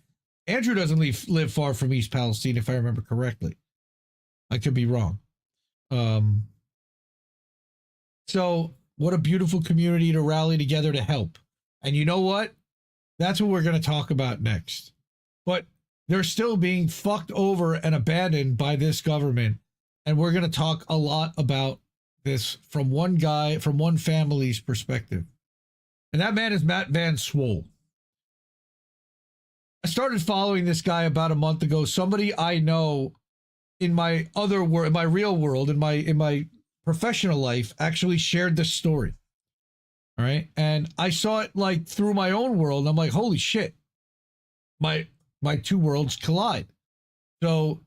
Andrew doesn't live far from East Palestine, if I remember correctly. I could be wrong. So what a beautiful community to rally together to help. And you know what? That's what we're going to talk about next. But they're still being fucked over and abandoned by this government. And we're going to talk a lot about this from one guy, from one family's perspective. And that man is Matt Van Swol. I started following this guy about a month ago. Somebody I know in my other world, in my real world, in my professional life, actually shared this story. All right. And I saw it like through my own world. And I'm like, holy shit. My two worlds collide. So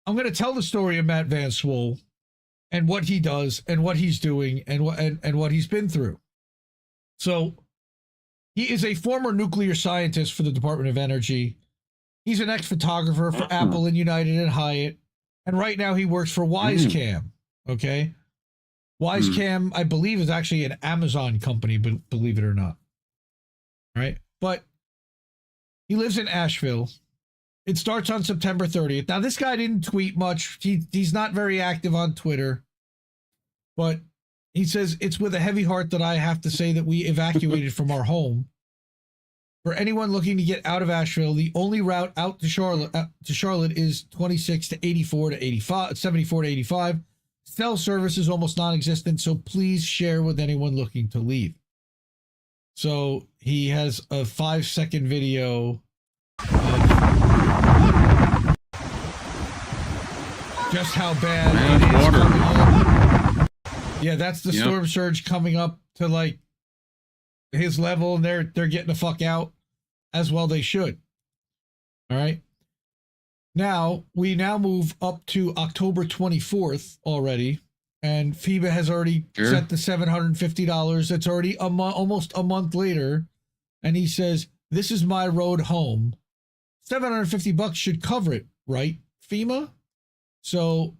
I'm going to tell the story of Matt Van Swol and what he does and what he's doing and what he's been through. So he is a former nuclear scientist for the Department of Energy. He's an ex-photographer for Apple and United and Hyatt. And right now he works for Wisecam. Okay. Wisecam, I believe, is actually an Amazon company, but believe it or not. All right. But he lives in Asheville. It starts on September 30th. Now, this guy didn't tweet much. He's not very active on Twitter. But he says, it's with a heavy heart that I have to say that we evacuated from our home. For anyone looking to get out of Asheville, the only route out to Charlotte is 26 to 84 to 85, 74 to 85. Cell service is almost non-existent, so please share with anyone looking to leave. So he has a 5-second video of just how bad it is coming in. Yeah, that's the storm surge coming up to like his level, and they're getting the fuck out, as well they should. All right. Now, we move up to October 24th already, and FEMA has already set the $750. It's already almost a month later, and he says, this is my road home. $750 should cover it, right, FEMA? So,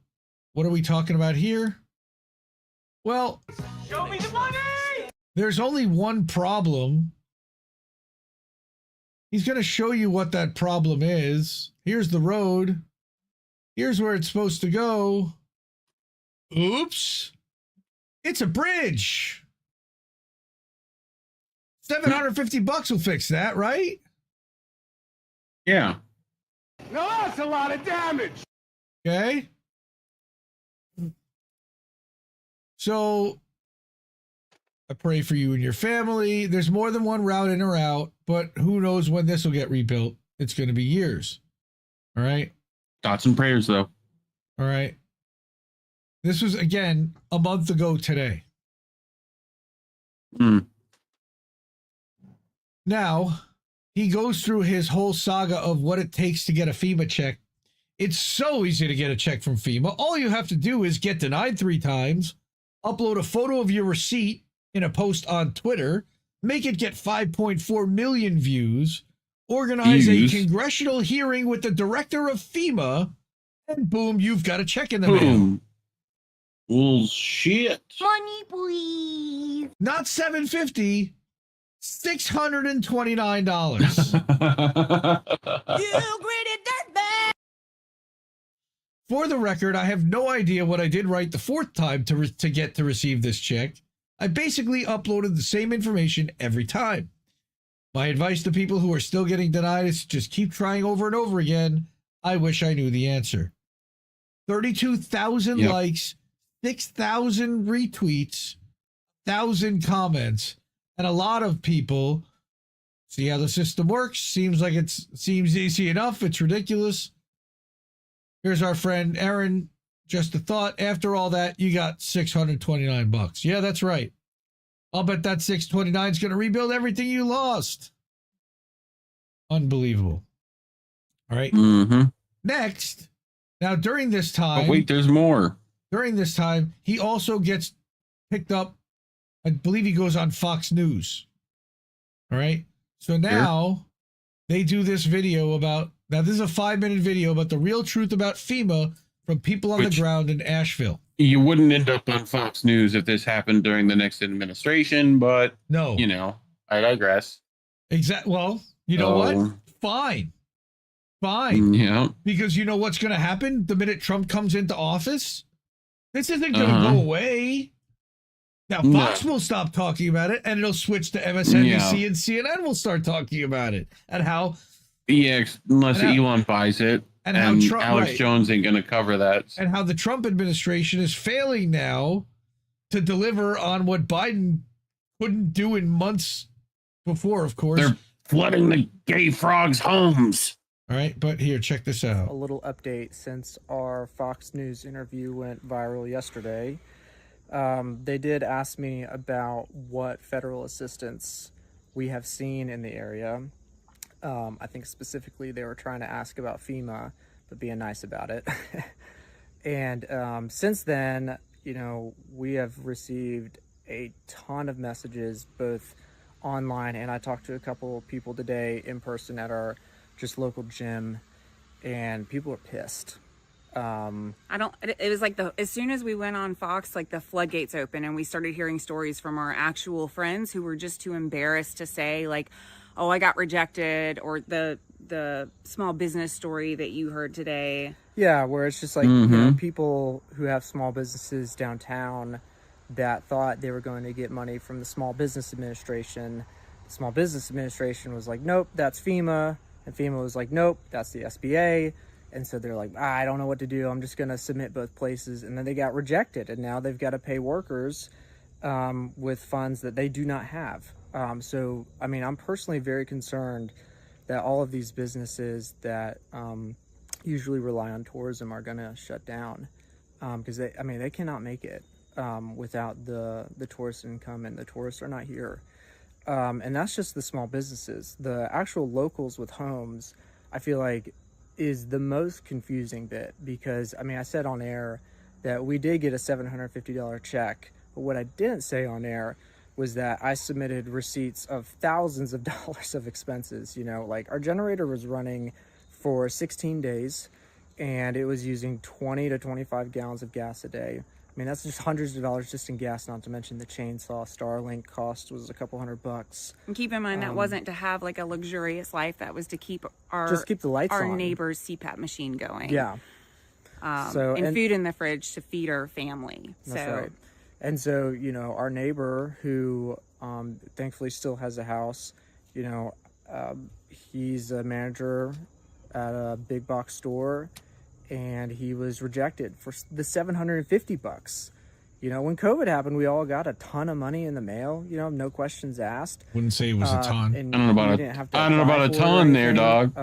what are we talking about here? Well, show me the money! There's only one problem. He's going to show you what that problem is. Here's the road. Here's where it's supposed to go. Oops. It's a bridge. $750 will fix that, right? Yeah. No, that's a lot of damage. Okay. So I pray for you and your family. There's more than one route in or out, but who knows when this will get rebuilt. It's going to be years. All right. Thoughts and prayers, though. All right. This was, again, a month ago today. Now, he goes through his whole saga of what it takes to get a FEMA check. It's so easy to get a check from FEMA. All you have to do is get denied 3 times, upload a photo of your receipt in a post on Twitter, make it get 5.4 million views, organize a congressional hearing with the director of FEMA, and boom, you've got a check in the mail. Bullshit. Money, please. Not $750, $629. You gritty dirtbag. For the record, I have no idea what I did right the 4th time to get to receive this check. I basically uploaded the same information every time. My advice to people who are still getting denied is just keep trying over and over again. I wish I knew the answer. 32,000 likes, 6,000 retweets, 1,000 comments, and a lot of people see how the system works. Seems easy enough. It's ridiculous. Here's our friend Aaron. Just a thought. After all that, you got $629. Yeah, that's right. I'll bet that $629 is going to rebuild everything you lost. Unbelievable. All right. Next. Now, during this time. Oh, wait, there's more. during this time, he also gets picked up. I believe he goes on Fox News. All right. So now they do this video about, now this is a 5-minute video about the real truth about FEMA from people on the ground in Asheville. You wouldn't end up on Fox News if this happened during the next administration, but no, you know, I digress. Exactly. Well, you know what? Fine. Yeah. Because you know what's going to happen the minute Trump comes into office? This isn't going to go away. Now, Fox will stop talking about it, and it'll switch to MSNBC and CNN will start talking about it. And how... Yeah, unless Elon buys it. And how Trump, Alex Jones ain't going to cover that. And how the Trump administration is failing now to deliver on what Biden couldn't do in months before, of course. They're flooding the gay frogs' homes. All right, but here, check this out. A little update since our Fox News interview went viral yesterday. They did ask me about what federal assistance we have seen in the area. I think specifically they were trying to ask about FEMA, but being nice about it. And since then, you know, we have received a ton of messages, both online, and I talked to a couple of people today in person at our just local gym, and people are pissed. It was like as soon as we went on Fox, like the floodgates open and we started hearing stories from our actual friends who were just too embarrassed to say, like, oh, I got rejected, or the small business story that you heard today. Yeah, where it's just like, you know, people who have small businesses downtown that thought they were going to get money from the Small Business Administration. The Small Business Administration was like, nope, that's FEMA. And FEMA was like, nope, that's the SBA. And so they're like, I don't know what to do. I'm just going to submit both places. And then they got rejected. And now they've got to pay workers with funds that they do not have. So, I mean, I'm personally very concerned that all of these businesses that usually rely on tourism are going to shut down because they cannot make it without the tourist income, and the tourists are not here. And that's just the small businesses. The actual locals with homes, I feel like, is the most confusing bit because, I mean, I said on air that we did get a $750 check, but what I didn't say on air was that I submitted receipts of thousands of dollars of expenses. You know, like our generator was running for 16 days and it was using 20 to 25 gallons of gas a day. I mean, that's just hundreds of dollars just in gas, not to mention the chainsaw. Starlink cost was a couple $100. And keep in mind that wasn't to have like a luxurious life. That was to keep the lights our on. neighbor's CPAP machine going. Yeah. And food in the fridge to feed our family. That's right. And so, you know, our neighbor who thankfully still has a house, you know, he's a manager at a big box store, and he was rejected for the $750. You know, when COVID happened, we all got a ton of money in the mail, you know, no questions asked. Wouldn't say it was a ton. I don't know about a ton there, dog.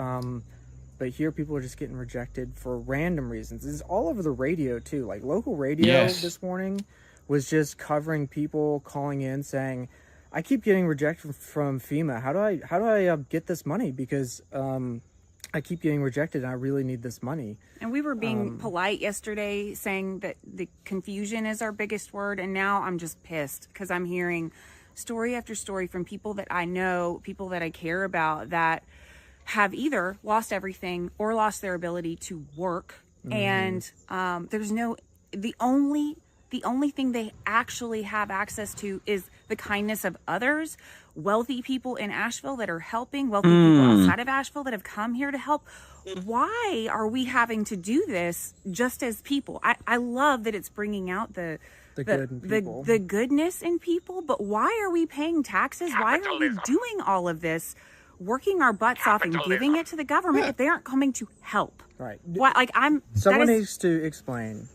But here people are just getting rejected for random reasons. This is all over the radio too. Like local radio this morning was just covering people calling in saying, I keep getting rejected from FEMA. How do I get this money? Because I keep getting rejected and I really need this money. And we were being polite yesterday, saying that the confusion is our biggest word. And now I'm just pissed because I'm hearing story after story from people that I know, people that I care about, that have either lost everything or lost their ability to work. And the only thing they actually have access to is the kindness of others, wealthy people in Asheville that are helping, wealthy people outside of Asheville that have come here to help. Why are we having to do this just as people? I love that it's bringing out the goodness in people, but why are we paying taxes? Why are we doing all of this, working our butts off and giving it to the government if they aren't coming to help? Right. Why? Like someone needs to explain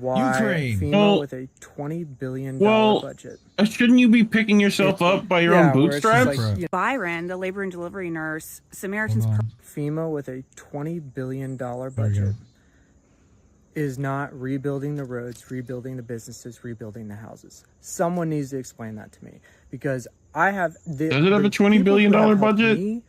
why Ukraine. FEMA with a $20 billion budget. Shouldn't you be picking yourself up by your own bootstraps? Like, Byron, the labor and delivery nurse, Samaritan's FEMA with a $20 billion budget is not rebuilding the roads, rebuilding the businesses, rebuilding the houses. Someone needs to explain that to me, because I have... Does it have a $20 billion budget?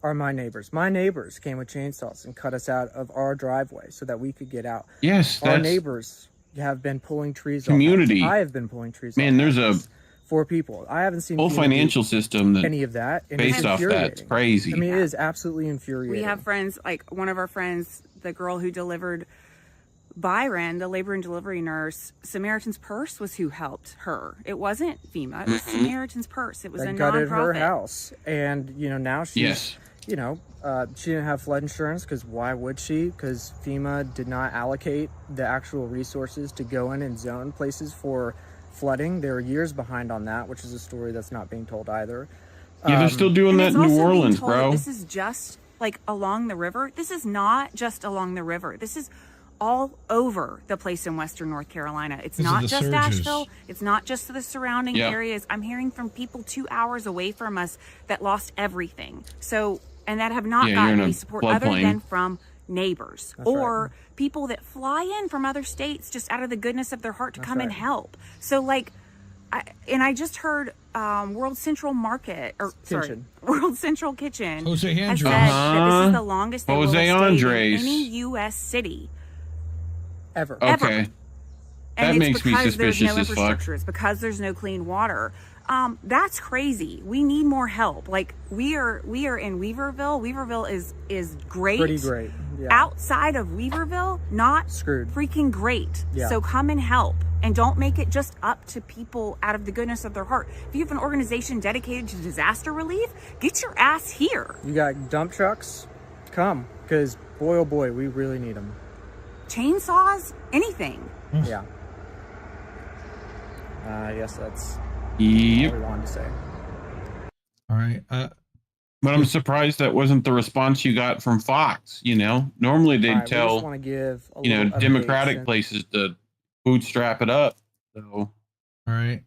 Are my neighbors. My neighbors came with chainsaws and cut us out of our driveway so that we could get out. Yes, our neighbors have been pulling trees community. off. I have been pulling trees Man, off there's a for people. I haven't seen whole financial system that any of that and based off that. It's crazy. I mean, it is absolutely infuriating. We have friends, like one of our friends, the girl who delivered Byron, the labor and delivery nurse, Samaritan's Purse was who helped her. It wasn't FEMA. It was Samaritan's Purse. It was a gutted nonprofit. her house, and now she's she didn't have flood insurance because why would she? Because FEMA did not allocate the actual resources to go in and zone places for flooding. They were years behind on that, which is a story that's not being told either. Yeah, they're still doing that in New Orleans, bro. This is just like along the river. This is not just along the river. This is all over the place in Western North Carolina. It's not just Asheville. It's not just the surrounding areas. I'm hearing from people 2 hours away from us that lost everything. So, and that have not gotten any support other than from neighbors or people that fly in from other states just out of the goodness of their heart to come and help. So like, I just heard World Central Market, World Central Kitchen Jose has Andres. said that this is the longest they will Jose have stayed Andres. in any U.S. city. Ever. Okay. That And makes it's me because there's suspicious no as fuck. infrastructure. It's because there's no clean water. That's crazy. We need more help. Like we are in Weaverville. Weaverville is great. Pretty great. Yeah. Outside of Weaverville, not screwed. Freaking great. Yeah. So come and help. And don't make it just up to people out of the goodness of their heart. If you have an organization dedicated to disaster relief, get your ass here. You got dump trucks? Come. Because boy, oh boy, we really need them. Chainsaws? Anything. Yeah. I guess that's all Yep. we wanted to say. All right. But I'm surprised that wasn't the response you got from Fox. Normally they'd All right, we tell just want to give a little update Democratic since- places to bootstrap it up. So, all right.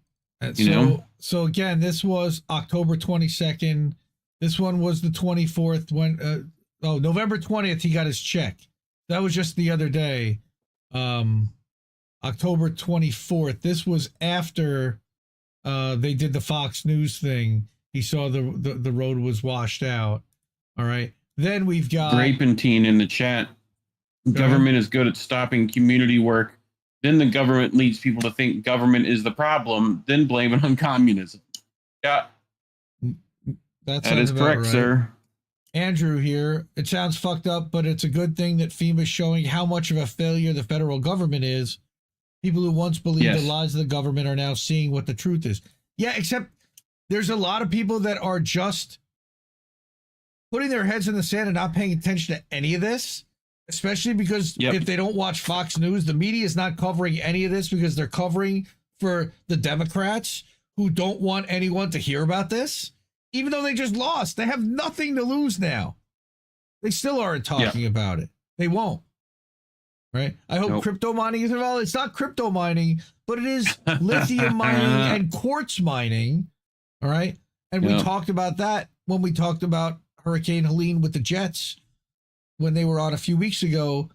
So again, this was October 22nd. This one was the 24th when November 20th he got his check. That was just the other day. October 24th. This was after they did the Fox News thing. He saw the road was washed out. All right. Then we've got Grapentine in the chat. Government is good at stopping community work. Then the government leads people to think government is the problem, then blame it on communism. Yeah. That is correct, right. sir. Andrew here. It sounds fucked up, but it's a good thing that FEMA's showing how much of a failure the federal government is. People who once believed the lies of the government are now seeing what the truth is. Yeah, except there's a lot of people that are just putting their heads in the sand and not paying attention to any of this, especially because if they don't watch Fox News, the media is not covering any of this because they're covering for the Democrats who don't want anyone to hear about this. Even though they just lost, they have nothing to lose now. They still aren't talking about it. They won't. Right? I hope crypto mining is involved. It's not crypto mining, but it is lithium mining and quartz mining. All right. And we talked about that when we talked about Hurricane Helene with the Jets when they were on a few weeks ago.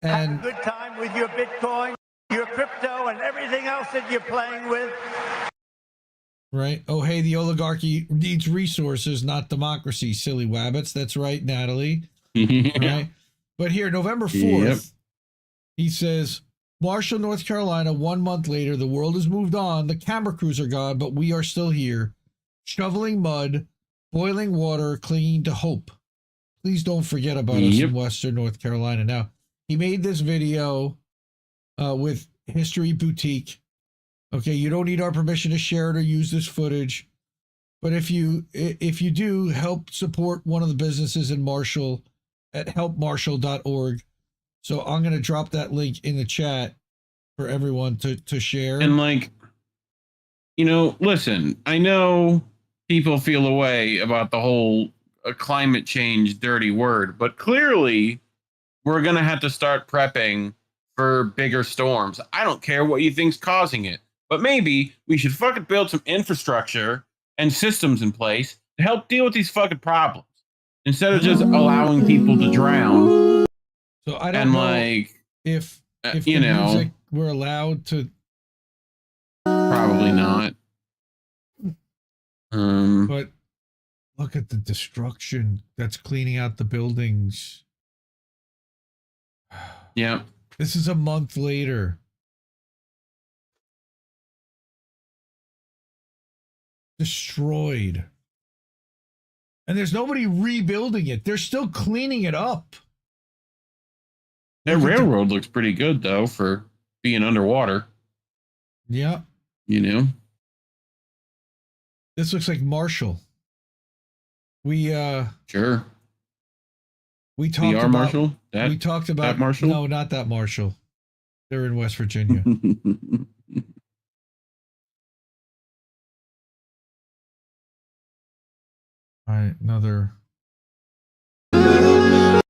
And have a good time with your Bitcoin, your crypto, and everything else that you're playing with. Right. Oh, hey, the oligarchy needs resources, not democracy, silly wabbits. That's right, Natalie. Right. But here, November 4th, he says, Marshall, North Carolina, 1 month later, the world has moved on. The camera crews are gone, but we are still here, shoveling mud, boiling water, clinging to hope. Please don't forget about us in Western North Carolina. Now, he made this video with History Boutique. Okay, you don't need our permission to share it or use this footage. But if you do, help support one of the businesses in Marshall at helpmarshall.org. So I'm going to drop that link in the chat for everyone to share. And listen, I know people feel a way about the whole climate change dirty word, but clearly we're going to have to start prepping for bigger storms. I don't care what you think's causing it, but maybe we should fucking build some infrastructure and systems in place to help deal with these fucking problems instead of just allowing people to drown. So I don't know if the music we're allowed to. Probably not. But look at the destruction that's cleaning out the buildings. Yeah. This is a month later. Destroyed. And there's nobody rebuilding it. They're still cleaning it up. That railroad looks pretty good, though, for being underwater. Yeah. You know? This looks like Marshall. Sure. We talked VR about Marshall? we talked about that Marshall? No, not that Marshall. They're in West Virginia. All right, another 10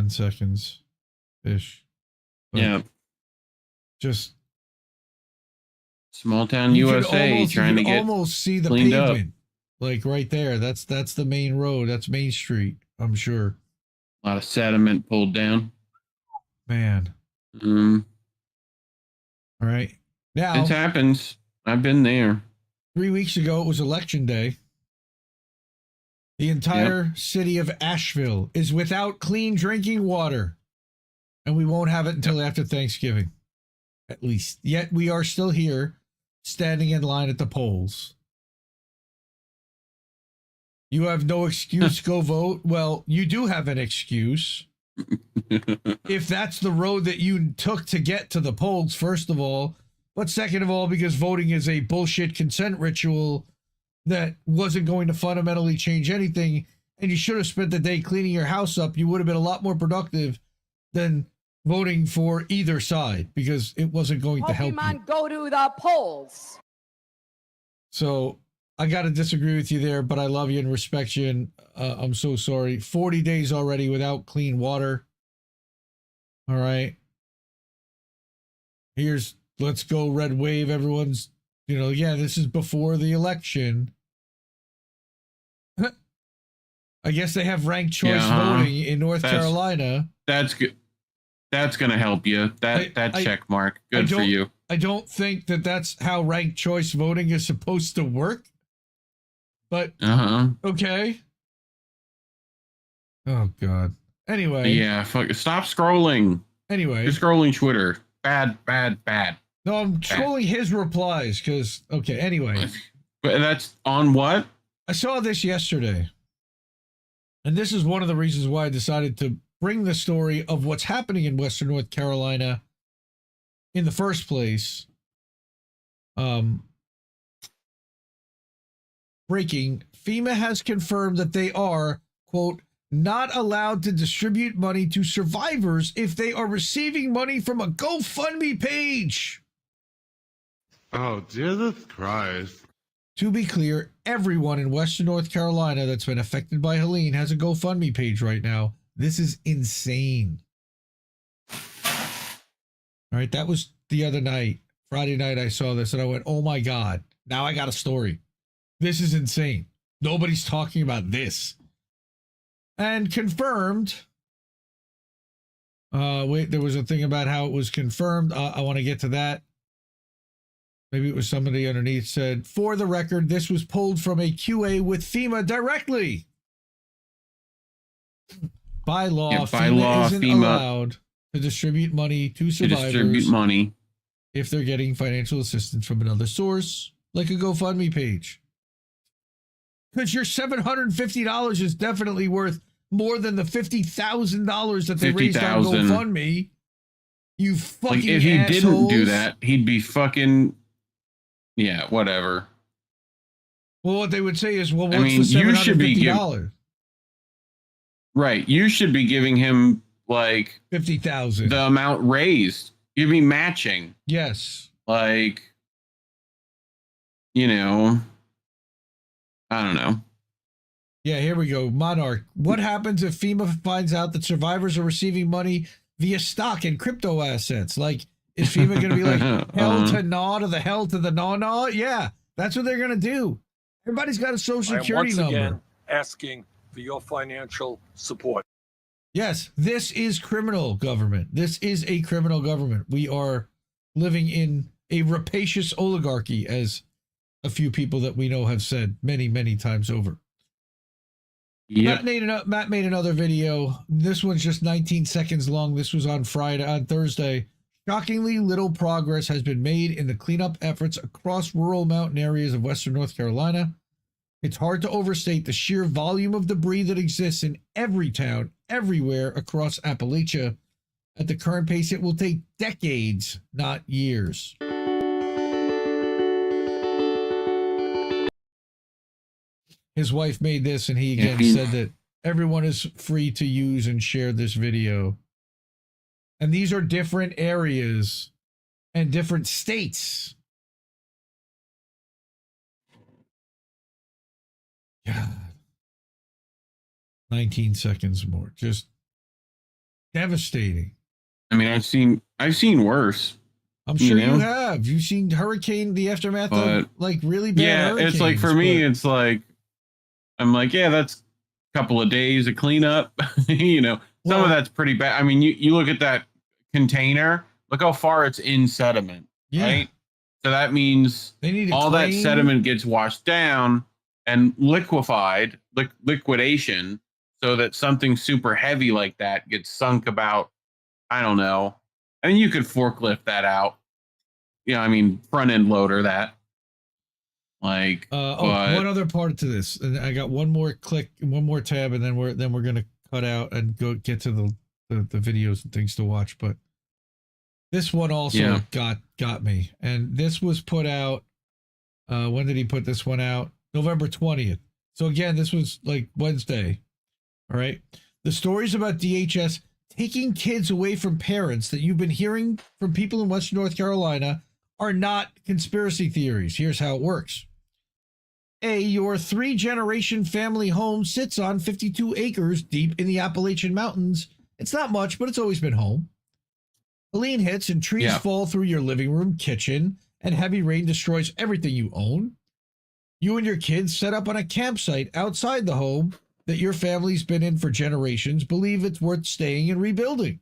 seconds ish. But just small town USA trying to get almost see the cleaned pavement. Up. Like right there. That's the main road. That's Main Street, I'm sure. A lot of sediment pulled down. Man. All right. Now it happens. I've been there. 3 weeks ago it was election day. The entire city of Asheville is without clean drinking water. And we won't have it until after Thanksgiving. At least. Yet we are still here, standing in line at the polls. You have no excuse, go vote. Well, you do have an excuse. If that's the road that you took to get to the polls, first of all. But second of all, because voting is a bullshit consent ritual that wasn't going to fundamentally change anything, and you should have spent the day cleaning your house up, you would have been a lot more productive than voting for either side, because it wasn't going to help you. Go to the polls. So I got to disagree with you there, but I love you and respect you, and I'm so sorry. 40 days already without clean water. All right. Let's go red wave. Everyone's, this is before the election. I guess they have ranked choice voting in North Carolina. That's good. That's going to help you. That check mark. Good for you. I don't think that's how ranked choice voting is supposed to work. But, okay. Oh, God. Anyway. Yeah, stop scrolling. Anyway. You're scrolling Twitter. Bad. No, I'm scrolling his replies because, okay, anyway. But that's on what? I saw this yesterday. And this is one of the reasons why I decided to bring the story of what's happening in Western North Carolina in the first place. Breaking, FEMA has confirmed that they are, quote, not allowed to distribute money to survivors if they are receiving money from a GoFundMe page. Oh, Jesus Christ. To be clear, everyone in Western North Carolina that's been affected by Helene has a GoFundMe page right now. This is insane. All right, that was the other night. Friday night I saw this and I went, oh my God, now I got a story. This is insane. Nobody's talking about this. And confirmed. Wait, there was a thing about how it was confirmed. I want to get to that. Maybe it was somebody underneath said, for the record, this was pulled from a QA with FEMA directly. By law, FEMA isn't allowed to distribute money to survivors if they're getting financial assistance from another source, like a GoFundMe page. Because your $750 is definitely worth more than the $50,000 that they raised on GoFundMe. You fucking assholes. If he didn't do that, he'd be fucking... Yeah, whatever. Well, what they would say is, well, what's the $750? Right. You should be giving him, like... $50,000. The amount raised. You'd be matching. Yes. Like, I don't know. Yeah, here we go. Monarch. What happens if FEMA finds out that survivors are receiving money via stock and crypto assets? Like, is FEMA going to be like, hell to gnaw to the hell to the gnaw? Yeah, that's what they're going to do. Everybody's got a social security number. Again asking for your financial support. Yes, this is criminal government. This is a criminal government. We are living in a rapacious oligarchy, as a few people that we know have said many, many times over. Yep. Matt made another video. This one's just 19 seconds long. This was on Thursday, Shockingly little progress has been made in the cleanup efforts across rural mountain areas of western North Carolina. It's hard to overstate the sheer volume of debris that exists in every town, everywhere across Appalachia. At the current pace, it will take decades, not years. His wife made this, and he again said that everyone is free to use and share this video. And these are different areas and different states. God. 19 seconds more. Just devastating. I mean, I've seen worse. I'm sure you have. You've seen the aftermath of like really bad hurricanes. It's like for me, it's like I'm like, yeah, that's a couple of days of cleanup. Some of that's pretty bad. I mean, you look at that container, look how far it's in sediment, right? So that means all that sediment gets washed down and liquefied, liquidation, so that something super heavy like that gets sunk about, I don't know. I mean, you could forklift that out. Front end loader that. Like, one other part to this, and I got one more tab, and then we're gonna cut out and go get to the videos and things to watch. But this one also got me, and this was put out. When did he put this one out? November 20th. So again, this was like Wednesday. All right. The stories about DHS taking kids away from parents that you've been hearing from people in Western North Carolina are not conspiracy theories. Here's how it works. Your 3-generation family home sits on 52 acres deep in the Appalachian Mountains. It's not much, but it's always been home. Helene hits and trees fall through your living room, kitchen, and heavy rain destroys everything you own. You and your kids set up on a campsite outside the home that your family's been in for generations, believe it's worth staying and rebuilding.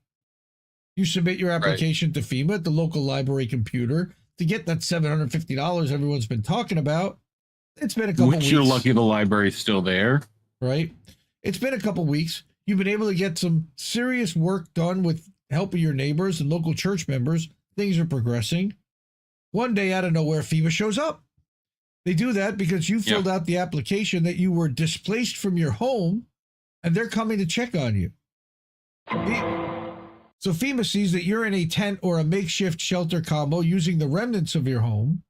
You submit your application to FEMA at the local library computer to get that $750 everyone's been talking about. It's been a couple weeks. You're lucky the library's still there. Right? It's been a couple weeks. You've been able to get some serious work done with help of your neighbors and local church members. Things are progressing. One day out of nowhere, FEMA shows up. They do that because you filled out the application that you were displaced from your home, and they're coming to check on you. So FEMA sees that you're in a tent or a makeshift shelter combo using the remnants of your home.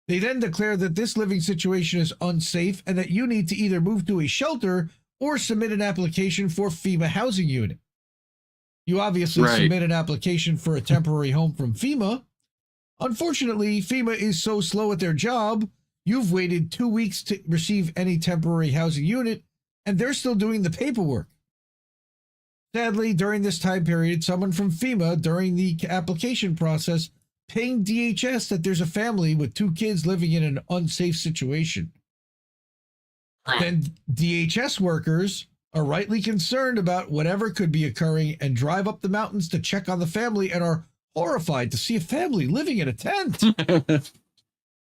They then declare that this living situation is unsafe and that you need to either move to a shelter or submit an application for FEMA housing unit. You obviously submit an application for a temporary home from FEMA. Unfortunately, FEMA is so slow at their job, you've waited 2 weeks to receive any temporary housing unit, and they're still doing the paperwork. Sadly, during this time period, someone from FEMA, during the application process, pinged DHS that there's a family with 2 kids living in an unsafe situation. Then DHS workers are rightly concerned about whatever could be occurring and drive up the mountains to check on the family and are horrified to see a family living in a tent.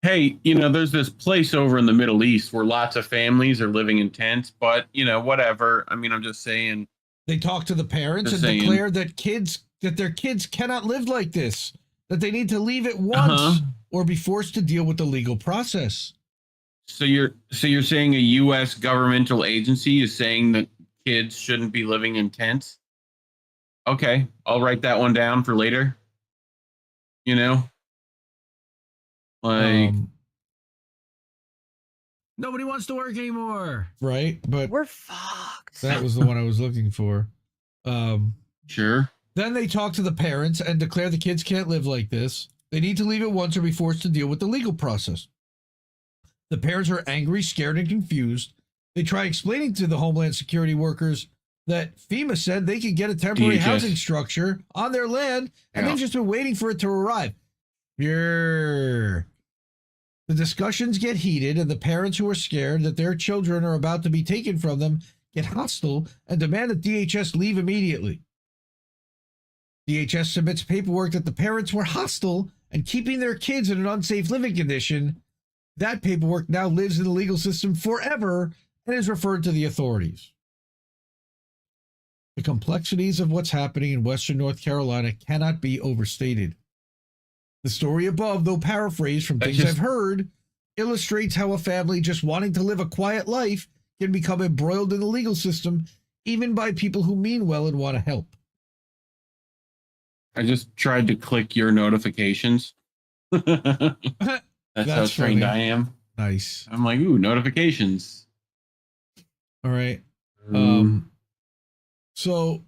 Hey, there's this place over in the Middle East where lots of families are living in tents, but, whatever. I mean, I'm just saying. They talk to the parents and declare that their kids cannot live like this, that they need to leave at once or be forced to deal with the legal process. So you're saying a U.S. governmental agency is saying that kids shouldn't be living in tents? Okay, I'll write that one down for later. Nobody wants to work anymore, right? But we're fucked. That was the one I was looking for. Sure. Then they talk to the parents and declare the kids can't live like this. They need to leave at once or be forced to deal with the legal process. The parents are angry, scared, and confused. They try explaining to the Homeland Security workers that FEMA said they could get a temporary housing structure on their land, and they've just been waiting for it to arrive. The discussions get heated, and the parents who are scared that their children are about to be taken from them get hostile and demand that DHS leave immediately. DHS submits paperwork that the parents were hostile and keeping their kids in an unsafe living condition. That paperwork now lives in the legal system forever and is referred to the authorities. The complexities of what's happening in Western North Carolina cannot be overstated. The story above, though paraphrased from things I've heard, illustrates how a family just wanting to live a quiet life can become embroiled in the legal system, even by people who mean well and want to help. I just tried to click your notifications. That's how trained I am. Nice. I'm like, ooh, notifications. All right. So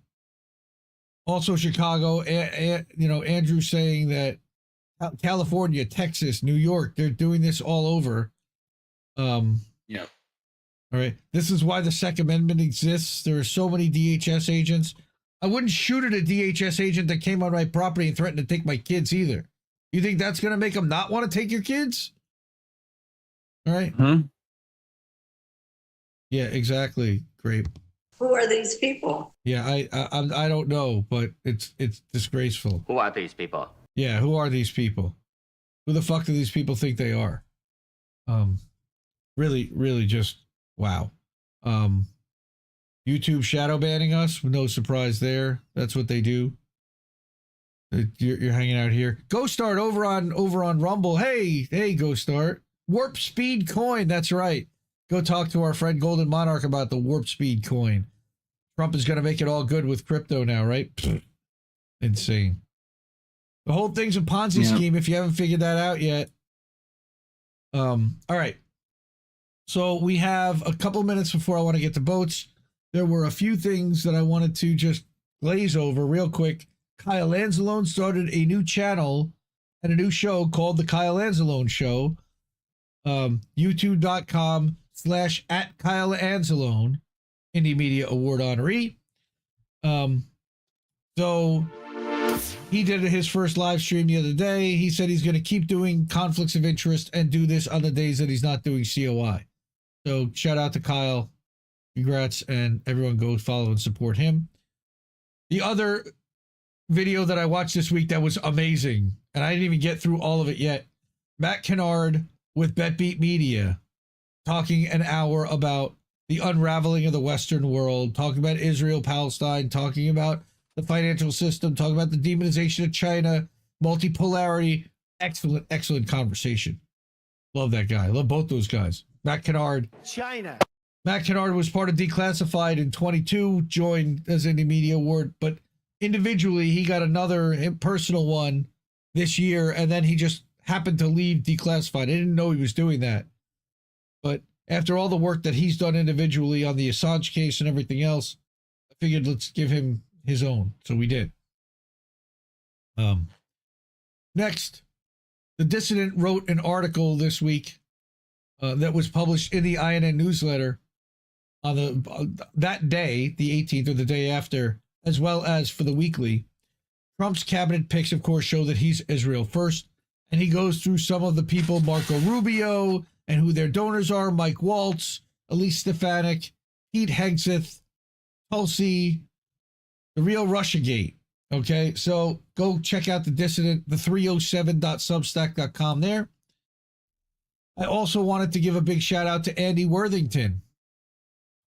also Chicago, Andrew saying that California, Texas, New York, they're doing this all over. Yeah. All right. This is why the Second Amendment exists. There are so many DHS agents. I wouldn't shoot at a DHS agent that came on my property and threatened to take my kids either. You think that's going to make them not want to take your kids? All right. Yeah, exactly. Great. Who are these people? Yeah, I don't know, but it's disgraceful. Who are these people? Yeah, who are these people? Who the fuck do these people think they are? Really just wow. YouTube shadow banning us, no surprise there. That's what they do. You're hanging out here. Go Start over on Rumble. Hey, Go Start. Warp Speed coin, that's right. Go talk to our friend Golden Monarch about the Warp Speed coin. Trump is going to make it all good with crypto now, right? Insane. The whole thing's a Ponzi scheme if you haven't figured that out yet. All right. So we have a couple minutes before I want to get to boats. There were a few things that I wanted to just glaze over real quick. Kyle Anzalone started a new channel and a new show called The Kyle Anzalone Show. YouTube.com/@KyleAnzalone, Indie Media Award honoree. So he did his first live stream the other day. He said he's going to keep doing conflicts of interest and do this on the days that he's not doing COI. So shout out to Kyle. Congrats, and everyone go follow and support him. The other video that I watched this week that was amazing, and I didn't even get through all of it yet. Matt Kennard with BetBeat Media talking an hour about the unraveling of the Western world, talking about Israel, Palestine, talking about the financial system, talking about the demonization of China, multipolarity. Excellent conversation. Love that guy. Love both those guys. Matt Kennard. China. Matt Kennard was part of Declassified in 22, joined as Indie Media Award, but individually he got another personal one this year, and then he just happened to leave Declassified. I didn't know he was doing that. But after all the work that he's done individually on the Assange case and everything else, I figured let's give him his own. So we did. Next, The Dissident wrote an article this week that was published in the INN newsletter on that day, the 18th, or the day after, as well as for the weekly. Trump's cabinet picks, of course, show that he's Israel first, and he goes through some of the people, Marco Rubio, and who their donors are, Mike Waltz, Elise Stefanik, Pete Hegseth, Tulsi, the real Russiagate. Okay, so go check out The Dissident, the 307.substack.com there. I also wanted to give a big shout out to Andy Worthington,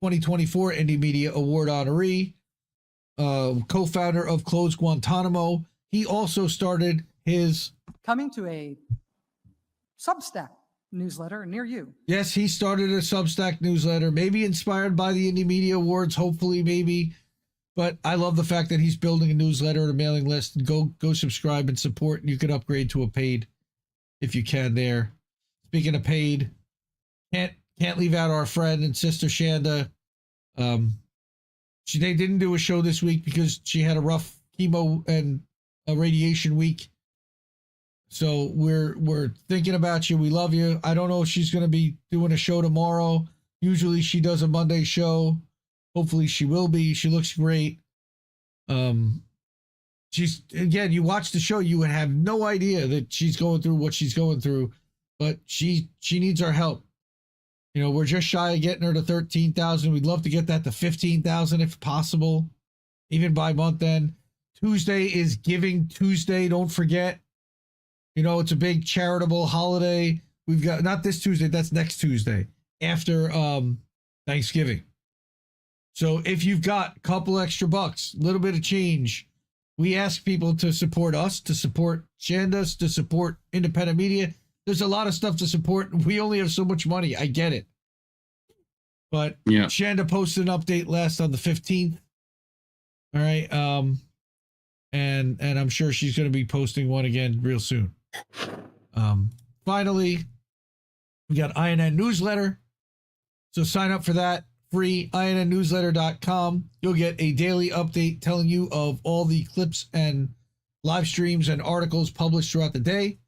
2024 Indie Media Award honoree, co-founder of Closed Guantanamo. He also started his... Coming to a Substack newsletter near you. Yes, he started a Substack newsletter, maybe inspired by the Indie Media Awards, hopefully, maybe. But I love the fact that he's building a newsletter and a mailing list. Go subscribe and support, and you can upgrade to a paid if you can there. Speaking of paid, can't leave out our friend and sister Shanda. They didn't do a show this week because she had a rough chemo and a radiation week. So we're thinking about you. We love you. I don't know if she's going to be doing a show tomorrow. Usually she does a Monday show. Hopefully she will be. She looks great. She's, again, you watch the show, you would have no idea that she's going through what she's going through, but she needs our help. You know, we're just shy of getting her to 13,000. We'd love to get that to 15,000 if possible, even by month end. Tuesday is Giving Tuesday. Don't forget. You know, it's a big charitable holiday. We've got, not this Tuesday, that's next Tuesday after Thanksgiving. So if you've got a couple extra bucks, a little bit of change, We ask people to support us, to support Shandas, to support independent media. There's a lot of stuff to support. We only have so much money. I get it. But Shanda posted an update last on the 15th. All right. And I'm sure she's going to be posting one again real soon. Finally, we got INN newsletter. So sign up for that. Free, INNnewsletter.com. You'll get a daily update telling you of all the clips and live streams and articles published throughout the day.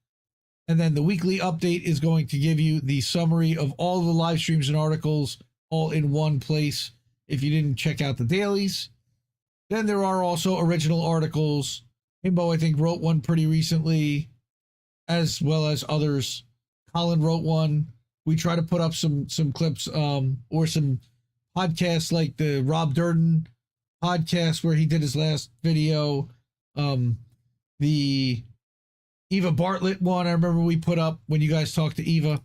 And then the weekly update is going to give you the summary of all the live streams and articles all in one place if you didn't check out the dailies. Then there are also original articles. Himbo, I think, wrote one pretty recently, as well as others. Colin wrote one. We try to put up some clips or some podcasts like the Rob Durden podcast where he did his last video. The Eva Bartlett one, I remember we put up when you guys talked to Eva.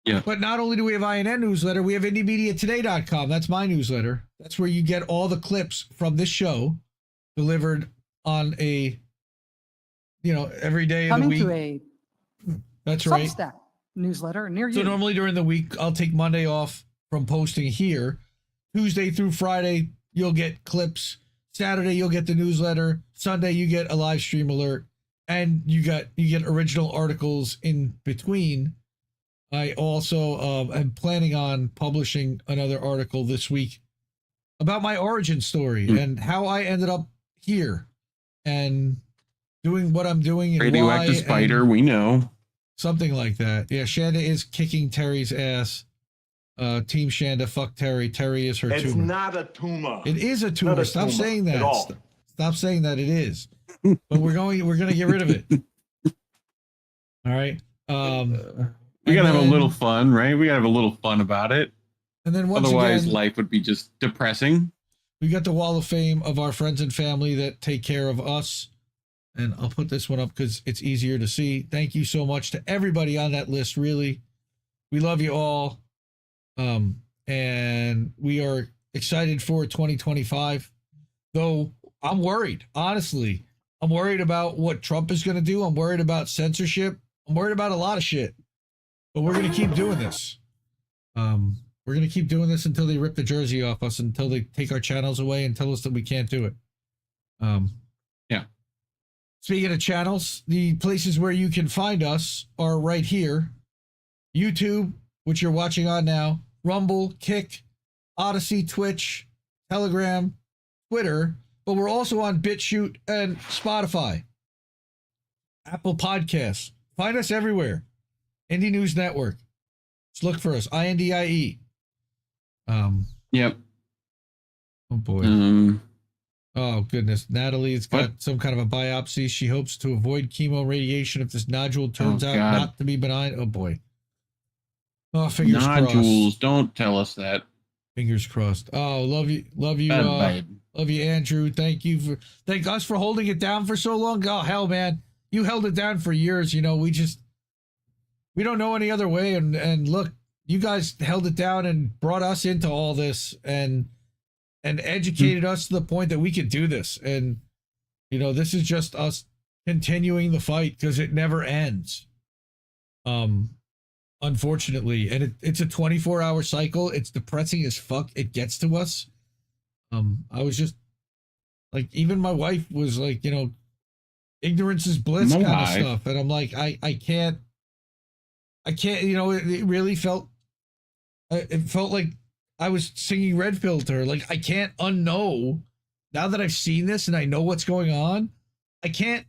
Yeah. But not only do we have INN newsletter, we have IndieMediaToday.com. That's my newsletter. That's where you get all the clips from this show delivered on a, every day of the week. Coming to a That's right. Substack newsletter near you. So normally during the week, I'll take Monday off from posting here. Tuesday through Friday, you'll get clips. Saturday, you'll get the newsletter. Sunday, you get a live stream alert. And you get original articles in between. I also am planning on publishing another article this week about my origin story and how I ended up here and doing what I'm doing. And radioactive spider, we know. Something like that. Yeah, Shanda is kicking Terry's ass. Team Shanda, fuck Terry. Terry is her tumor. It's not a tumor. It is a tumor. Stop saying that. Stop saying that it is. But we're gonna get rid of it. All right. We gotta have a little fun, right? We gotta have a little fun about it. And then otherwise life would be just depressing. We got the wall of fame of our friends and family that take care of us. And I'll put this one up because it's easier to see. Thank you so much to everybody on that list, really. We love you all. And we are excited for 2025. Though I'm worried, honestly. I'm worried about what Trump is going to do. I'm worried about censorship. I'm worried about a lot of shit. But we're going to keep doing this. We're going to keep doing this until they rip the jersey off us, until they take our channels away and tell us that we can't do it. Yeah. Speaking of channels, the places where you can find us are right here. YouTube, which you're watching on now, Rumble, Kick, Odyssey, Twitch, Telegram, Twitter, but we're also on BitChute and Spotify, Apple Podcasts. Find us everywhere. Indie News Network. Just look for us. INDIE. Yep. Oh boy. Oh goodness. Natalie's got some kind of a biopsy. She hopes to avoid chemo radiation if this nodule turns out not to be benign. Oh boy. Oh, fingers crossed. Nodules. Don't tell us that. Fingers crossed. Oh, love you, love you, love you, Andrew. Thank us for holding it down for so long. Oh hell, man, you held it down for years. We don't know any other way. And look, you guys held it down and brought us into all this and educated us to the point that we could do this. And this is just us continuing the fight because it never ends. Unfortunately, and it's a 24-hour cycle. It's depressing as fuck. It gets to us. I was just like, even my wife was like, ignorance is bliss kind of stuff. And I'm like, I can't, it really felt like I was singing Red Pill to her. Like, I can't unknow now that I've seen this and I know what's going on. I can't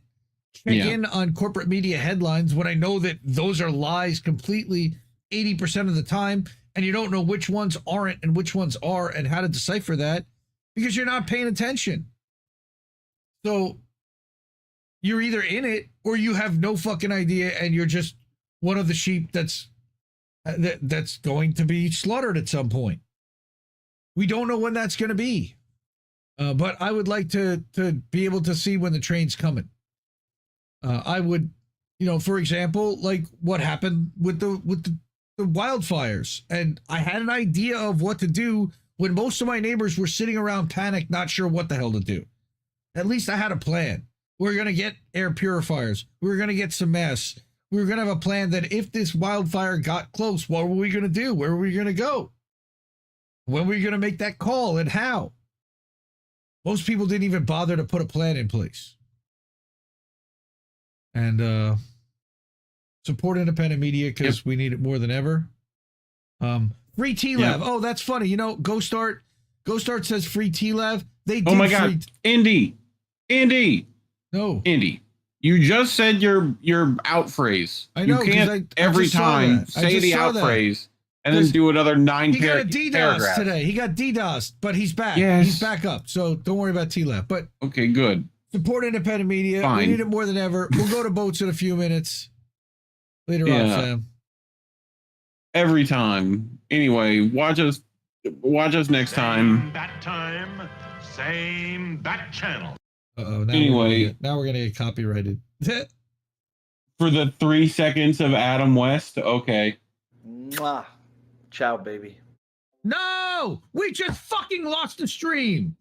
check in on corporate media headlines when I know that those are lies completely 80% of the time, and you don't know which ones aren't and which ones are and how to decipher that because you're not paying attention. So you're either in it or you have no fucking idea and you're just one of the sheep that's going to be slaughtered at some point. We don't know when that's going to be. But I would like to be able to see when the train's coming. I would, for example, like what happened with the wildfires. And I had an idea of what to do when most of my neighbors were sitting around panicked, not sure what the hell to do. At least I had a plan. We're going to get air purifiers. We're going to get some masks. We were going to have a plan that if this wildfire got close, what were we going to do? Where were we going to go? When were we going to make that call and how? Most people didn't even bother to put a plan in place. And support independent media because we need it more than ever. Free TLAV. Yep. Oh, that's funny. You know, Go Start says free TLAV. They did. Oh my God, Indy. No, Indy. You just said your out phrase. I know. You can't I every just saw time that. say the out that. phrase and then do another 9 He got a paragraphs. DDoS today. He got DDoS, but he's back. Yes. He's back up. So don't worry about TLAV. But okay, good. Support independent media. Fine. We need it more than ever. We'll go to boats in a few minutes. Later on, Sam. Every time. Anyway, watch us next time. That time, same that channel. Uh-oh. Now we're gonna get copyrighted. For the 3 seconds of Adam West. Okay. Mwah. Ciao, baby. No! We just fucking lost the stream.